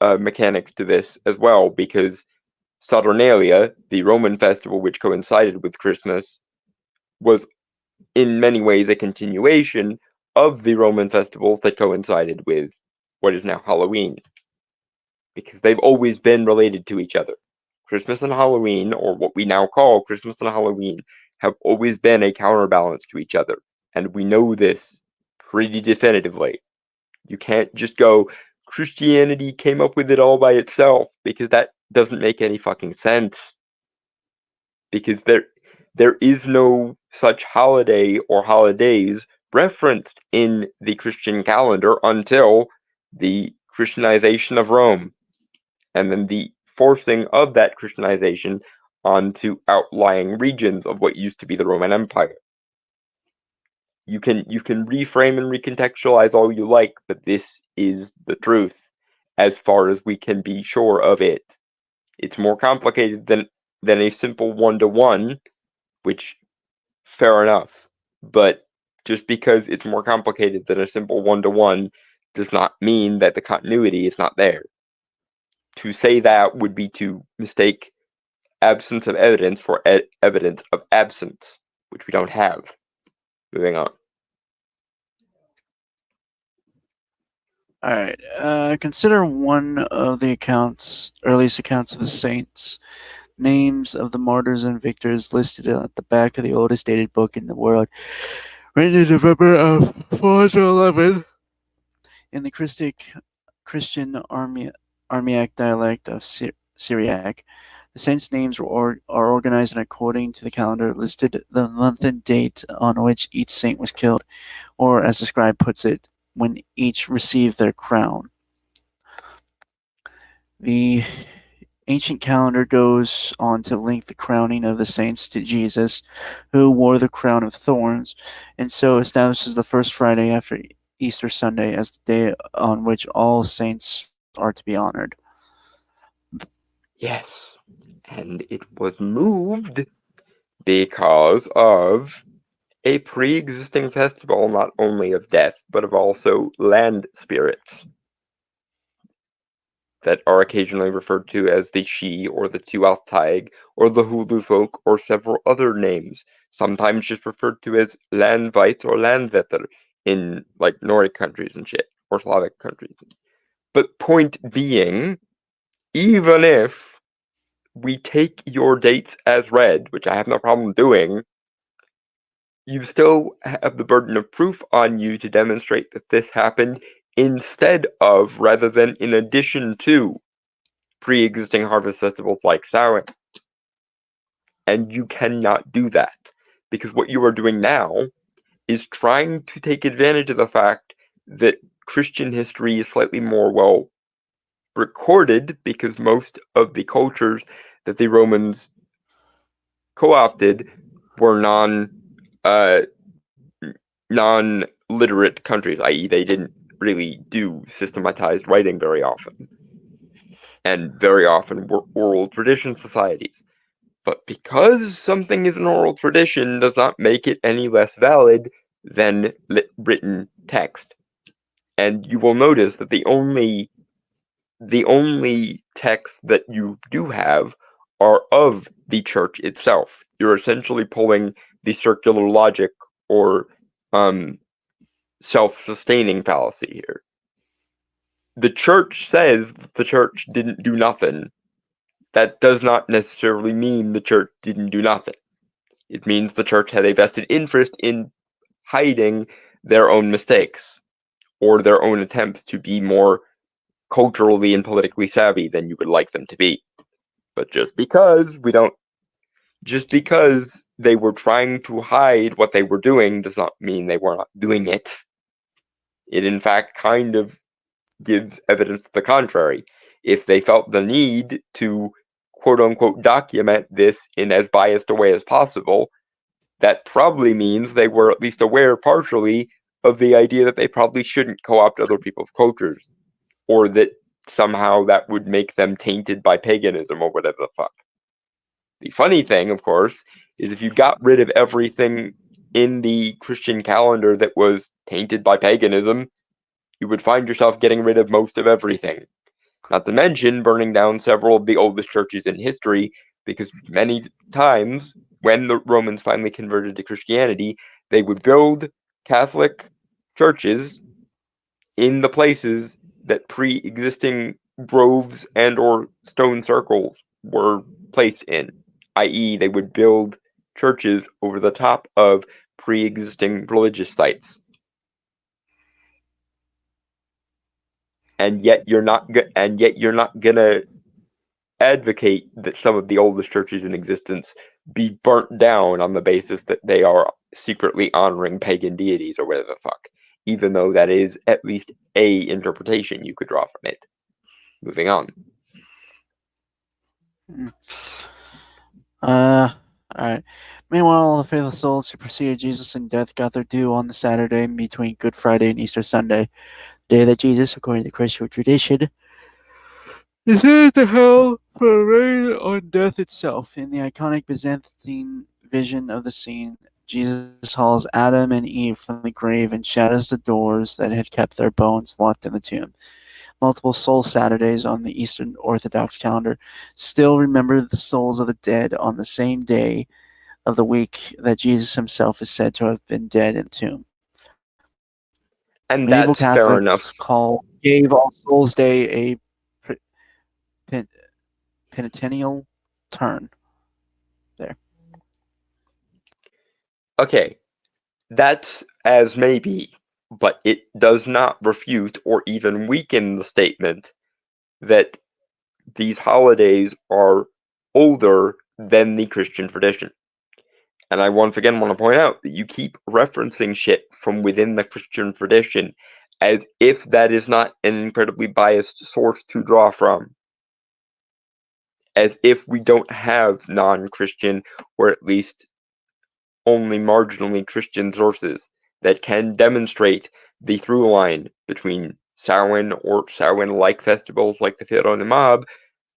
mechanics to this as well, because Saturnalia, the Roman festival which coincided with Christmas, was in many ways a continuation of the Roman festivals that coincided with what is now Halloween, because they've always been related to each other. Christmas and Halloween, or what we now call Christmas and Halloween, have always been a counterbalance to each other, and we know this pretty definitively. You can't just go, Christianity came up with it all by itself, because that doesn't make any fucking sense. Because there is no such holiday or holidays referenced in the Christian calendar until the Christianization of Rome, and then the forcing of that Christianization onto outlying regions of what used to be the Roman Empire. You can reframe and recontextualize all you like, but this is the truth as far as we can be sure of it. It's more complicated than a simple 1-to-1, which, fair enough, but just because it's more complicated than a simple 1-to-1 does not mean that the continuity is not there. To say that would be to mistake absence of evidence for evidence of absence, which we don't have. Moving on. All right. Consider one of the earliest accounts of the saints. Names of the martyrs and victors listed at the back of the oldest dated book in the world, written in November of 411 in the Christian Aramaic dialect of Syriac. The saints' names are organized according to the calendar, listed the month and date on which each saint was killed, or as the scribe puts it, when each received their crown. The ancient calendar goes on to link the crowning of the saints to Jesus, who wore the crown of thorns, and so establishes the first Friday after Easter Sunday as the day on which all saints are to be honored. Yes, and it was moved because of a pre-existing festival not only of death, but of also land spirits that are occasionally referred to as the Shi or the Tuathaig or the Hulu folk or several other names, sometimes just referred to as Landvites or Landvetter in like Nordic countries and shit, or Slavic countries. But point being, even if we take your dates as read, which I have no problem doing, you still have the burden of proof on you to demonstrate that this happened instead of, rather than in addition to, pre-existing harvest festivals like Samhain. And you cannot do that, because what you are doing now is trying to take advantage of the fact that Christian history is slightly more well recorded, because most of the cultures that the Romans co-opted were non-literate countries, i.e. they didn't really do systematized writing very often, and very often were oral tradition societies. But because something is an oral tradition does not make it any less valid than written text. And you will notice that the only texts that you do have are of the church itself. You're essentially pulling the circular logic or self-sustaining fallacy here. The church says that the church didn't do nothing. That does not necessarily mean the church didn't do nothing. It means the church had a vested interest in hiding their own mistakes or their own attempts to be more culturally and politically savvy than you would like them to be. But just because they were trying to hide what they were doing does not mean they were not doing it. It in fact kind of gives evidence to the contrary. If they felt the need to quote-unquote document this in as biased a way as possible, that probably means they were at least aware partially of the idea that they probably shouldn't co-opt other people's cultures, or that somehow that would make them tainted by paganism or whatever the fuck. The funny thing, of course, is if you got rid of everything in the Christian calendar that was tainted by paganism, you would find yourself getting rid of most of everything. Not to mention burning down several of the oldest churches in history, because many times, when the Romans finally converted to Christianity, they would build Catholic churches in the places that pre-existing groves and or stone circles were placed in, i.e. they would build churches over the top of pre-existing religious sites. And yet you're not gonna advocate that some of the oldest churches in existence be burnt down on the basis that they are secretly honoring pagan deities or whatever the fuck, even though that is at least a interpretation you could draw from it. Moving on. Alright. Meanwhile, all the faithful souls who preceded Jesus in death got their due on the Saturday between Good Friday and Easter Sunday, the day that Jesus, according to Christian tradition, descended to hell for a reign on death itself. In the iconic Byzantine vision of the scene, Jesus hauls Adam and Eve from the grave and shatters the doors that had kept their bones locked in the tomb. multiple soul Saturdays on the Eastern Orthodox calendar still remember the souls of the dead on the same day of the week that Jesus himself is said to have been dead in the tomb. And Medieval that's fair enough. Catholics gave All Souls Day a penitential turn. There. Okay, that's as may be, but it does not refute or even weaken the statement that these holidays are older than the Christian tradition. And I once again want to point out that you keep referencing shit from within the Christian tradition as if that is not an incredibly biased source to draw from. As if we don't have non-Christian, or at least only marginally Christian sources that can demonstrate the through line between Samhain or Samhain-like festivals like the Firon Imab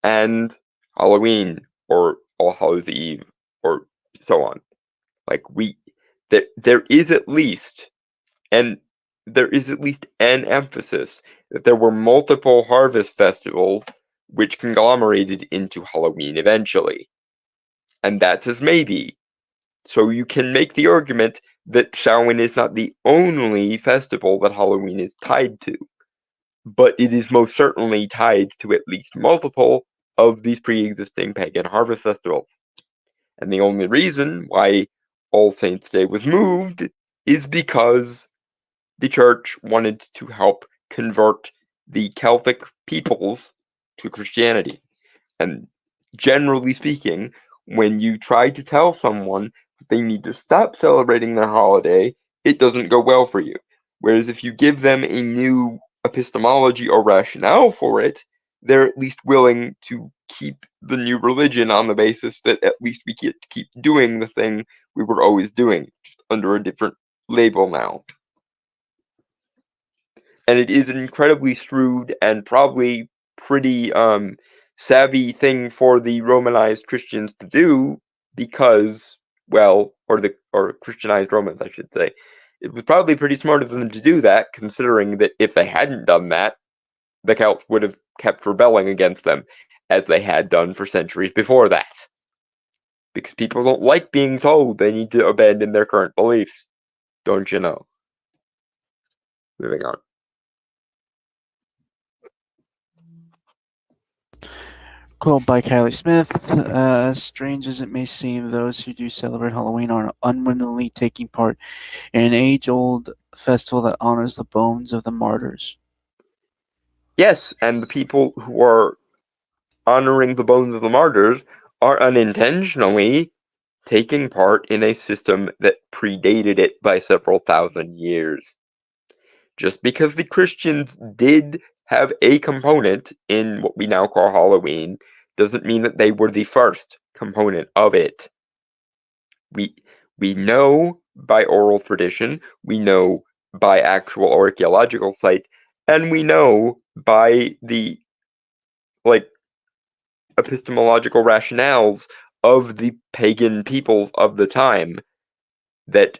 and Halloween or All Hallows Eve or so on. Like there is at least an emphasis that there were multiple harvest festivals which conglomerated into Halloween eventually. And that's as maybe. So you can make the argument that Samhain is not the only festival that Halloween is tied to, but it is most certainly tied to at least multiple of these pre-existing pagan harvest festivals. And the only reason why All Saints' Day was moved is because the church wanted to help convert the Celtic peoples to Christianity. And generally speaking, when you try to tell someone that they need to stop celebrating their holiday, it doesn't go well for you. Whereas if you give them a new epistemology or rationale for it, they're at least willing to keep the new religion on the basis that at least we get to keep doing the thing we were always doing, just under a different label now. And it is an incredibly shrewd and probably pretty savvy thing for the Romanized Christians to do because, well, or Christianized Romans, I should say. It was probably pretty smart of them to do that, considering that if they hadn't done that, the Celts would have kept rebelling against them, as they had done for centuries before that. Because people don't like being told they need to abandon their current beliefs. Don't you know? Moving on. Quote by Kylie Smith, strange as it may seem, those who do celebrate Halloween are unwillingly taking part in an age-old festival that honors the bones of the martyrs. Yes, and the people who are honoring the bones of the martyrs are unintentionally taking part in a system that predated it by several thousand years. Just because the Christians did have a component in what we now call Halloween doesn't mean that they were the first component of it. We know by oral tradition, we know by actual archaeological site, and we know by the epistemological rationales of the pagan peoples of the time that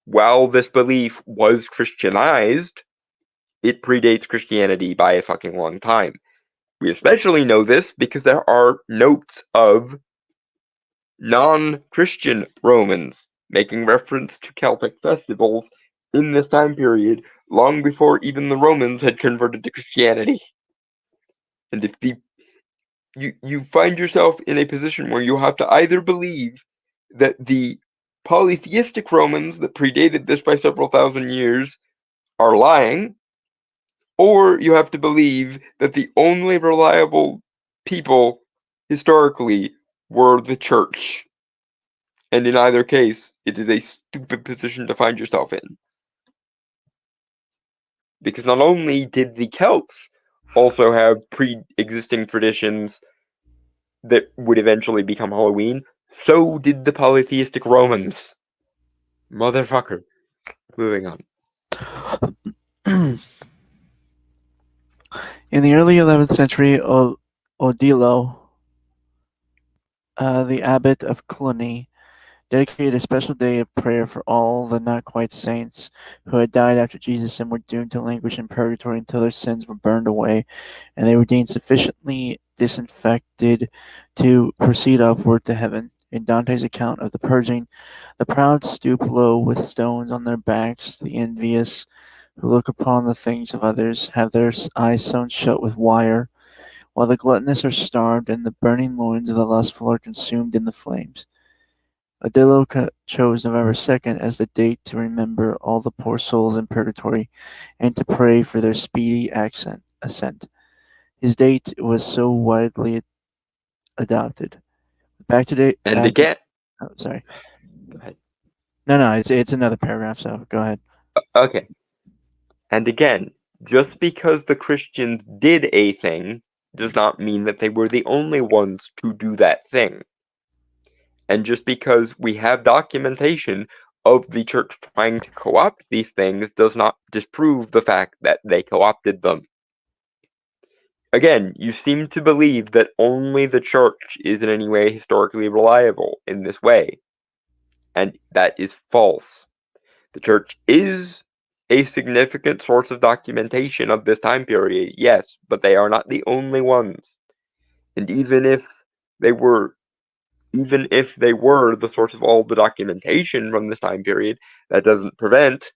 while this belief was Christianized, it predates Christianity by a fucking long time. We especially know this because there are notes of non-Christian Romans making reference to Celtic festivals in this time period, long before even the Romans had converted to Christianity. And if you find yourself in a position where you have to either believe that the polytheistic Romans that predated this by several thousand years are lying, or you have to believe that the only reliable people historically were the church. And in either case, it is a stupid position to find yourself in. Because not only did the Celts also have pre-existing traditions that would eventually become Halloween, so did the polytheistic Romans. Motherfucker. Moving on. In the early 11th century, Odilo, the abbot of Cluny, dedicated a special day of prayer for all the not quite saints who had died after Jesus and were doomed to languish in purgatory until their sins were burned away and they were deemed sufficiently disinfected to proceed upward to heaven. In Dante's account of the purging, the proud stoop low with stones on their backs, the envious who look upon the things of others have their eyes sewn shut with wire, while the gluttonous are starved and the burning loins of the lustful are consumed in the flames. Odilo chose November 2nd as the date to remember all the poor souls in purgatory and to pray for their speedy ascent. His date was so widely adopted. Back to And again, oh, sorry. go ahead. No, it's another paragraph, so go ahead. Okay. And again, just because the Christians did a thing does not mean that they were the only ones to do that thing. And just because we have documentation of the church trying to co-opt these things does not disprove the fact that they co-opted them. Again, you seem to believe that only the church is in any way historically reliable in this way. And that is false. The church is a significant source of documentation of this time period, yes, but they are not the only ones. And even if they were the source of all the documentation from this time period, that doesn't prevent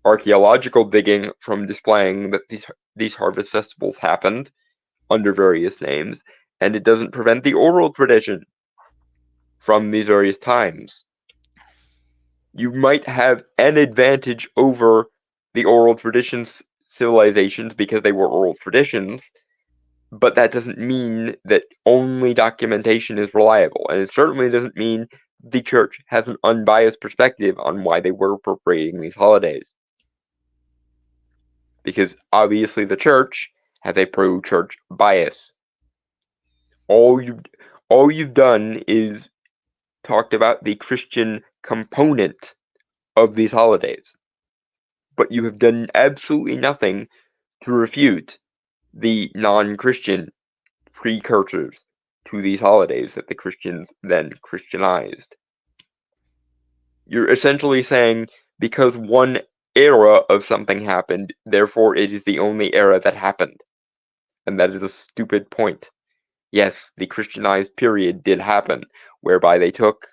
archaeological digging from displaying that these harvest festivals happened under various names, and it doesn't prevent the oral tradition from these various times. You might have an advantage over the oral traditions civilizations because they were oral traditions, but that doesn't mean that only documentation is reliable, and it certainly doesn't mean the church has an unbiased perspective on why they were appropriating these holidays. Because obviously the church has a pro-church bias. All you've done is talked about the Christian component of these holidays, but you have done absolutely nothing to refute the non-Christian precursors to these holidays that the Christians then Christianized. You're essentially saying because one era of something happened, therefore it is the only era that happened. And that is a stupid point. Yes, the Christianized period did happen, whereby they took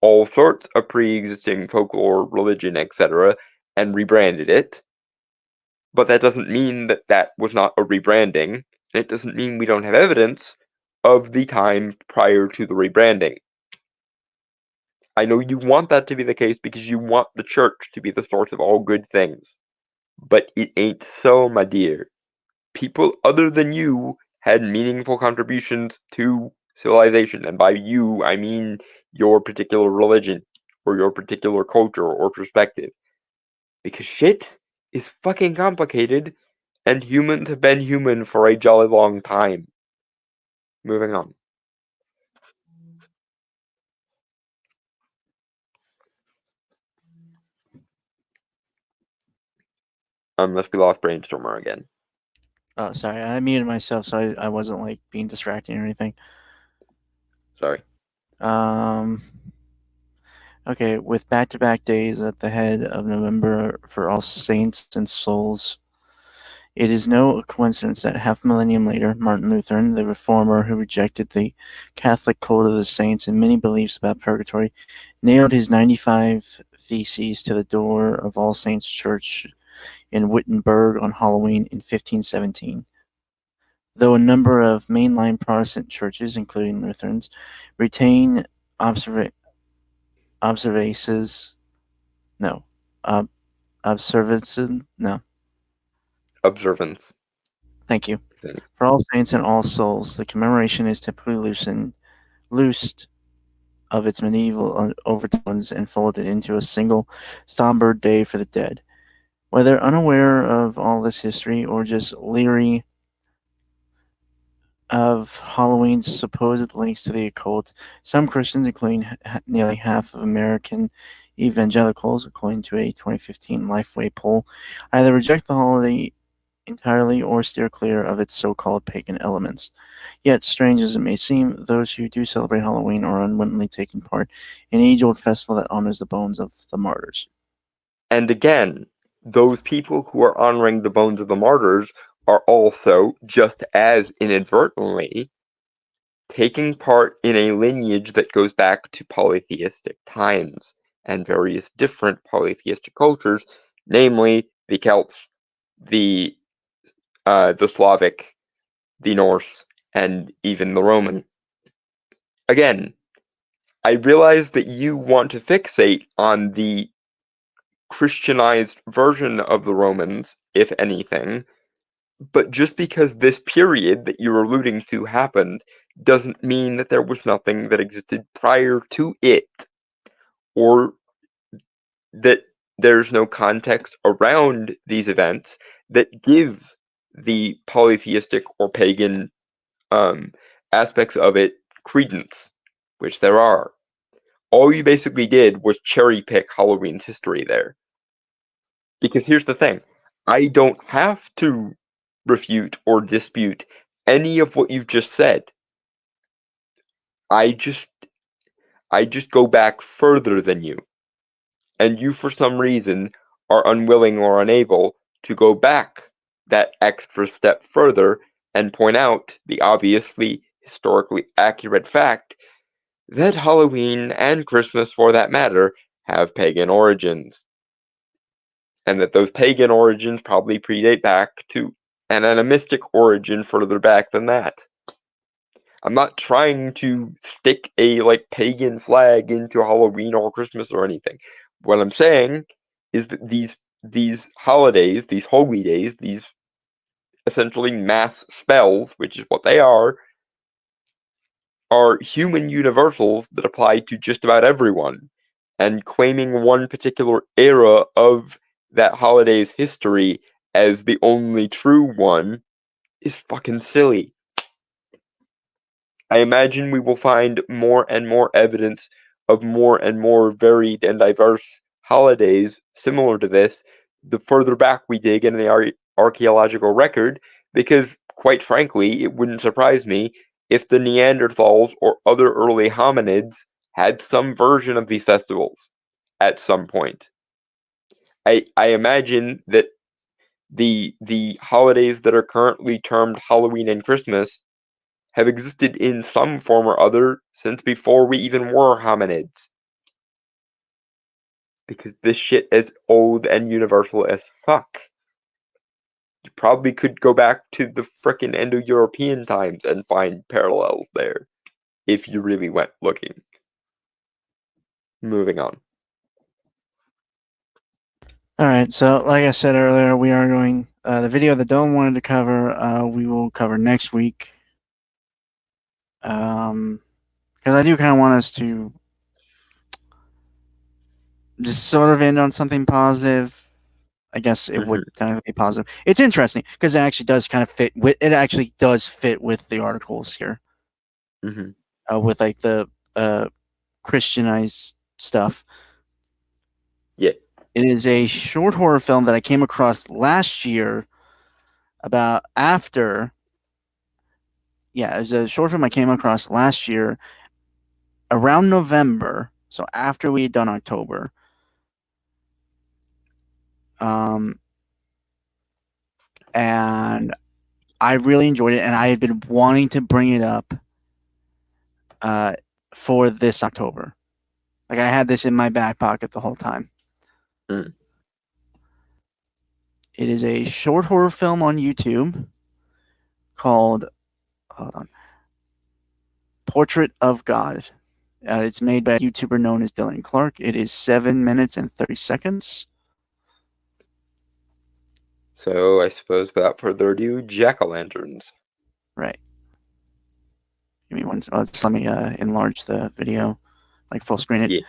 all sorts of pre-existing folklore, religion, etc., and rebranded it. But that doesn't mean that that was not a rebranding, and it doesn't mean we don't have evidence of the time prior to the rebranding. I know you want that to be the case because you want the church to be the source of all good things. But it ain't so, my dear. People other than you had meaningful contributions to civilization, and by you, I mean your particular religion, or your particular culture, or perspective. Because shit is fucking complicated, and humans have been human for a jolly long time. Moving on. Unless we lost Brainstormer again. Oh, sorry, I muted myself, so I wasn't like being distracting or anything. Sorry. Okay, with back-to-back days at the head of November for all saints and souls, it is no coincidence that half a millennium later, Martin Luther, the reformer who rejected the Catholic cult of the saints and many beliefs about purgatory, nailed his 95 Theses to the door of All Saints Church in Wittenberg on Halloween in 1517. Though a number of mainline Protestant churches, including Lutherans, retain observances. Observance. Thank you. Okay. For All Saints and All Souls, the commemoration is typically loosed of its medieval overtones and folded into a single somber day for the dead. Whether unaware of all this history or just leery of Halloween's supposed links to the occult, some Christians, including nearly half of American evangelicals, according to a 2015 Lifeway poll, either reject the holiday entirely or steer clear of its so-called pagan elements. Yet, strange as it may seem, those who do celebrate Halloween are unwittingly taking part in an age-old festival that honors the bones of the martyrs. And again, those people who are honoring the bones of the martyrs are also, just as inadvertently, taking part in a lineage that goes back to polytheistic times and various different polytheistic cultures, namely the Celts, the Slavic, the Norse, and even the Roman. Again, I realize that you want to fixate on the Christianized version of the Romans, if anything, but just because this period that you're alluding to happened doesn't mean that there was nothing that existed prior to it, or that there's no context around these events that give the polytheistic or pagan aspects of it credence, which there are. All you basically did was cherry pick Halloween's history there. Because here's the thing, I don't have to refute or dispute any of what you've just said. I just go back further than you. And you, for some reason, are unwilling or unable to go back that extra step further and point out the obviously historically accurate fact that Halloween, and Christmas for that matter, have pagan origins. And that those pagan origins probably predate back to an animistic origin further back than that. I'm not trying to stick a pagan flag into Halloween or Christmas or anything. What I'm saying is that these holidays, these holy days, these essentially mass spells, which is what they are human universals that apply to just about everyone. And claiming one particular era of that holiday's history as the only true one is fucking silly. I imagine we will find more and more evidence of more and more varied and diverse holidays similar to this the further back we dig in the archaeological record, because, quite frankly, it wouldn't surprise me if the Neanderthals or other early hominids had some version of these festivals at some point. I imagine that the holidays that are currently termed Halloween and Christmas have existed in some form or other since before we even were hominids. Because this shit is old and universal as fuck. You probably could go back to the frickin' Indo-European times and find parallels there, if you really went looking. Moving on. Alright, so like I said earlier, we are going... the video that Dylan wanted to cover, we will cover next week. Because I do kind of want us to just sort of end on something positive. I guess it would kind of be positive. It's interesting because it actually does kind of fit with. It actually does fit with the articles here, with like the Christianized stuff. Yeah, it is a short horror film that I came across last year. It was a short film I came across last year around November, so after we had done October. And I really enjoyed it, and I had been wanting to bring it up for this October. Like, I had this in my back pocket the whole time. It is a short horror film on YouTube called Portrait of God. It's made by a YouTuber known as Dylan Clark. It is 7 minutes and 30 seconds. So I suppose without further ado, jack-o'-lanterns. Right. Give me one. Just let me enlarge the video, like full screen it. Yeah.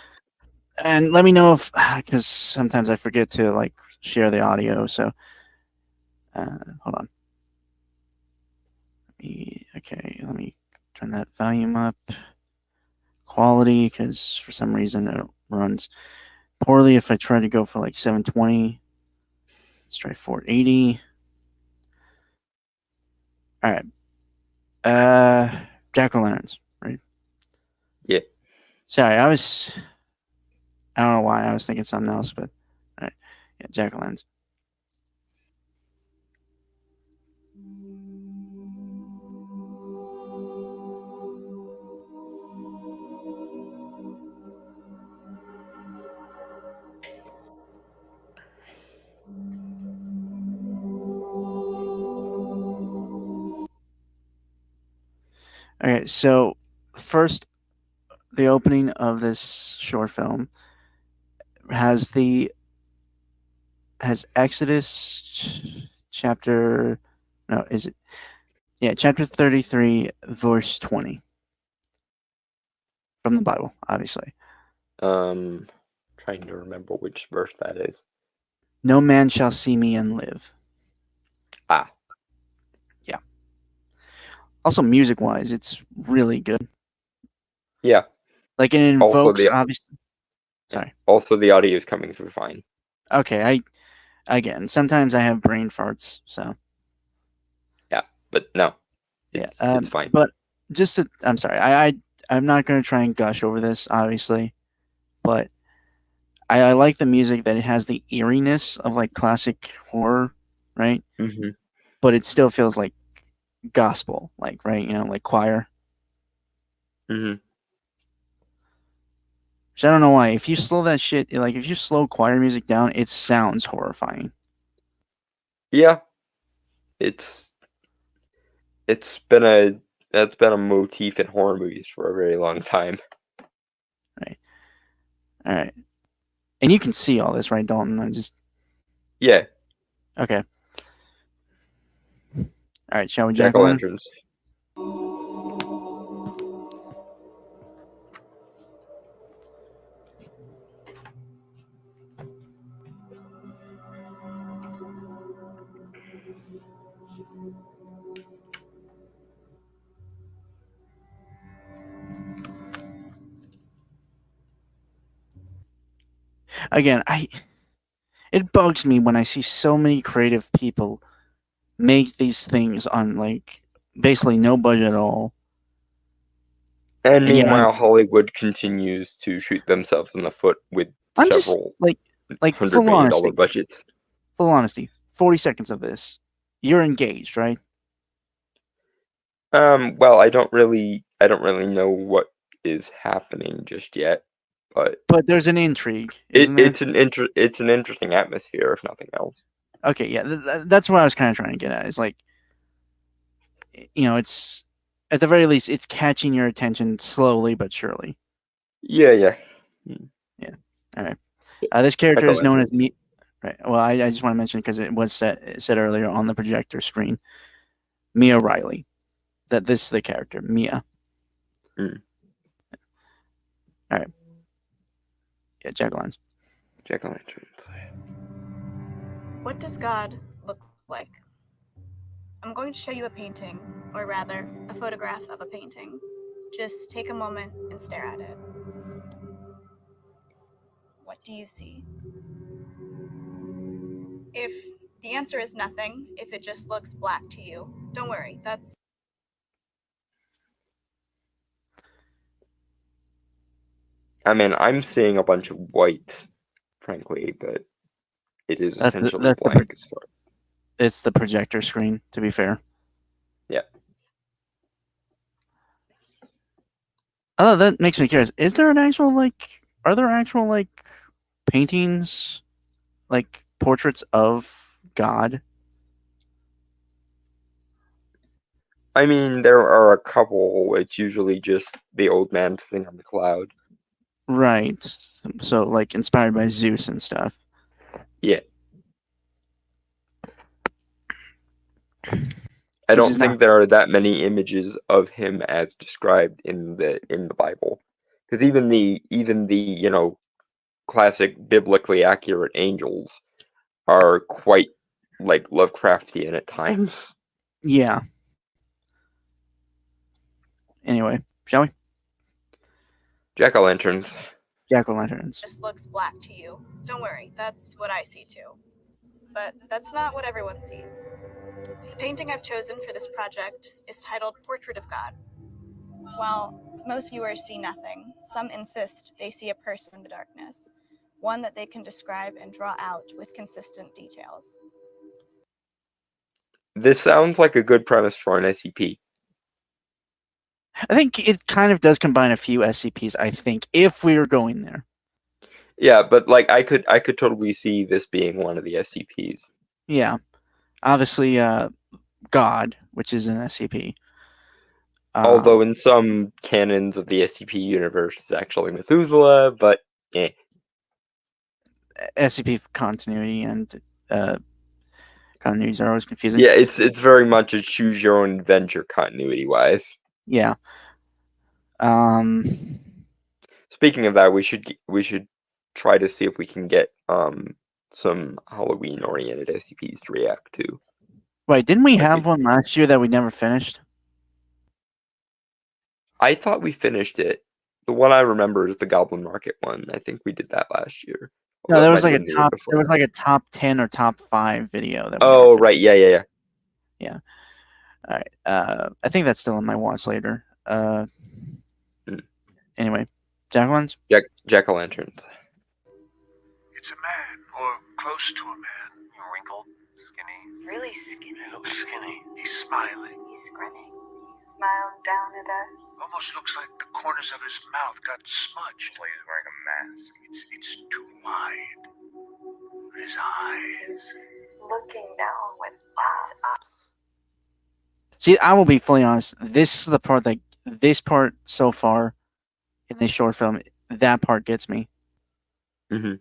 And let me know if, because sometimes I forget to share the audio. So hold on. Let me turn that volume up. Quality, because for some reason it runs poorly if I try to go for 720. Let's try 480. All right. Jack-o'-lanterns, right? Yeah. Sorry, I don't know why I was thinking something else, but all right. Yeah, jack-o'-lanterns. Okay, so first, the opening of this short film has Exodus chapter, no, is it? Yeah, chapter 33, verse 20 from the Bible, obviously. Trying to remember which verse that is. No man shall see me and live. Ah. Yeah. Also, music-wise, it's really good. Yeah. Like, it Also invokes, the obviously. Sorry. Also the audio is coming through fine. Okay, again, sometimes I have brain farts, so. Yeah, but no. Yeah, It's fine. but I'm sorry, I'm not going to try and gush over this, obviously, but I like the music that it has the eeriness of like classic horror, right? Mm-hmm. But it still feels like gospel, like, right? You know, like choir. Mm-hmm. Which I don't know why. If you slow that shit, like if you slow choir music down, it sounds horrifying. Yeah. That's been a motif in horror movies for a very long time. Right. All right. And you can see all this, right, Dalton? I'm just Yeah. okay. All right, shall we Jack-o'-lanterns. Again, it bugs me when I see so many creative people make these things on like basically no budget at all. And And yet meanwhile, Hollywood continues to shoot themselves in the foot with I'm just several like $100 full million honesty. budgets. Full honesty. 40 seconds of this. You're engaged, right? Well, I don't really know what is happening just yet, but But there's an intrigue, isn't there? it's an interesting atmosphere, if nothing else. Okay, yeah, that's what I was kind of trying to get at. Is like, you know, it's at the very least, it's catching your attention slowly but surely. Yeah. Yeah. All right. This character is known as Jack-o'-lanterns. Right. Well, I just want to mention because it was said earlier on the projector screen, Mia Riley. That this is the character, Mia. Mm. All right. Yeah, Jack-o'-lanterns. Jack-o'-lanterns. What does God look like? I'm going to show you a painting, or rather, a photograph of a painting. Just take a moment and stare at it. What do you see? If the answer is nothing, if it just looks black to you, don't worry, that's... I mean, I'm seeing a bunch of white, frankly, but it is essentially blank as far. It's the projector screen, to be fair. Yeah. Oh, that makes me curious. Are there actual paintings, like portraits of God? I mean, there are a couple. It's usually just the old man sitting on the cloud. Right. So, like, inspired by Zeus and stuff. Yeah. I don't think there are that many images of him as described in the Bible, because even the classic biblically accurate angels are quite like Lovecraftian at times. Yeah. Anyway, shall we? Jack-o'-lanterns. Jack-o'-lanterns. Just looks black to you. Don't worry, that's what I see too. but that's not what everyone sees. The painting I've chosen for this project is titled Portrait of God. While most viewers see nothing, some insist they see a person in the darkness, one that they can describe and draw out with consistent details. This sounds like a good premise for an SCP. I think it kind of does combine a few SCPs, I think, if we were going there. Yeah, but like I could totally see this being one of the SCPs. Yeah. Obviously, God, which is an SCP. Although in some canons of the SCP universe, it's actually Methuselah, but SCP continuity and continuities are always confusing. yeah, it's very much a choose your own adventure continuity wise. Yeah. Speaking of that, we should try to see if we can get some Halloween oriented SCPs to react to. Right, didn't we have one last year that we never finished? I thought we finished it. The one I remember is the Goblin Market one. I think we did that last year. No, there was like a top 10 or top 5 video that we never finished. Right, yeah. Yeah. All right. I think that's still in my watch later. Anyway, Jack-o'-lanterns? Jack-o'-lanterns. It's a man, or close to a man. Wrinkled, skinny. Really skinny. He looks skinny. He's smiling. He's grinning. He smiles down at us. Almost looks like the corners of his mouth got smudged. Well, he's wearing a mask. It's too wide. His eyes. Looking down with lots of... See, I will be fully honest. This part so far in this short film, that part gets me. Mm-hmm.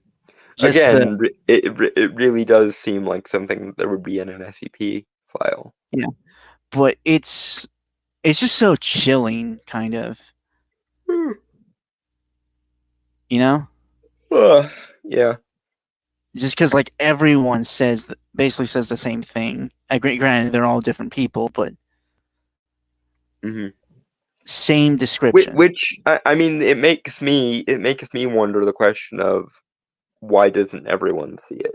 Just Again, it really does seem like something that would be in an SCP file. Yeah, but it's just so chilling, kind of. You know? Yeah. Just because, like, everyone basically says the same thing. Granted, they're all different people, but same description. Which I mean, it makes me wonder the question of why doesn't everyone see it?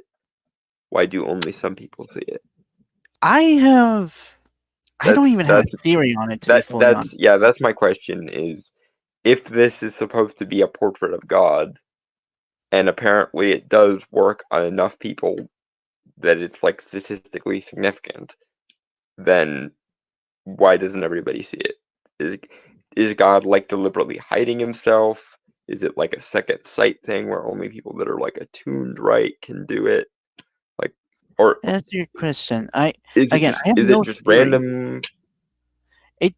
Why do only some people see it? I don't even have a theory on it, to be fully honest. Yeah, that's my question, is if this is supposed to be a portrait of God, and apparently it does work on enough people that it's like statistically significant, then why doesn't everybody see it? Is God like deliberately hiding himself? Is it like a second sight thing where only people that are like attuned right can do it? Like, or that's your question. is it just random? It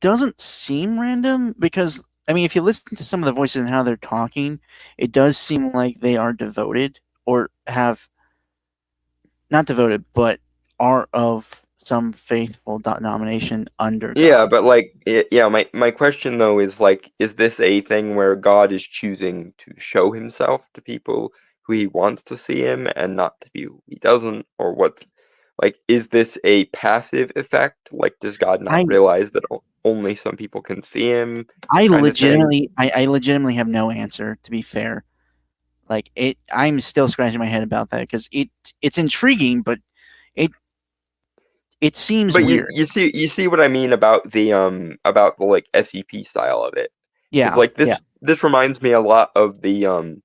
doesn't seem random because, I mean, if you listen to some of the voices and how they're talking, it does seem like they are devoted or have not devoted, but are of some faithful denomination under God. Yeah, but like, my question though is like, is this a thing where God is choosing to show himself to people who he wants to see him and not to people he doesn't? Or what's, like, is this a passive effect? Like, does God not realize that only some people can see him? I legitimately have no answer, to be fair. Like, I'm still scratching my head about that because it's intriguing, but it seems weird. You see what I mean about the like SCP style of it. Yeah. Like this reminds me a lot of the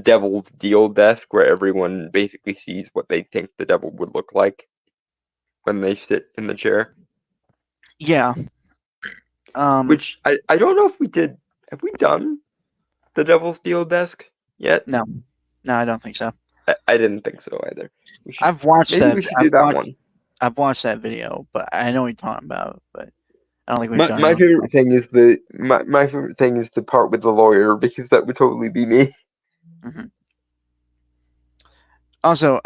Devil's Deal desk, where everyone basically sees what they think the devil would look like when they sit in the chair. Yeah. Which I don't know if we did. Have we done the Devil's Deal desk yet? No, I don't think so. I didn't think so either. I've watched that. We should do that one. I've watched that video, but I know what you're talking about. But I don't think we've done it. My favorite thing is my favorite thing is the part with the lawyer, because that would totally be me. Mm-hmm. Also,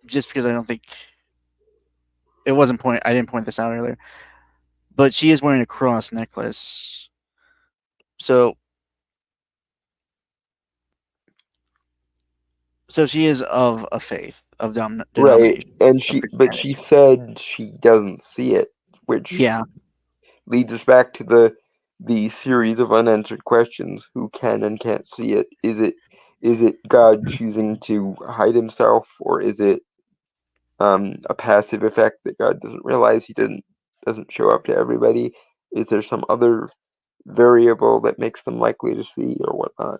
just because I don't think it wasn't I didn't point this out earlier, but she is wearing a cross necklace. So she is of a faith, of denomination. Right, and she said she doesn't see it, which leads us back to the series of unanswered questions: who can and can't see it? Is Is it God choosing to hide himself, or is it a passive effect that God doesn't realize he doesn't show up to everybody? Is there some other variable that makes them likely to see or whatnot?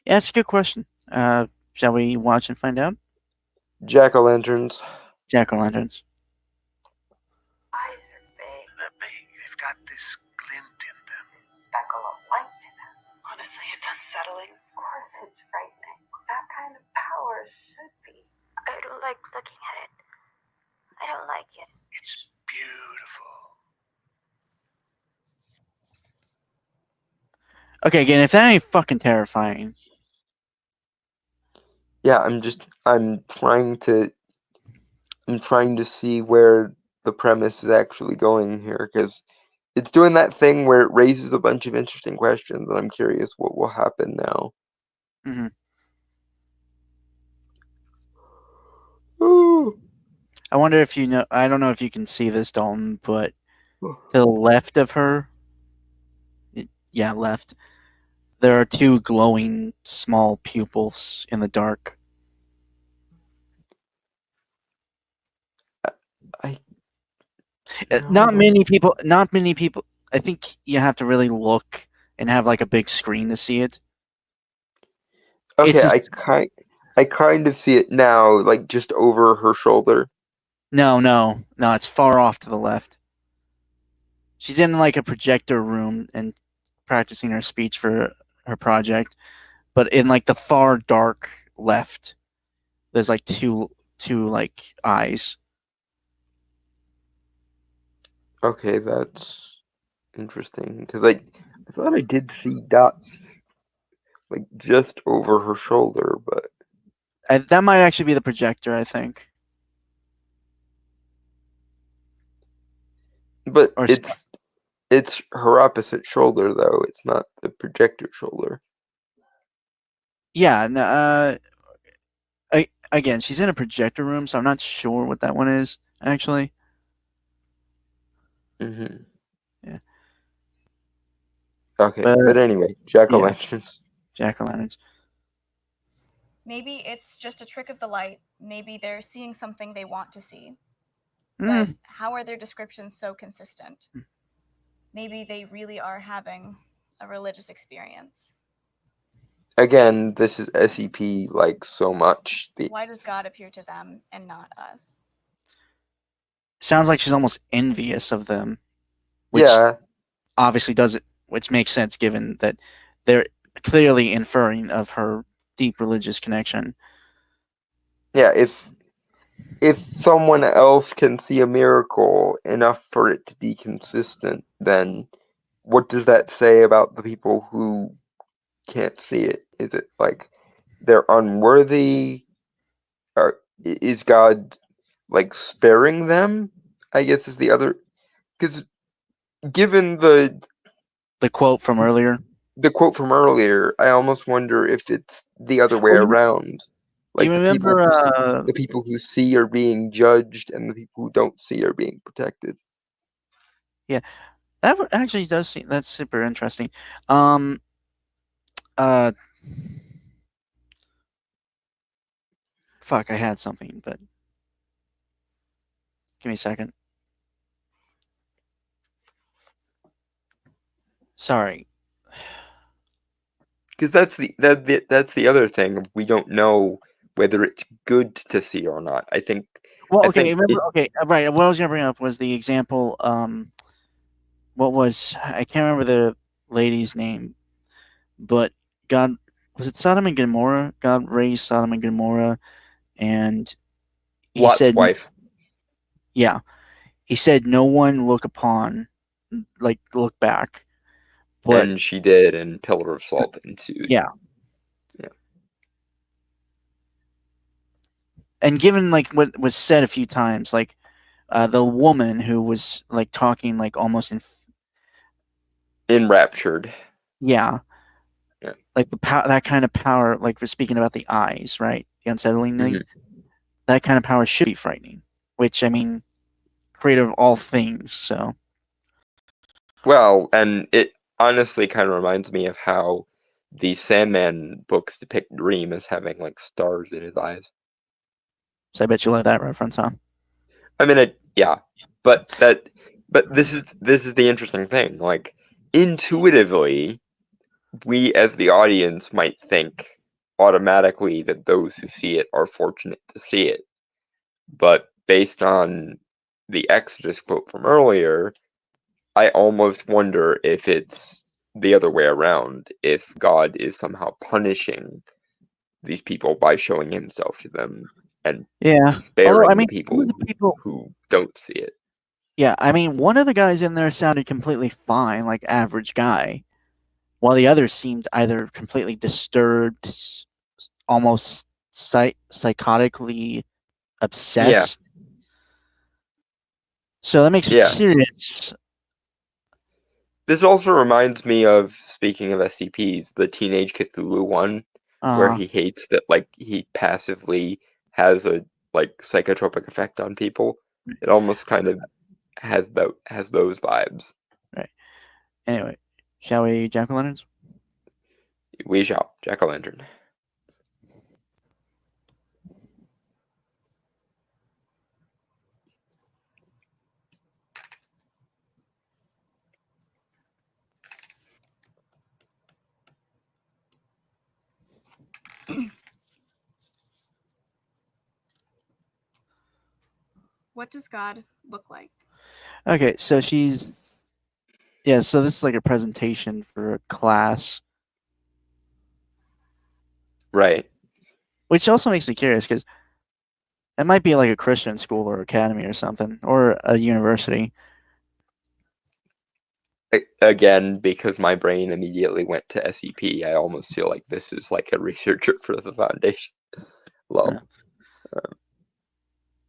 Yeah, that's a good question. Shall we watch and find out? Jack-o'-lanterns. Jack-o'-lanterns. Eyes are big. They're big. They've got this glint in them. This speckle of light to them. Honestly, it's unsettling. Of course it's frightening. That kind of power should be. I don't like looking at it. I don't like it. It's beautiful. Okay, again, if that ain't fucking terrifying. Yeah, I'm trying to see where the premise is actually going here, because it's doing that thing where it raises a bunch of interesting questions, and I'm curious what will happen now. Mhm. Ooh. I wonder if you know. I don't know if you can see this, Dalton, but to the left of her, yeah, left, there are two glowing small pupils in the dark. Not many people. Not many people. I think you have to really look and have like a big screen to see it. Okay, It's I kind of see it now, like just over her shoulder. no. It's far off to the left. She's in like a projector room and practicing her speech for her project, but in like the far dark left, there's like two like eyes. Okay, that's interesting, because I thought I did see dots like just over her shoulder, but That might actually be the projector, I think. Or it's her opposite shoulder though. It's not the projector shoulder. yeah, no, again, she's in a projector room, so I'm not sure what that one is actually. Mm-hmm. Yeah. Okay, but anyway, jack-o'-lanterns. Jack-o'-lanterns. Maybe it's just a trick of the light. Maybe they're seeing something they want to see. Mm. But how are their descriptions so consistent? Maybe they really are having a religious experience. Again, this is SCP like so much. Why does God appear to them and not us? Sounds like she's almost envious of them, which Yeah, obviously doesn't, which makes sense given that they're clearly inferring of her deep religious connection. yeah. If someone else can see a miracle enough for it to be consistent, then what does that say about the people who can't see it? Is it like they're unworthy? Or is God like sparing them? I guess is the other, because given the quote from earlier. quote from earlier, I almost wonder if it's the other way around. Like You remember? the people who see are being judged, and the people who don't see are being protected. Yeah, that actually does seem that's super interesting. Fuck, I had something, but give me a second. Sorry. Because that's the other thing. We don't know whether it's good to see or not. I think. Well, I okay, think remember? Okay, right. What I was gonna bring up was the example. What was I can't remember the lady's name, but God was it Sodom and Gomorrah? God raised Sodom and Gomorrah, and he Lot's said, wife. yeah, he said, no one look back, but And she did, and pillar of salt ensued. yeah. Yeah. And given like what was said a few times, like the woman who was like talking like almost Enraptured. yeah, Yeah. like that kind of power, like we're speaking about the eyes, right? The unsettling thing. That kind of power should be frightening. Which I mean, creator of all things. So Well, and it honestly kind of reminds me of how these Sandman books depict Dream as having like stars in his eyes. So I bet you love that reference, huh? I mean, but this is the interesting thing. Like, intuitively, we as the audience might think automatically that those who see it are fortunate to see it, but based on the Exodus quote from earlier, I almost wonder if it's the other way around. If God is somehow punishing these people by showing himself to them and Yeah. sparing Although, I the mean, people some of the people. who don't see it. Yeah, I mean, one of the guys in there sounded completely fine, like average guy, while the others seemed either completely disturbed, almost psychotically obsessed. So that makes me Yeah. curious. This also reminds me of, speaking of SCPs, the Teenage Cthulhu one, where he hates that like he passively has a like psychotropic effect on people. It almost kind of has those vibes. Right. Anyway, shall we jack-o'-lanterns? We shall. Jack-o'-lantern. What does God look like? Okay, so she's. Yeah, so this is like a presentation for a class, Right. which also makes me curious because it might be like a Christian school or academy or something, or a university. Again, because my brain immediately went to SCP, I almost feel like this is like a researcher for the Foundation. Well,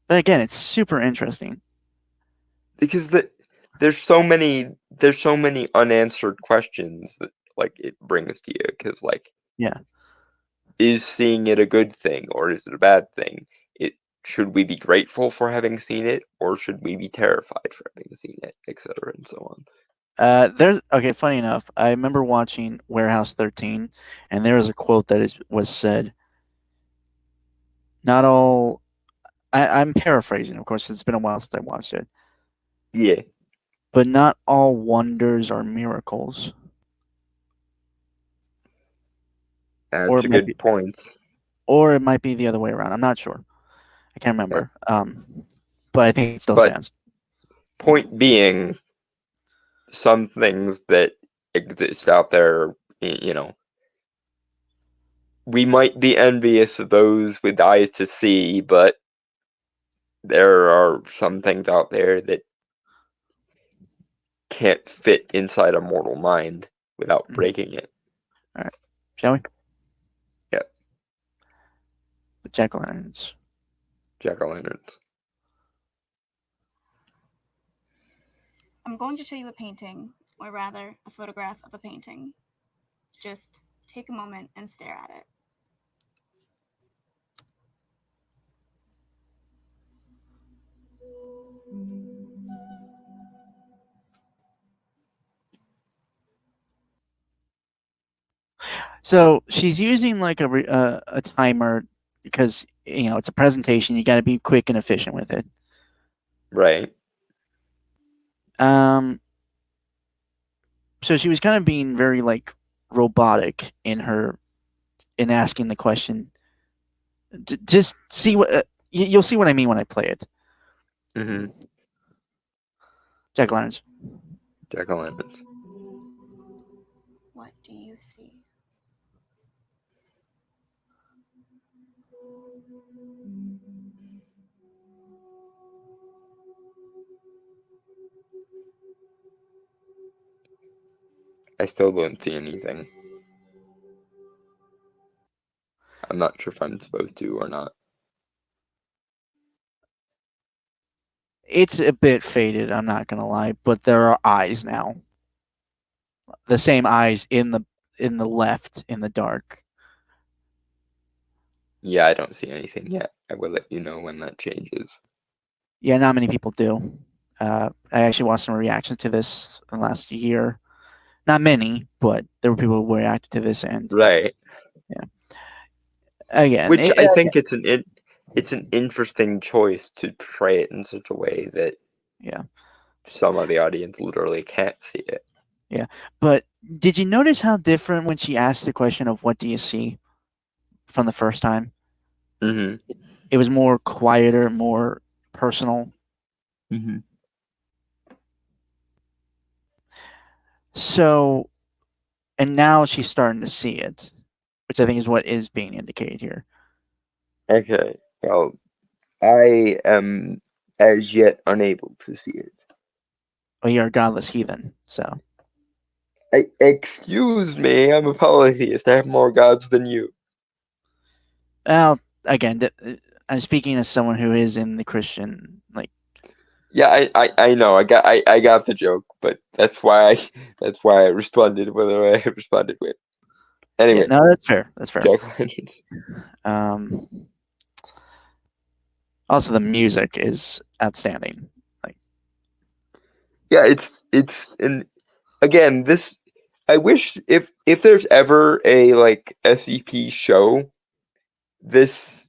But again, it's super interesting. because there's so many unanswered questions that like it brings to you. Because like, Yeah. is seeing it a good thing or is it a bad thing? Should we be grateful for having seen it, or should we be terrified for having seen it, etc., and so on? There's okay. Funny enough, I remember watching Warehouse 13, and there was a quote that was said. Not all. I'm paraphrasing, of course. It's been a while since I watched it. Yeah. But not all wonders are miracles. That's Or a good point. Or it might be the other way around. I'm not sure. I can't remember. But I think it still stands. Point being, some things that exist out there, we might be envious of those with eyes to see, but there are some things out there that can't fit inside a mortal mind without breaking it. All right. Shall we? Yep. Jack-o'-lanterns. Jack-o'-lanterns. I'm going to show you a painting, or rather, a photograph of a painting. Just take a moment and stare at it. So she's using like a timer because it's a presentation. You got to be quick and efficient with it. Right. So she was kind of being very like robotic in asking the question. Just see what you'll see what I mean when I play it. Mm-hmm. Jack-o'-lanterns. Jack-o'-lanterns. What do you see? I still don't see anything. I'm not sure if I'm supposed to or not. It's a bit faded, I'm not gonna lie, but there are eyes now. The same eyes in the left in the dark. Yeah, I don't see anything yet. I will let you know when that changes. Yeah, not many people do. I actually watched some reactions to this in the last year. Not many, but there were people who reacted to this, and Right. again, Which I think it's an interesting choice to portray it in such a way that yeah. some of the audience literally can't see it. But did you notice how different when she asked the question of "What do you see?" from the first time? Mm-hmm. It was more quieter, more personal. Mm-hmm. So, and now she's starting to see it, which I think is what is being indicated here. Okay. Well, I am as yet unable to see it. Well, you're a godless heathen, so Excuse me, I'm a polytheist. I have more gods than you. well, again, I'm speaking as someone who is in the Christian, like, Yeah, I know. I got the joke, but that's why I responded whether I responded with. yeah, Anyway, no, that's fair. That's fair. Jack Lantern. Also, the music is outstanding. Like, Yeah, it's and again, this I wish if there's ever a like SCP show, this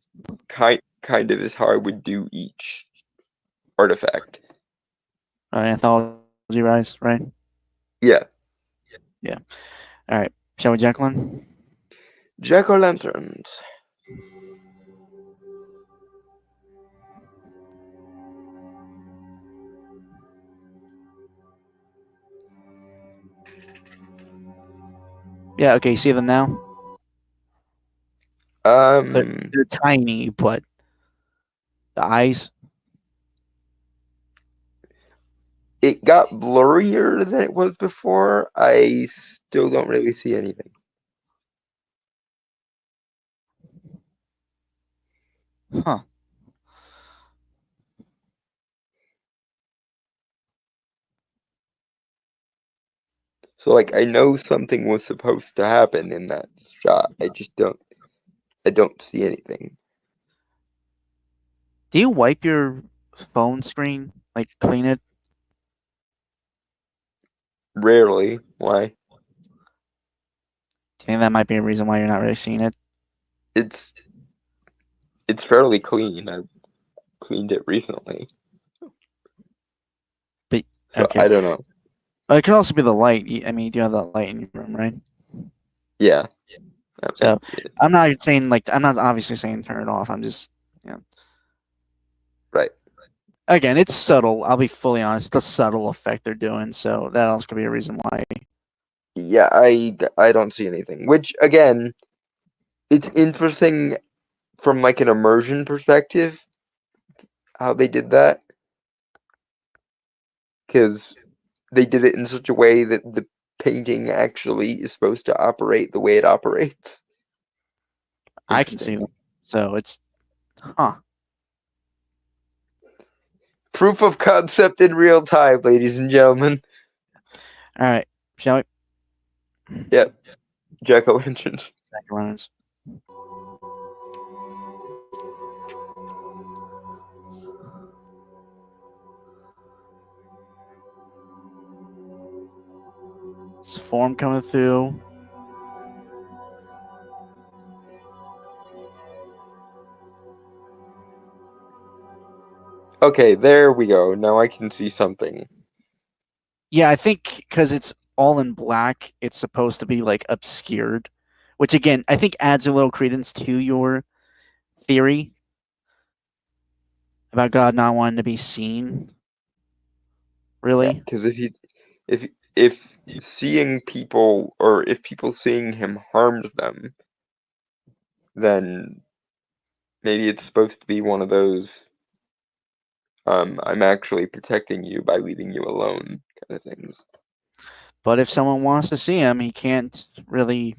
kind of is how I would do each artifact. Anthology Rise, right? Yeah. All right, shall we, Jacqueline? Jack-o'-lanterns. Yeah. Okay. See them now. They're tiny, but the eyes. It got blurrier than it was before. I still don't really see anything. Huh. So like I know something was supposed to happen in that shot. I don't see anything. Do you wipe your phone screen? Like, clean it? Rarely. Why? Do you think that might be a reason why you're not really seeing it? It's fairly clean. I've cleaned it recently. But So okay. I don't know. It could also be the light. I mean, you do have that light in your room, right? Yeah. So I'm not saying I'm not obviously saying turn it off. I'm just Right. Again, it's subtle. I'll be fully honest. It's a subtle effect they're doing, so that also could be a reason why. Yeah, I don't see anything. Which again, it's interesting from like an immersion perspective how they did that, because they did it in such a way that the painting actually is supposed to operate the way it operates. I can see them. So it's Proof of concept in real time, ladies and gentlemen. All right, shall we? Yep. Jack-o'-lanterns. Jack-o'-lanterns. This form coming through. Okay, there we go. Now I can see something. Yeah, I think because it's all in black, it's supposed to be like obscured, which again I think adds a little credence to your theory about God not wanting to be seen. Really? Because if seeing people, or if people seeing him harms them, then maybe it's supposed to be one of those I'm actually protecting you by leaving you alone kind of things. But if someone wants to see him, he can't really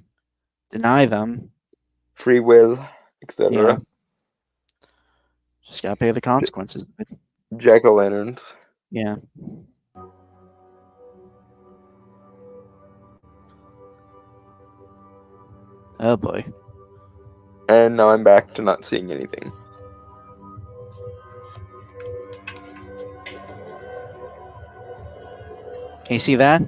deny them. Free will, etc. Yeah. Just gotta pay the consequences. Jack-o'-lanterns. Yeah. Oh boy. And now I'm back to not seeing anything. Can you see that?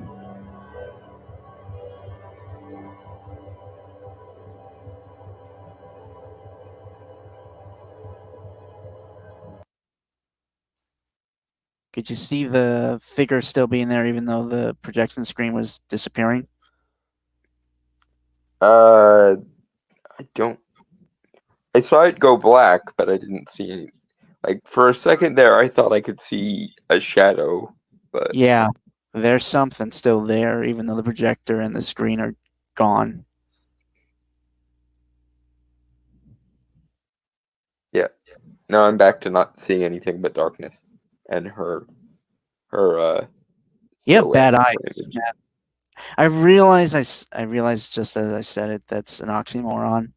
Could you see the figure still being there even though the projection screen was disappearing? I don't. I saw it go black, but I didn't see any. Like for a second there, I thought I could see a shadow, but Yeah, there's something still there even though the projector and the screen are gone. yeah. Now I'm back to not seeing anything but darkness and her You have silhouette bad in eyes. front of it. Matt. I realized just as I said it, that's an oxymoron.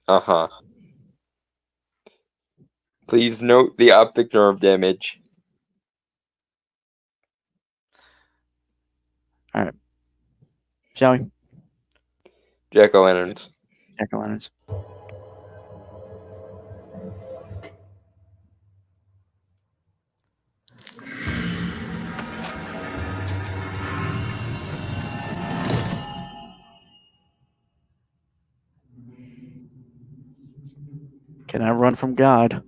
Uh-huh. Please note the optic nerve damage. Shall we? Jack-o'-lanterns. Jack-o'-lanterns. Can I run from God?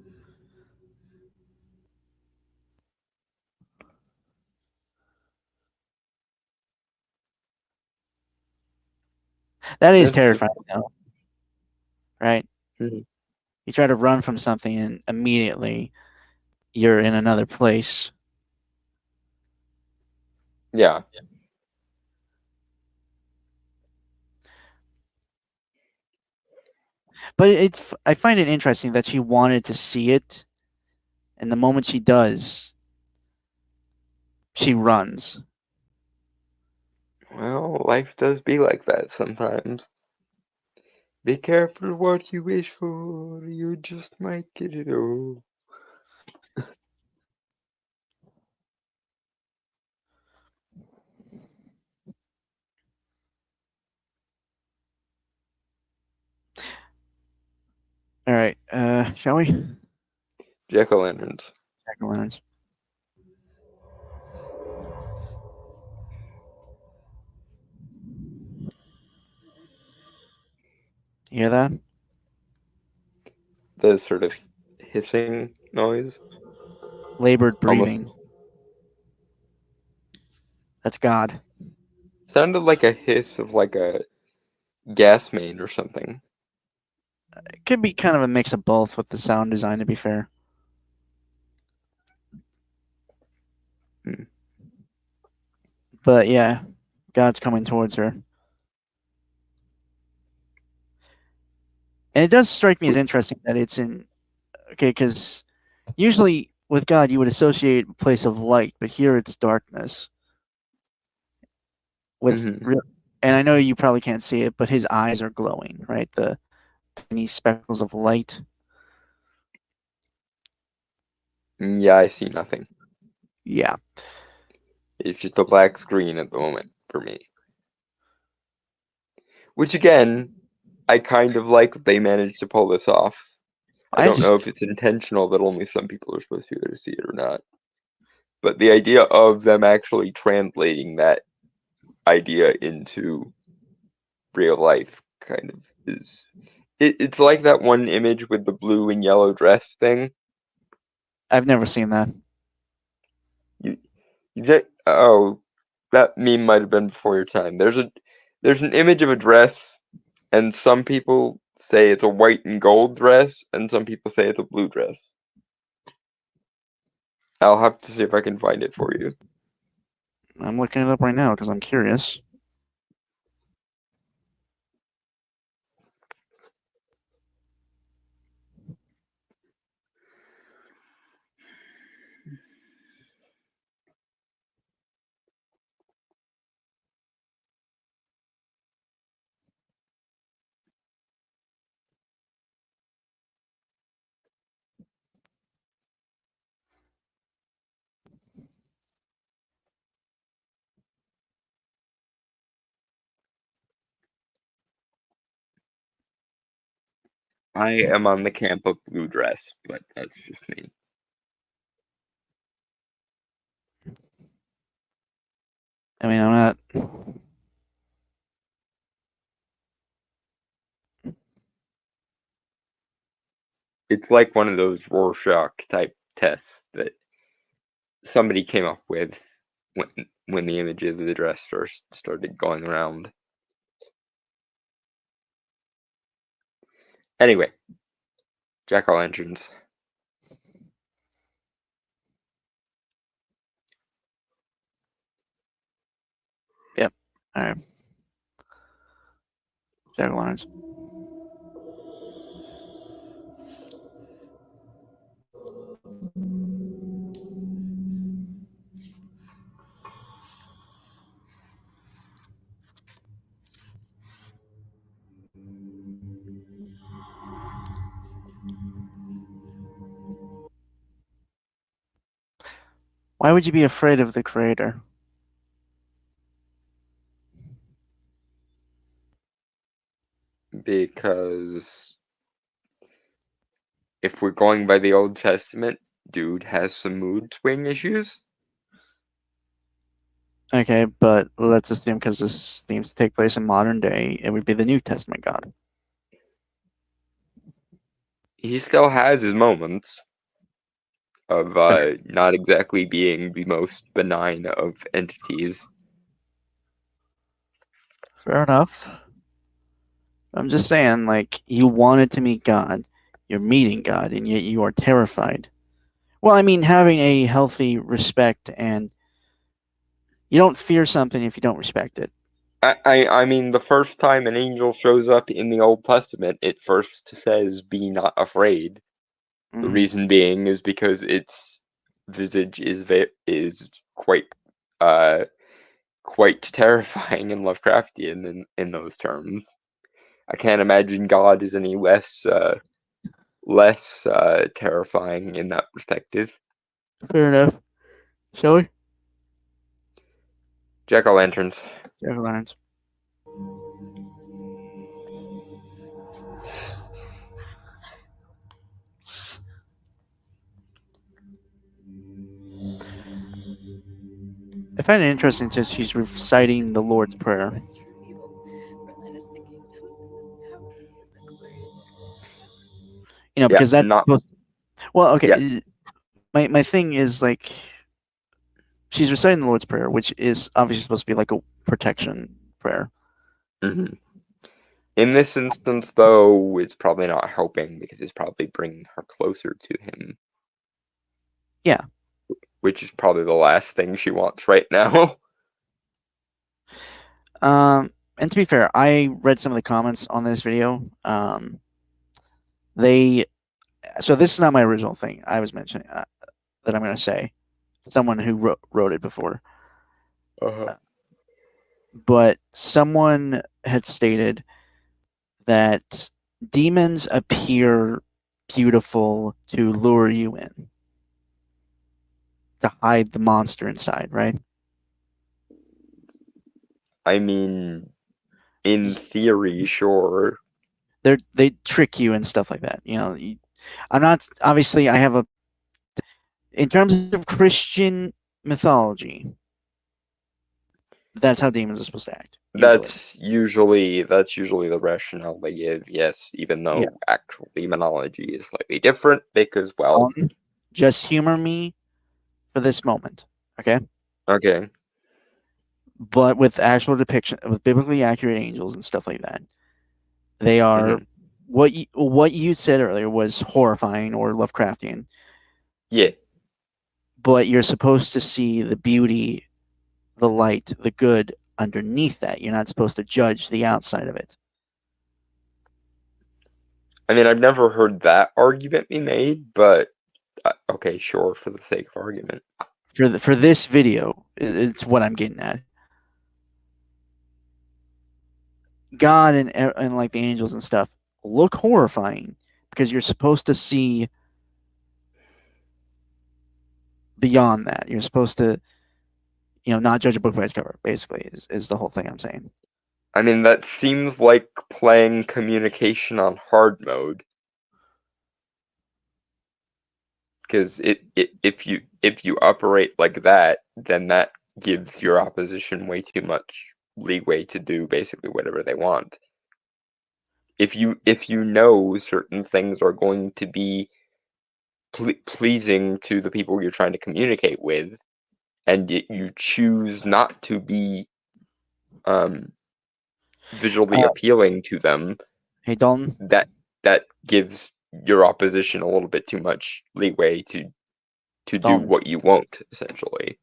That is That's true. terrifying, though. Right? Mhm. You try to run from something and immediately you're in another place. Yeah. But I find it interesting that she wanted to see it, and the moment she does, she runs. Well, life does be like that sometimes. Be careful what you wish for, you just might get it all. All right, shall we? Jack-o'-lanterns. Jack-o'-lanterns. You hear that? The sort of hissing noise. Labored Almost breathing. That's God. sounded like a hiss of like a gas main or something. It could be kind of a mix of both with the sound design, to be fair. Hmm. But yeah, God's coming towards her. And it does strike me as interesting that it's in. Okay, because usually with God, you would associate a place of light, but here it's darkness. With Mhm. and I know you probably can't see it, but his eyes are glowing, right? The tiny speckles of light. Yeah, I see nothing. Yeah. It's just a black screen at the moment for me. Which again, I kind of like that they managed to pull this off. I don't know if it's intentional that only some people are supposed to be able to see it or not. But the idea of them actually translating that idea into real life kind of is it's like that one image with the blue and yellow dress thing. I've never seen that. That meme might have been before your time. There's an image of a dress, and some people say it's a white and gold dress, and some people say it's a blue dress. I'll have to see if I can find it for you. I'm looking it up right now because I'm curious. I am on the camp of blue dress, but that's just me. I mean, I'm not. It's like one of those Rorschach type test that somebody came up with when the image of the dress first started going around. Anyway, jack-o'-lanterns. All right. Jack-o'-lanterns. Why would you be afraid of the creator? Because if we're going by the Old Testament, dude has some mood swing issues. Okay, but let's assume because this seems to take place in modern day, it would be the New Testament God. He still has his moments of Fair. not exactly being the most benign of entities. Fair enough. I'm just saying, like, you wanted to meet God, you're meeting God, and yet you are terrified. Well, I mean, having a healthy respect, and you don't fear something if you don't respect it. I mean, the first time an angel shows up in the Old Testament, it first says, "Be not afraid." The Mhm. reason being is because its visage is quite quite terrifying and Lovecraftian in those terms. I can't imagine God is any less terrifying in that perspective. Fair enough. Shall we? Jack-o'-lanterns. Jack-o'-lanterns. I find it interesting that she's reciting the Lord's Prayer. You know, Yeah, because that's not well, okay. yeah. My thing is like she's reciting the Lord's Prayer, which is obviously supposed to be like a protection prayer. Mhm. In this instance, though, it's probably not helping because it's probably bringing her closer to him. Yeah. Which is probably the last thing she wants right now. And to be fair, I read some of the comments on this video. So this is not my original thing I was mentioning that I'm going to say. Someone who wrote it before. Uh-huh. But someone had stated that demons appear beautiful to lure you in, to hide the monster inside, right? I mean, in theory, sure. They trick you and stuff like that. You know, I'm not obviously. I have a in terms of Christian mythology. That's how demons are supposed to act. Usually. That's usually the rationale they give. Yes, even though Yeah. actual demonology is slightly different because, well, Just humor me for this moment, okay? okay. But with actual depiction, with biblically accurate angels and stuff like that, they are what you said earlier was horrifying or Lovecraftian. Yeah. But you're supposed to see the beauty, the light, the good underneath that. You're not supposed to judge the outside of it. I mean, I've never heard that argument be made, but okay, sure, for the sake of argument. For this video, it's what I'm getting at. God and like the angels and stuff look horrifying because you're supposed to see beyond that. You're supposed to, not judge a book by its cover. Basically, is the whole thing I'm saying. I mean, that seems like playing communication on hard mode. Because if you operate like that, then that gives your opposition way too much leeway to do basically whatever they want. If you know certain things are going to be pleasing to the people you're trying to communicate with, and yet you choose not to be visually appealing to them, Hey, Dalton. that gives your opposition a little bit too much leeway to do Dalton. what you want, essentially.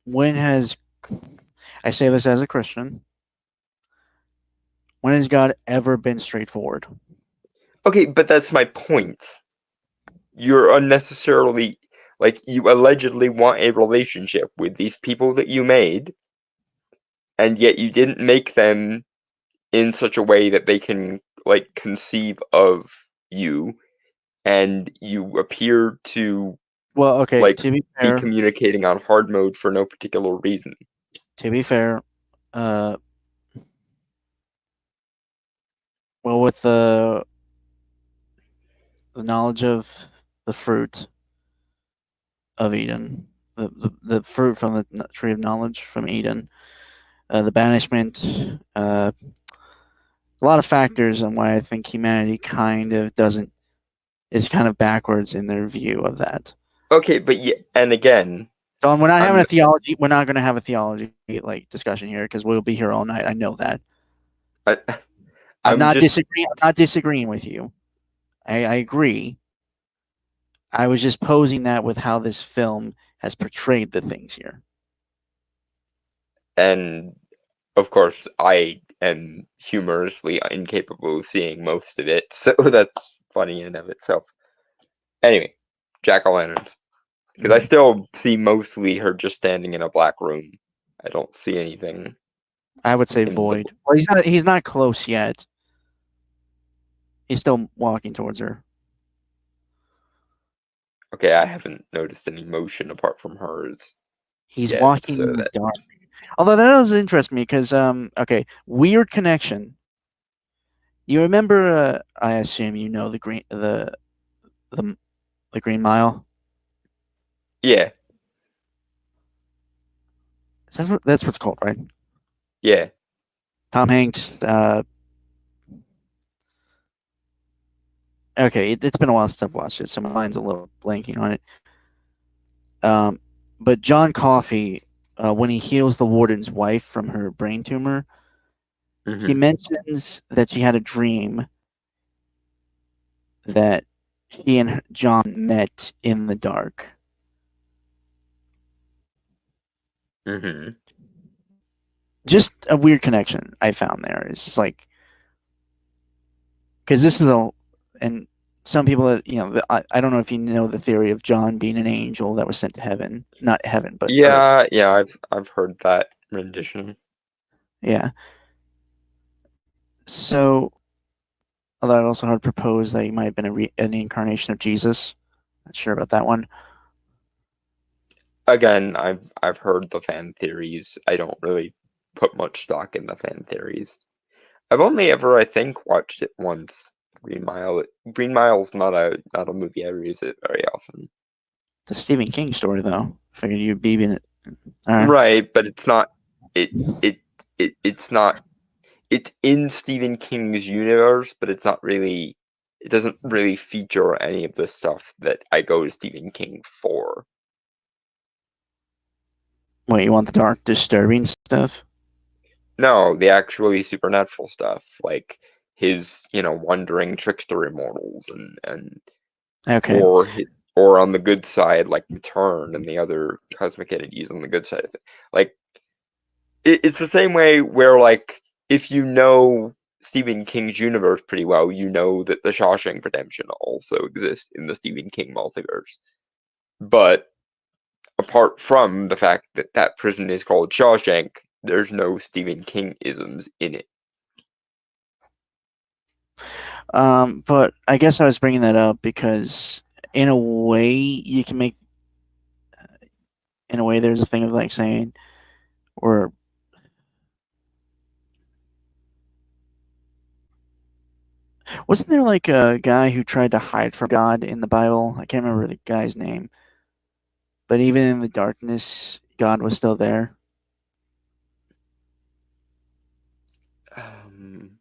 When has, I say this as a Christian, when has God ever been straightforward? Okay, but that's my point. You're unnecessarily, like, you allegedly want a relationship with these people that you made, and yet you didn't make them in such a way that they can, like, conceive of you, and you appear to, Well, okay, like, to be be fair, communicating on hard mode for no particular reason. Well, with the knowledge of the fruit of Eden, the fruit from the tree of knowledge from Eden, the banishment, a lot of factors on why I think humanity kind of is kind of backwards in their view of that. Okay, but yeah, and again, Don, we're not having a theology. We're not going to have a theology like discussion here because we'll be here all night. I know that. I'm not disagreeing. I'm not disagreeing with you. I agree. I was just posing that with how this film has portrayed the things here. And of course, I am humorously incapable of seeing most of it, so that's funny in and of itself. Anyway, jack-o'-lanterns. Because I still see mostly her just standing in a black room. I don't see anything. I would say void. Well, he's not close yet. He's still walking towards her. Okay, I haven't noticed any motion apart from hers. He's walking in the dark. Although that does interest me because okay, weird connection. You remember? I assume you know the Green Mile. Yeah. That's what's called, right? Yeah. Tom Hanks. Okay, it's been a while since I've watched it, so my mind's a little blanking on it. But John Coffey, when he heals the warden's wife from her brain tumor, he mentions that she had a dream that he and John met in the dark. Just a weird connection I found there. It's just like, because this is and some people that, you know, I don't know if you know the theory of John being an angel that was sent to heaven, not heaven, but Earth. Yeah, I've heard that rendition. Yeah. So, although I also heard proposed that he might have been an incarnation of Jesus. Not sure about that one. Again, I've heard the fan theories. I don't really put much stock in the fan theories. I've only ever, I think, watched it once. Green Mile. Green Mile's not a movie I revisit very often. It's a Stephen King story, though. I figured you'd be in it. Right, but it's not. It's not. It's in Stephen King's universe, but it's not really. It doesn't really feature any of the stuff that I go to Stephen King for. What, you want the dark, disturbing stuff? No, the actually supernatural stuff, like his, wandering trickster immortals and okay, or on the good side, like Return and the other cosmic entities on the good side of it. Like, it's the same way where, like, if you know Stephen King's universe pretty well, you know that the Shawshank Redemption also exists in the Stephen King multiverse. But apart from the fact that that prison is called Shawshank, there's no Stephen King isms in it. But I guess I was bringing that up because in a way you can make, in a way there's a thing of like saying, or wasn't there like a guy who tried to hide from God in the Bible? I can't remember the guy's name. But even in the darkness, God was still there. I'm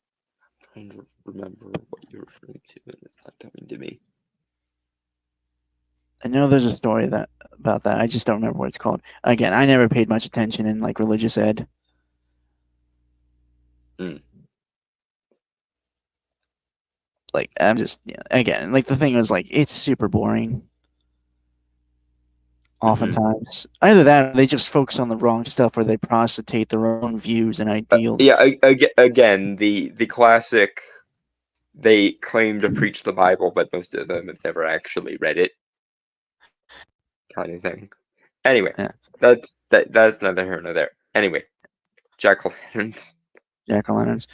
trying to remember what you're referring to, and it's not coming to me. I know there's a story about that. I just don't remember what it's called. Again, I never paid much attention in like religious ed. Like I'm just again, like the thing was like it's super boring. Oftentimes, either that or they just focus on the wrong stuff, or they prostitute their own views and ideals. Again, the classic. They claim to preach the Bible, but most of them have never actually read it, kind of thing. Anyway, Yeah. that's neither here nor there. Anyway, jack-o'-lanterns. Jack-o'-lanterns.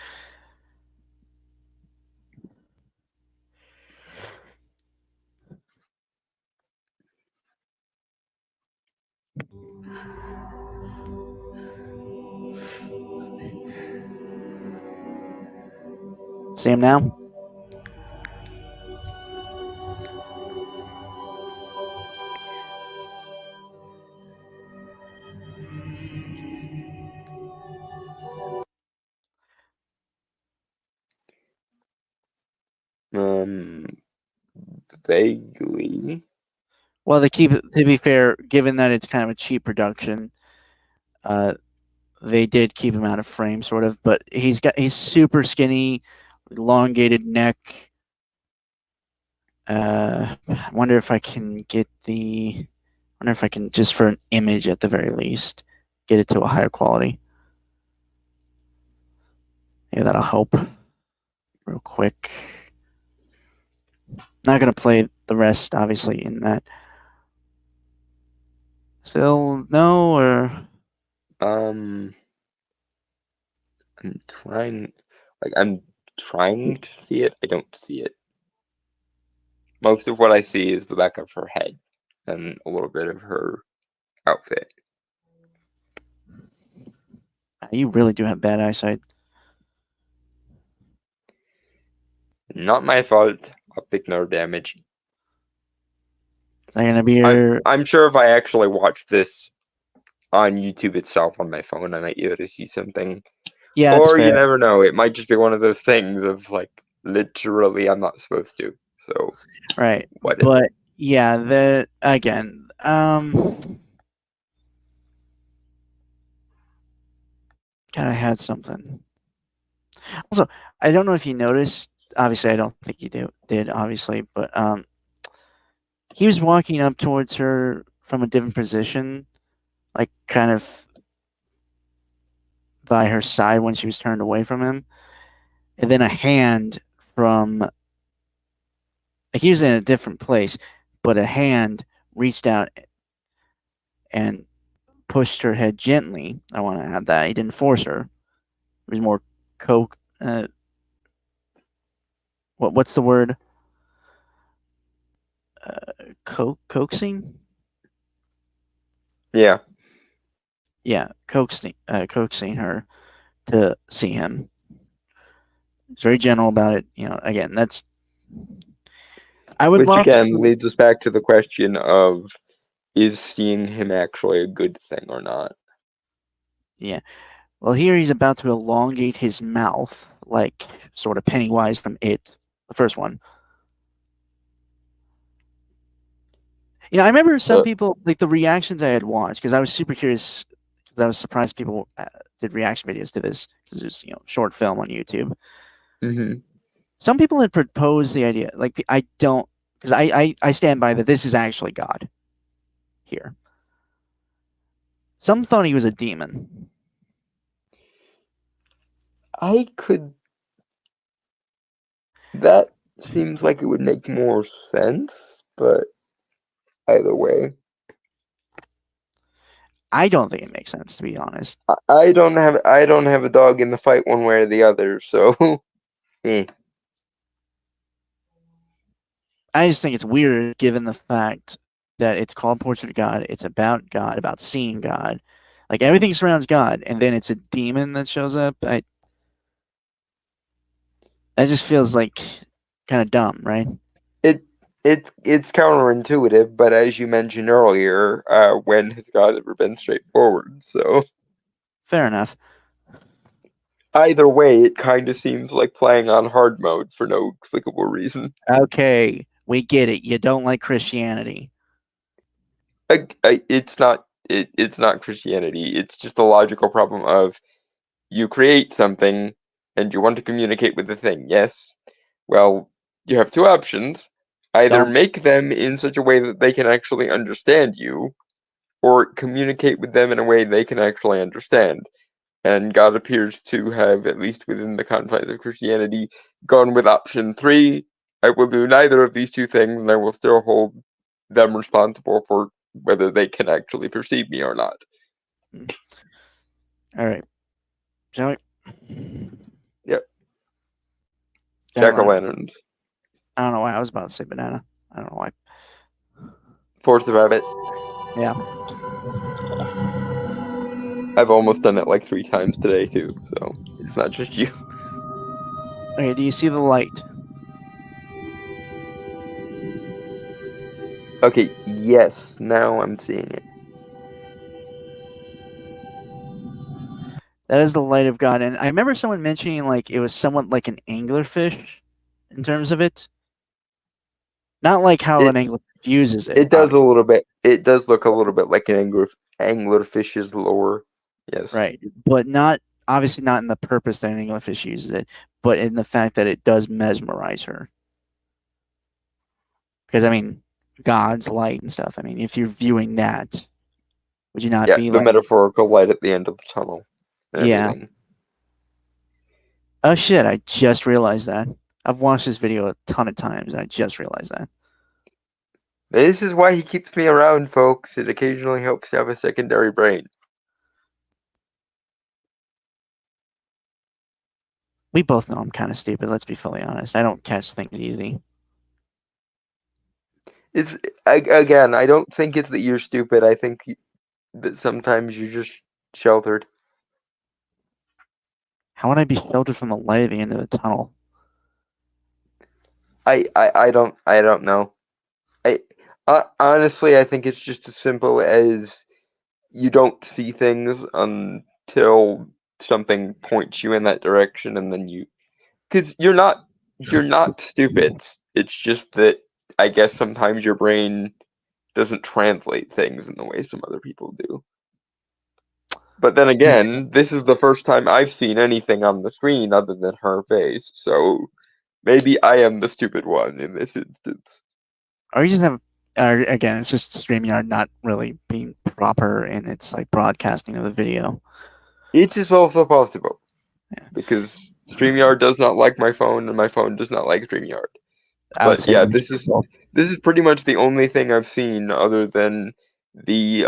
See him now? Vaguely. Well, to be fair, given that it's kind of a cheap production, they did keep him out of frame, sort of. But he's super skinny, elongated neck. I wonder if I can just for an image at the very least, get it to a higher quality. Maybe that'll help. Real quick. Not gonna play the rest, obviously, in that. Still no, or I'm trying to see it. I don't see it. Most of what I see is the back of her head and a little bit of her outfit. You really do have bad eyesight. Not my fault. Optic nerve damage. Is that gonna be your? I'm sure if I actually watched this on YouTube itself on my phone, I might be able to see something. Yeah, that's or you fair. never know. It might just be one of those things of like literally I'm not supposed to. So Right. what? But yeah, again, kind of had something. Also, I don't know if you noticed. Obviously, I don't think you did. Obviously, but he was walking up towards her from a different position, like kind of by her side when she was turned away from him, and then a hand from. Like he was in a different place, but a hand reached out and pushed her head gently. I want to add that he didn't force her. It was more what's the word? Coaxing? Yeah. Yeah, coaxing her to see him. He's very gentle about it. Again, that's. I would Which love again to, leads us back to the question of is seeing him actually a good thing or not? Yeah. Well, here he's about to elongate his mouth, like sort of Pennywise from It, the first one. I remember some people, like the reactions I had watched, because I was super curious, because I was surprised people did reaction videos to this, because it's short film on YouTube. Mm-hmm. Some people had proposed the idea, like I don't, because I stand by that this is actually God here. Some thought he was a demon. That seems like it would make more sense, but either way. I don't think it makes sense, to be honest. I don't have a dog in the fight one way or the other, so I just think it's weird given the fact that it's called Portrait of God, it's about God, about seeing God. Like everything surrounds God, and then it's a demon that shows up. That just feels like kind of dumb, right? It's counterintuitive, but as you mentioned earlier, when has God ever been straightforward? So fair enough. Either way, it kind of seems like playing on hard mode for no explicable reason. Okay, we get it. You don't like Christianity. It's not. It's not Christianity. It's just a logical problem of you create something and you want to communicate with the thing. Yes. Well, you have two options. Either Don't- make them in such a way that they can actually understand you, or communicate with them in a way they can actually understand. And God appears to have, at least within the confines of Christianity, gone with option 3. I will do neither of these two things, and I will still hold them responsible for whether they can actually perceive me or not. All right. Shall we? Yep. Jack-o'-lantern. Jack-o'-lanterns. I don't know why I was about to say banana. I don't know why. Force of habit. Yeah. I've almost done it like 3 times today, too, so it's not just you. Okay, do you see the light? Okay, yes, now I'm seeing it. That is the light of God. And I remember someone mentioning like it was somewhat like an anglerfish in terms of it. Not like how an anglerfish uses it. It does a little bit. It does look a little bit like an anglerfish's lure. Yes. Right. But not obviously not in the purpose that an anglerfish uses it, but in the fact that it does mesmerize her. Because I mean, God's light and stuff. I mean, if you're viewing that, would you not Yeah, be the like metaphorical light at the end of the tunnel. And Yeah. everything. Oh shit, I just realized that. I've watched this video a ton of times and I just realized that. This is why he keeps me around, folks. It occasionally helps to have a secondary brain. We both know I'm kind of stupid, let's be fully honest. I don't catch things easy. It's again, I don't think it's that you're stupid. I think that sometimes you're just sheltered. How would I be sheltered from the light at the end of the tunnel? I don't know. Honestly, I think it's just as simple as you don't see things until something points you in that direction, and then because you're not stupid. It's just that I guess sometimes your brain doesn't translate things in the way some other people do. But then again, this is the first time I've seen anything on the screen other than her face, so maybe I am the stupid one in this instance. Or you just have again, it's just StreamYard not really being proper in its like broadcasting of the video. It's as well as possible. Yeah. Because StreamYard does not like my phone, and my phone does not like StreamYard. I would But say yeah, that this is pretty much the only thing I've seen other than the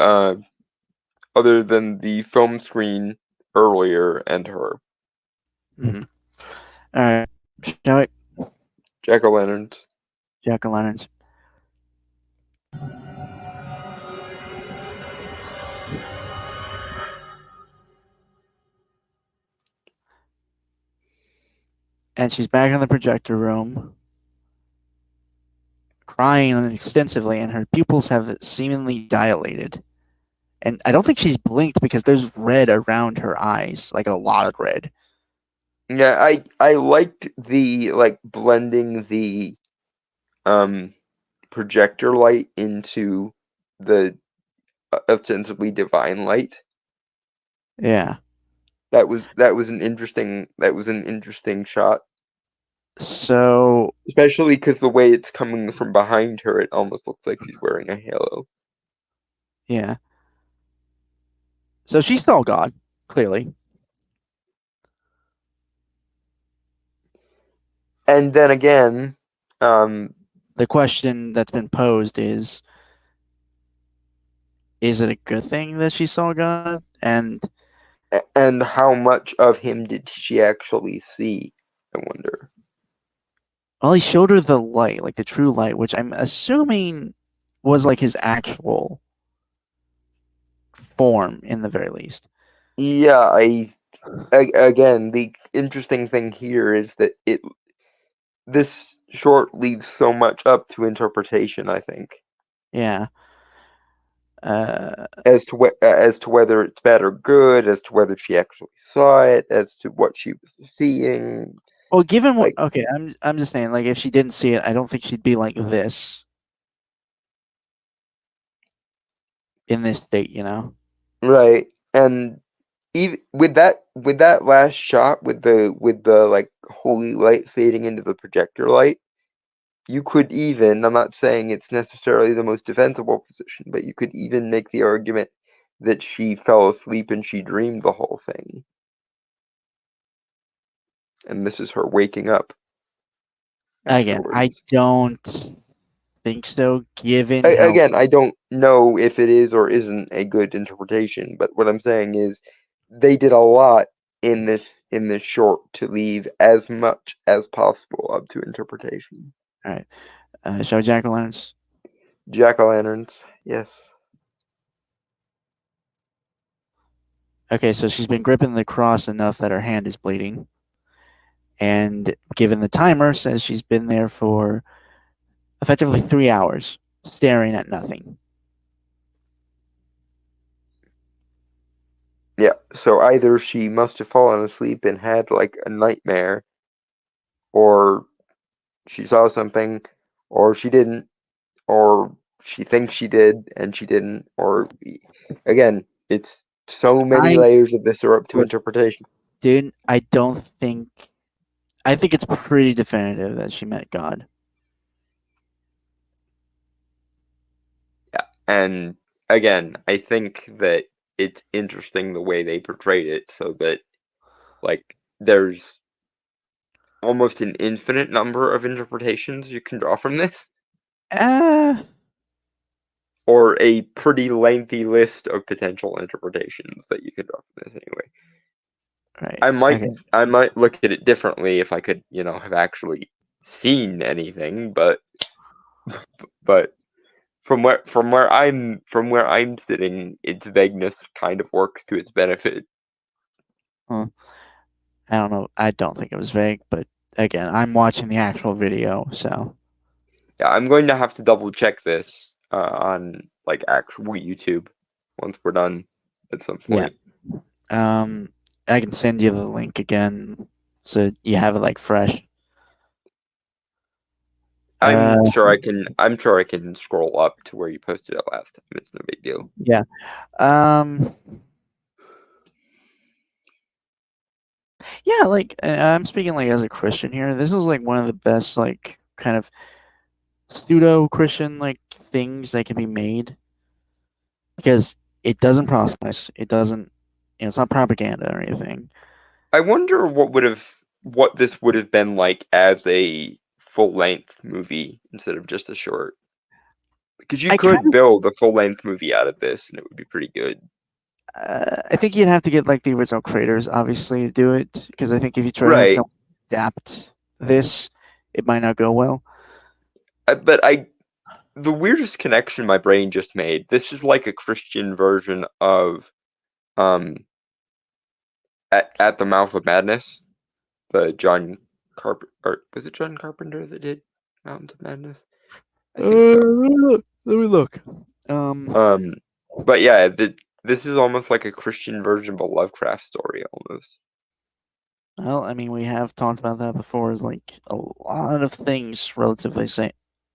film screen earlier and her. Mhm. Alright. Shall we? Jack-o'-lanterns. Jack-o'-lanterns. And she's back in the projector room, crying extensively, and her pupils have seemingly dilated. And I don't think she's blinked because there's red around her eyes, like a lot of red. Yeah, I liked the blending the projector light into the ostensibly divine light. Yeah. That was an interesting shot. So Especially because the way it's coming from behind her, it almost looks like she's wearing a halo. yeah. So she saw God, clearly. And then again, The question that's been posed is it a good thing that she saw God? And how much of him did she actually see? I wonder. well, he showed her the light, like the true light, which I'm assuming was like his actual form in the very least. Yeah, again, the interesting thing here is that this short leaves so much up to interpretation, I think. Yeah. as to whether it's bad or good, as to whether she actually saw it, as to what she was seeing. Well, given what, Like, okay, I'm just saying, like, if she didn't see it, I don't think she'd be like this in this state, you know? right, and even with that last shot with the like holy light fading into the projector light, you could even, I'm not saying it's necessarily the most defensible position, but you could even make the argument that she fell asleep and she dreamed the whole thing. And this is her waking up. Again, I afterwards. don't think so, given how Again, I don't know if it is or isn't a good interpretation, but what I'm saying is they did a lot in this short to leave as much as possible up to interpretation. All right. Shall we jack-o'-lanterns? Jack-o'-lanterns, yes. Okay, so she's been gripping the cross enough that her hand is bleeding. And given the timer, says she's been there for effectively 3 hours, staring at nothing. Yeah, so either she must have fallen asleep and had like a nightmare, or she saw something, or she didn't, or she thinks she did and she didn't, or again, it's so many layers of this are up to interpretation. Dude, I think it's pretty definitive that she met God. Yeah, and again, I think that it's interesting the way they portrayed it, so that like there's almost an infinite number of interpretations you can draw from this, or a pretty lengthy list of potential interpretations that you could draw from this anyway. Right. I might look at it differently if I could, have actually seen anything, but from where I'm sitting, its vagueness kind of works to its benefit. I don't know. I don't think it was vague, but again, I'm watching the actual video, so. Yeah, I'm going to have to double check this on like actual YouTube once we're done at some point. Yeah. I can send you the link again so you have it like fresh. I'm sure I can scroll up to where you posted it last time. It's no big deal. Yeah. Yeah, like I'm speaking like as a Christian here. This was like one of the best like kind of pseudo Christian like things that can be made because it doesn't process. It doesn't. It's not propaganda or anything. I wonder what this would have been like as a full-length movie instead of just a short. Because you could build a full-length movie out of this, and it would be pretty good. I think you'd have to get like the original creators, obviously, to do it. Because I think if you try to have someone adapt this, it might not go well. The weirdest connection my brain just made. This is like a Christian version of, at the Mouth of Madness, the John Carpenter, or was it John Carpenter that did Mountains of Madness? I think so. Let me look. But yeah, this is almost like a Christian version of a Lovecraft story, almost. Well, I mean, we have talked about that before. Is like a lot of things relatively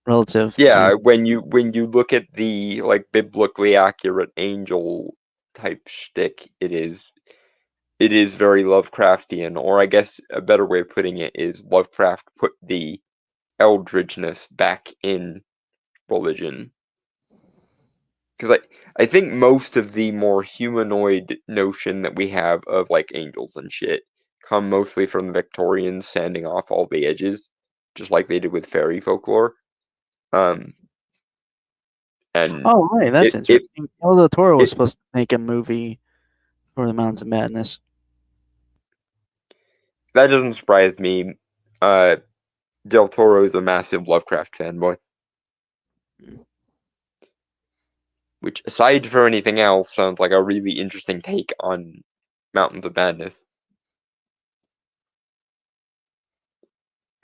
relative. Yeah, to... when you look at the like biblically accurate angel type shtick, it is very Lovecraftian, or I guess a better way of putting it is Lovecraft put the eldritchness back in religion. Because I think most of the more humanoid notion that we have of like angels and shit come mostly from the Victorians sanding off all the edges, just like they did with fairy folklore. And oh, right, that's interesting. El del Toro was supposed to make a movie for the Mountains of Madness. That doesn't surprise me. Del Toro is a massive Lovecraft fanboy. Which, aside from anything else, sounds like a really interesting take on Mountains of Madness.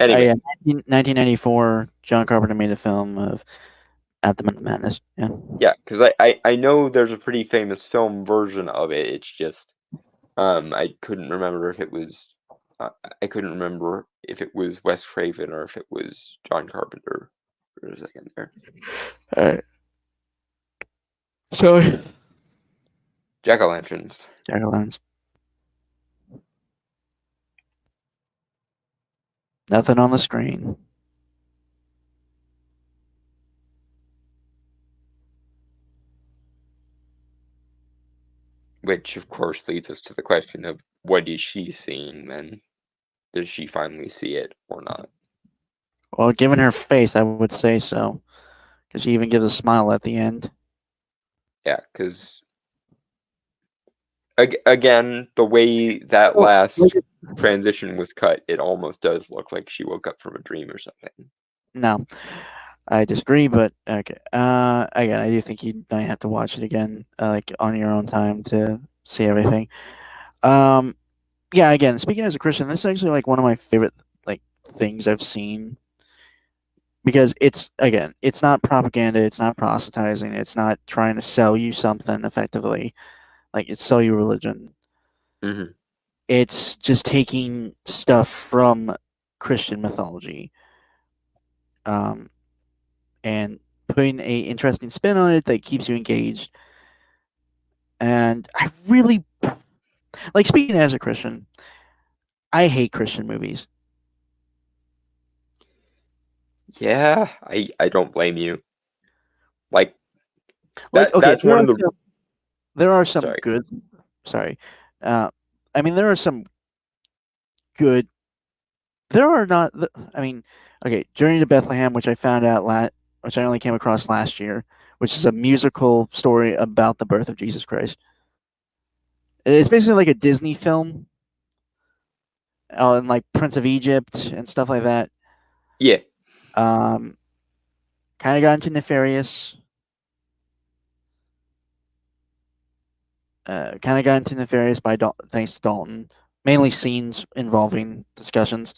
Anyway. 1994, John Carpenter made a film of At the Mouth of Madness. Yeah. Yeah, because I know there's a pretty famous film version of it. It's just I couldn't remember if it was I couldn't remember if it was Wes Craven or if it was John Carpenter for a second there. So Jack-o'-lanterns. Jack-o'-lanterns. Nothing on the screen. Which of course leads us to the question of what is she seeing then? Does she finally see it or not? Well, given her face, I would say so. Because she even gives a smile at the end. Yeah, because again, the way that last transition was cut, it almost does look like she woke up from a dream or something. No, I disagree, but okay. Again, I do think you might have to watch it again, like on your own time to see everything. Yeah. Again, speaking as a Christian, this is actually like one of my favorite like things I've seen because it's not propaganda, it's not proselytizing, it's not trying to sell you something effectively, like it's sell you religion. Mm-hmm. It's just taking stuff from Christian mythology, and putting a interesting spin on it that keeps you engaged. And I really like, speaking as a Christian, I hate Christian movies. Yeah, I don't blame you. Like Like, okay, that's one of the there are some sorry. good. Sorry, I mean there are some good. There are not. I mean, okay, Journey to Bethlehem, which I found out which I only came across last year, which is a musical story about the birth of Jesus Christ. It's basically like a Disney film, and like Prince of Egypt and stuff like that. Yeah. Kind of got into Nefarious. Kind of got into Nefarious thanks to Dalton. Mainly scenes involving discussions.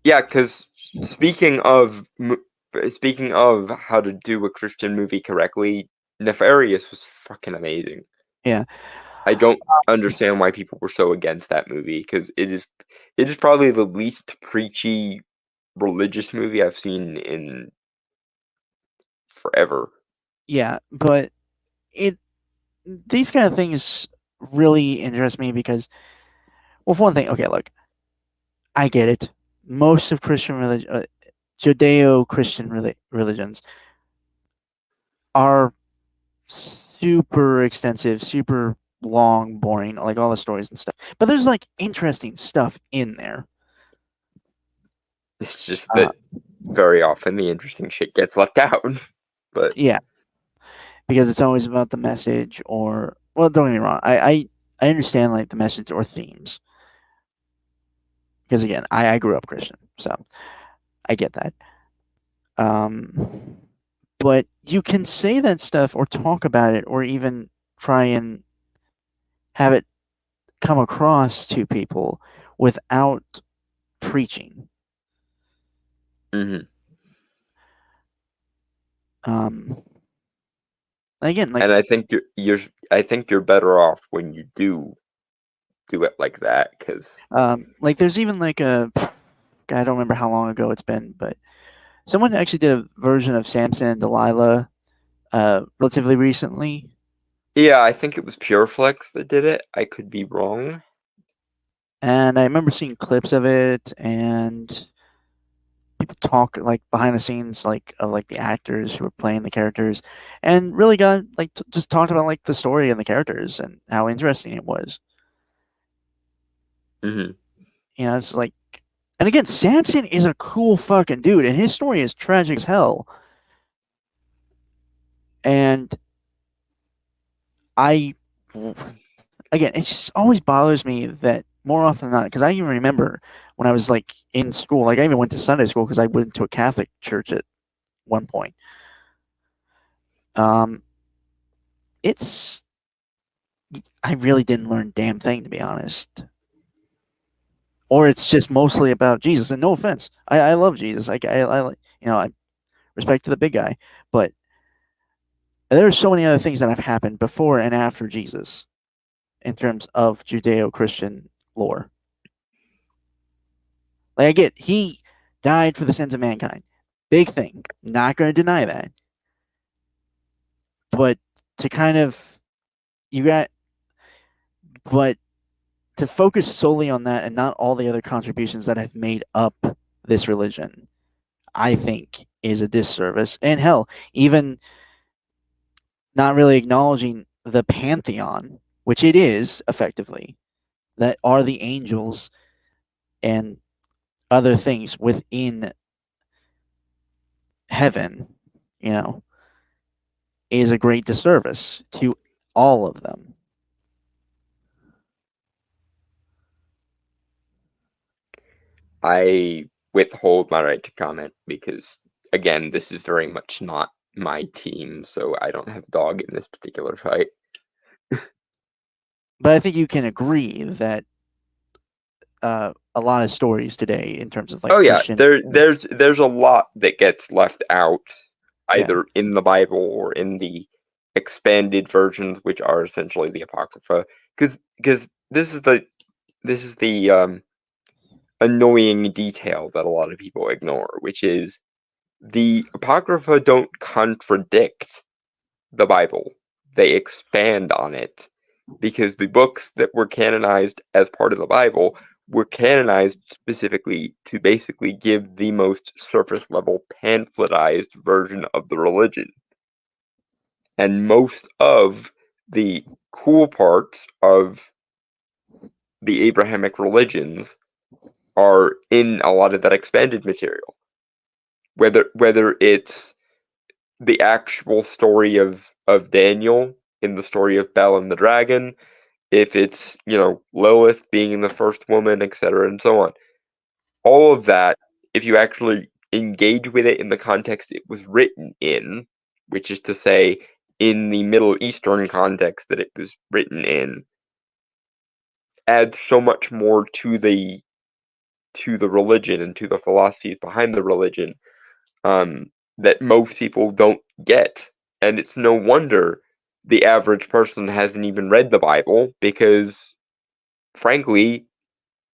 Yeah, because speaking of how to do a Christian movie correctly, Nefarious was fucking amazing. Yeah. I don't understand why people were so against that movie because it is probably the least preachy religious movie I've seen in forever. Yeah, but these kind of things really interest me because, well, for one thing, okay, look, I get it. Most of Christian religion, Judeo-Christian religions are super extensive, super long, boring, like all the stories and stuff. But there's like interesting stuff in there. It's just that very often the interesting shit gets left out. But yeah, because it's always about the message, or, well, don't get me wrong, I understand like the message or themes. Because again, I grew up Christian, so I get that. But you can say that stuff or talk about it or even try and have it come across to people without preaching. mm-hmm. Again, like, And I think you're better off when you do it like that because like there's even like I don't remember how long ago it's been, but someone actually did a version of Samson and Delilah relatively recently. yeah, I think it was Pureflix that did it. I could be wrong. And I remember seeing clips of it and people talk like behind the scenes, like of like the actors who were playing the characters, and really got like just talked about like the story and the characters and how interesting it was. Mm-hmm. You know, it's like, and again, Samson is a cool fucking dude, and his story is tragic as hell. And again, it just always bothers me that more often than not, because I even remember when I was like in school, like I even went to Sunday school because I went to a Catholic church at one point. I really didn't learn a damn thing, to be honest. Or it's just mostly about Jesus. And no offense, I love Jesus. I respect to the big guy. But there's so many other things that have happened before and after Jesus in terms of Judeo-Christian lore. Like, I get, he died for the sins of mankind. Big thing. Not going to deny that. But to kind of, but to focus solely on that and not all the other contributions that have made up this religion, I think is a disservice. And hell, even not really acknowledging the pantheon, which it is effectively, that are the angels and other things within heaven, is a great disservice to all of them. I withhold my right to comment because, again, this is very much not my team, so I don't have a dog in this particular fight. But I think you can agree that a lot of stories today, in terms of like Christian, there's a lot that gets left out, either in the Bible or in the expanded versions, which are essentially the Apocrypha. Because this is the annoying detail that a lot of people ignore, which is the Apocrypha don't contradict the Bible. They expand on it, because the books that were canonized as part of the Bible were canonized specifically to basically give the most surface level pamphletized version of the religion. And most of the cool parts of the Abrahamic religions are in a lot of that expanded material. Whether it's the actual story of Daniel in the story of Bel and the dragon, if it's, Lilith being the first woman, etc., and so on. All of that, if you actually engage with it in the context it was written in, which is to say, in the Middle Eastern context that it was written in, adds so much more to the religion and to the philosophies behind the religion that most people don't get. And it's no wonder the average person hasn't even read the Bible, because, frankly,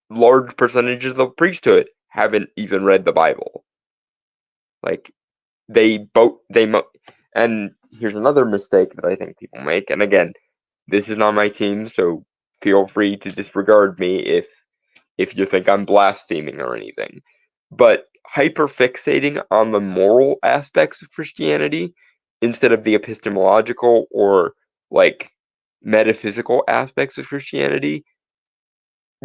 large percentages of the priesthood haven't even read the Bible. Like, and here's another mistake that I think people make, and again, this is not my team, so feel free to disregard me if you think I'm blaspheming or anything. But hyperfixating on the moral aspects of Christianity instead of the epistemological or, like, metaphysical aspects of Christianity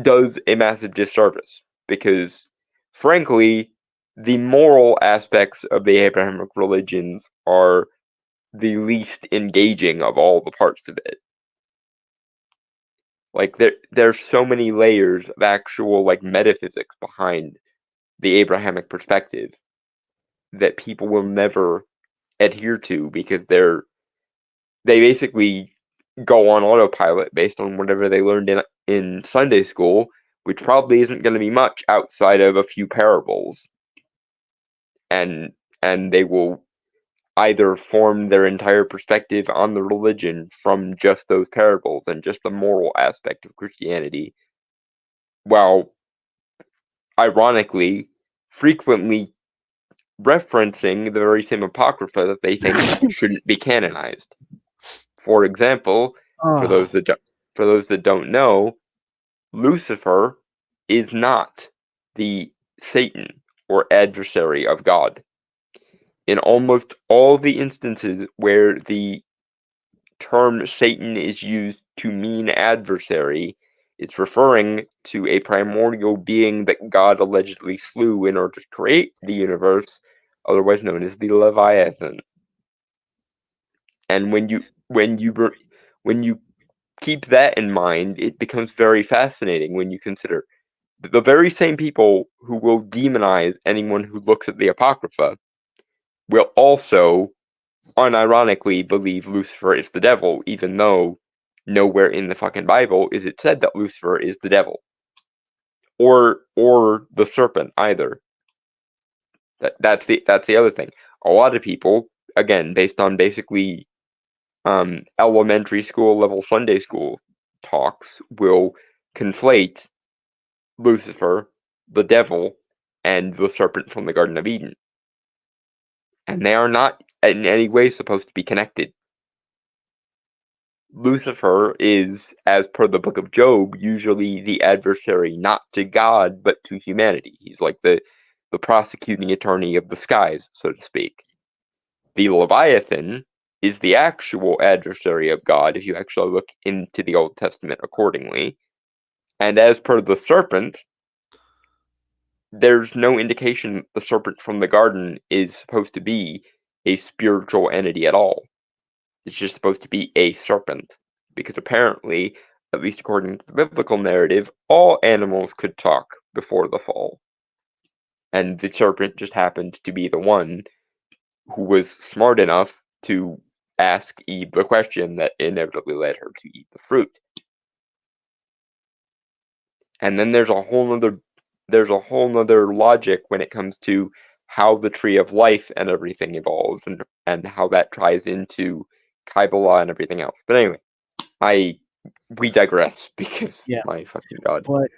does a massive disservice, because, frankly, the moral aspects of the Abrahamic religions are the least engaging of all the parts of it. Like, there's so many layers of actual, like, metaphysics behind the Abrahamic perspective that people will never adhere to, because they basically go on autopilot based on whatever they learned in Sunday school, which probably isn't going to be much outside of a few parables. And they will either form their entire perspective on the religion from just those parables and just the moral aspect of Christianity, while ironically frequently referencing the very same Apocrypha that they think shouldn't be canonized. For example, for those that don't know, Lucifer is not the Satan or adversary of God. In almost all the instances where the term Satan is used to mean adversary, it's referring to a primordial being that God allegedly slew in order to create the universe, otherwise known as the Leviathan. And when you keep that in mind, it becomes very fascinating when you consider that the very same people who will demonize anyone who looks at the Apocrypha will also unironically believe Lucifer is the devil, even though nowhere in the fucking Bible is it said that Lucifer is the devil. Or the serpent either. That's the other thing. a lot of people, again, based on basically elementary school level Sunday school talks, will conflate Lucifer, the devil, and the serpent from the Garden of Eden. And they are not in any way supposed to be connected. Lucifer is, as per the book of Job, usually the adversary not to God, but to humanity. He's like the prosecuting attorney of the skies, so to speak. The Leviathan is the actual adversary of God, if you actually look into the Old Testament accordingly. And as per the serpent, there's no indication the serpent from the garden is supposed to be a spiritual entity at all. It's just supposed to be a serpent. Because apparently, at least according to the biblical narrative, all animals could talk before the fall. And the serpent just happened to be the one who was smart enough to ask Eve the question that inevitably led her to eat the fruit. And then there's a whole nother logic when it comes to how the tree of life and everything evolves, and how that ties into Kabbalah and everything else. But anyway, we digress because my fucking god. But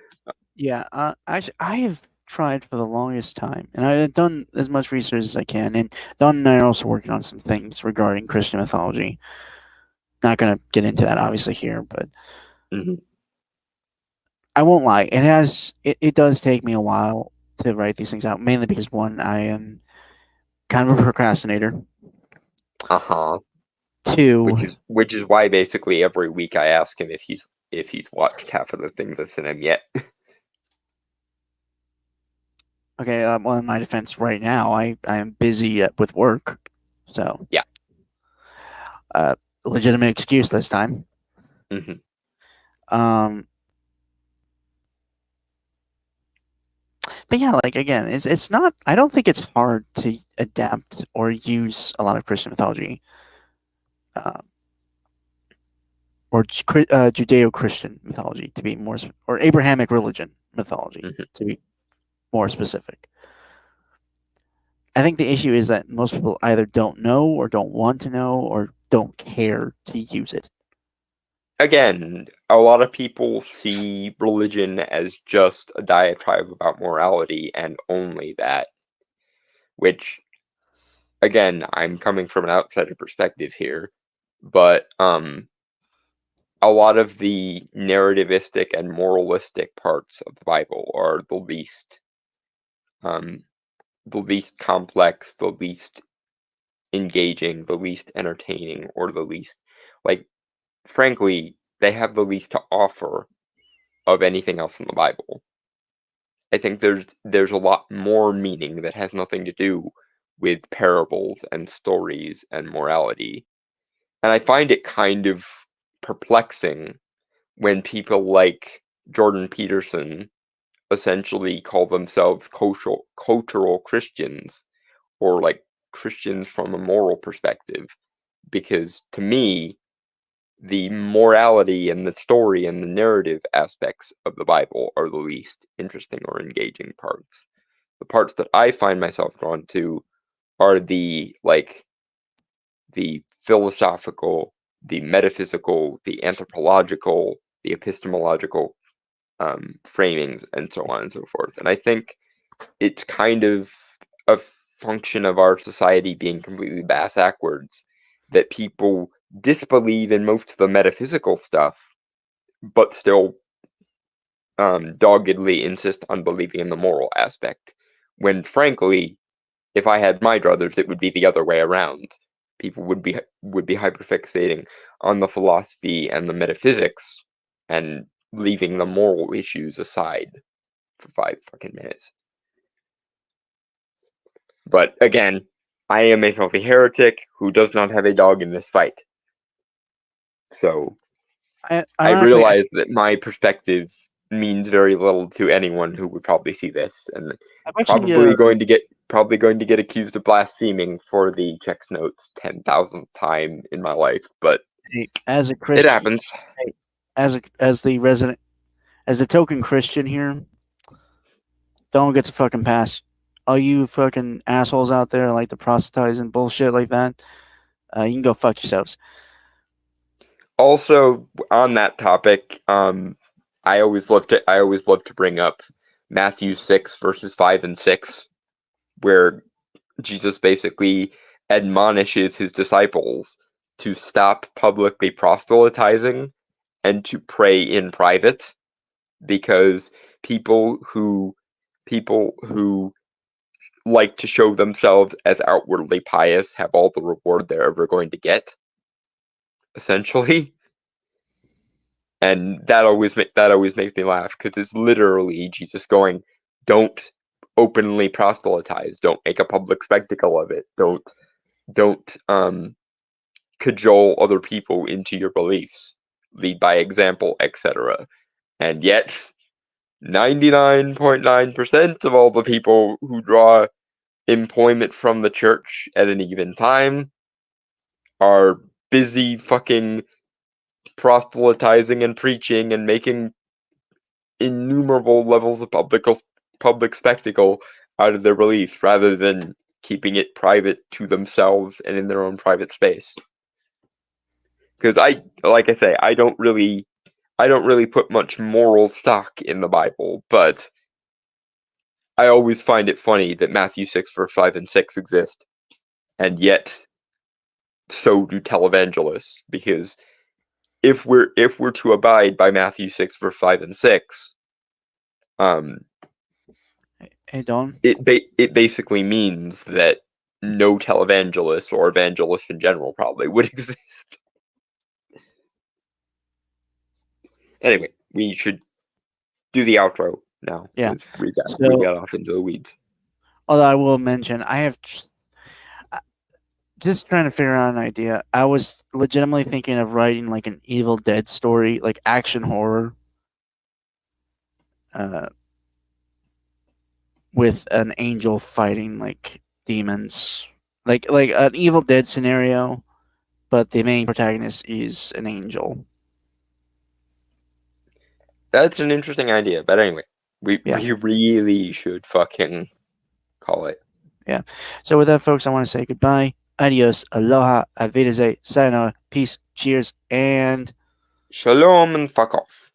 yeah, I have tried for the longest time, and I've done as much research as I can, and Don and I are also working on some things regarding Christian mythology. Not going to get into that obviously here, but I won't lie. It does take me a while to write these things out, mainly because one, I am kind of a procrastinator. Two, which is why basically every week I ask him if he's watched half of the things I've sent him yet. Okay, well, in my defense, right now I am busy with work, so yeah, legitimate excuse this time. But yeah, like again, it's not. I don't think it's hard to adapt or use a lot of Christian mythology, or Judeo-Christian mythology to be more, or Abrahamic religion mythology to be more specific. I think the issue is that most people either don't know or don't want to know or don't care to use it. Again, a lot of people see religion as just a diatribe about morality and only that. Which, again, I'm coming from an outsider perspective here, but a lot of the narrativistic and moralistic parts of the Bible are the least complex, the least engaging, the least entertaining, or the least, like, frankly, they have the least to offer of anything else in the Bible. I think there's a lot more meaning that has nothing to do with parables and stories and morality. And I find it kind of perplexing when people like Jordan Peterson essentially call themselves cultural Christians, or like Christians from a moral perspective, because to me, the morality and the story and the narrative aspects of the Bible are the least interesting or engaging parts. The parts that I find myself drawn to are the philosophical, the metaphysical, the anthropological, the epistemological framings, and so on and so forth. And I think it's kind of a function of our society being completely backwards that people disbelieve in most of the metaphysical stuff, but still doggedly insist on believing in the moral aspect. When, frankly, if I had my druthers, it would be the other way around. People would be hyperfixating on the philosophy and the metaphysics, and leaving the moral issues aside for 5 fucking minutes. But again, I am a filthy heretic who does not have a dog in this fight. So I realize that my perspective means very little to anyone who would probably see this, and probably going to get accused of blaspheming for the checks notes 10,000th time in my life. But as a Christian, it happens. As a token Christian here, Don gets a fucking pass. all you fucking assholes out there like to proselytize and bullshit like that, you can go fuck yourselves. Also, on that topic, I always love to bring up Matthew 6 verses 5 and 6, where Jesus basically admonishes his disciples to stop publicly proselytizing and to pray in private, because people who like to show themselves as outwardly pious have all the reward they're ever going to get, essentially. And that always makes me laugh, because it's literally Jesus going, don't openly proselytize, don't make a public spectacle of it, don't cajole other people into your beliefs, lead by example, etc. And yet 99.9% of all the people who draw employment from the church at any given time are busy fucking proselytizing and preaching and making innumerable levels of public spectacle out of their beliefs, rather than keeping it private to themselves and in their own private space. Because like I say, I don't really put much moral stock in the Bible, but I always find it funny that Matthew 6 verse 5 and 6 exist, and yet so do televangelists, because if we're to abide by Matthew 6 verse 5 and 6, Hey, Don. it basically means that no televangelists or evangelists in general probably would exist. Anyway, we should do the outro now. Yeah. 'Cause we So- got off into the weeds. Although I will mention, I have just trying to figure out an idea. I was legitimately thinking of writing like an Evil Dead story, like action horror, with an angel fighting like demons, like an Evil Dead scenario, but the main protagonist is an angel. That's an interesting idea, but anyway, we Yeah. really should fucking call it. So with that, folks, I want to say goodbye, adios, aloha, auf Wiedersehen, sayonara, peace, cheers, and Shalom and fuck off.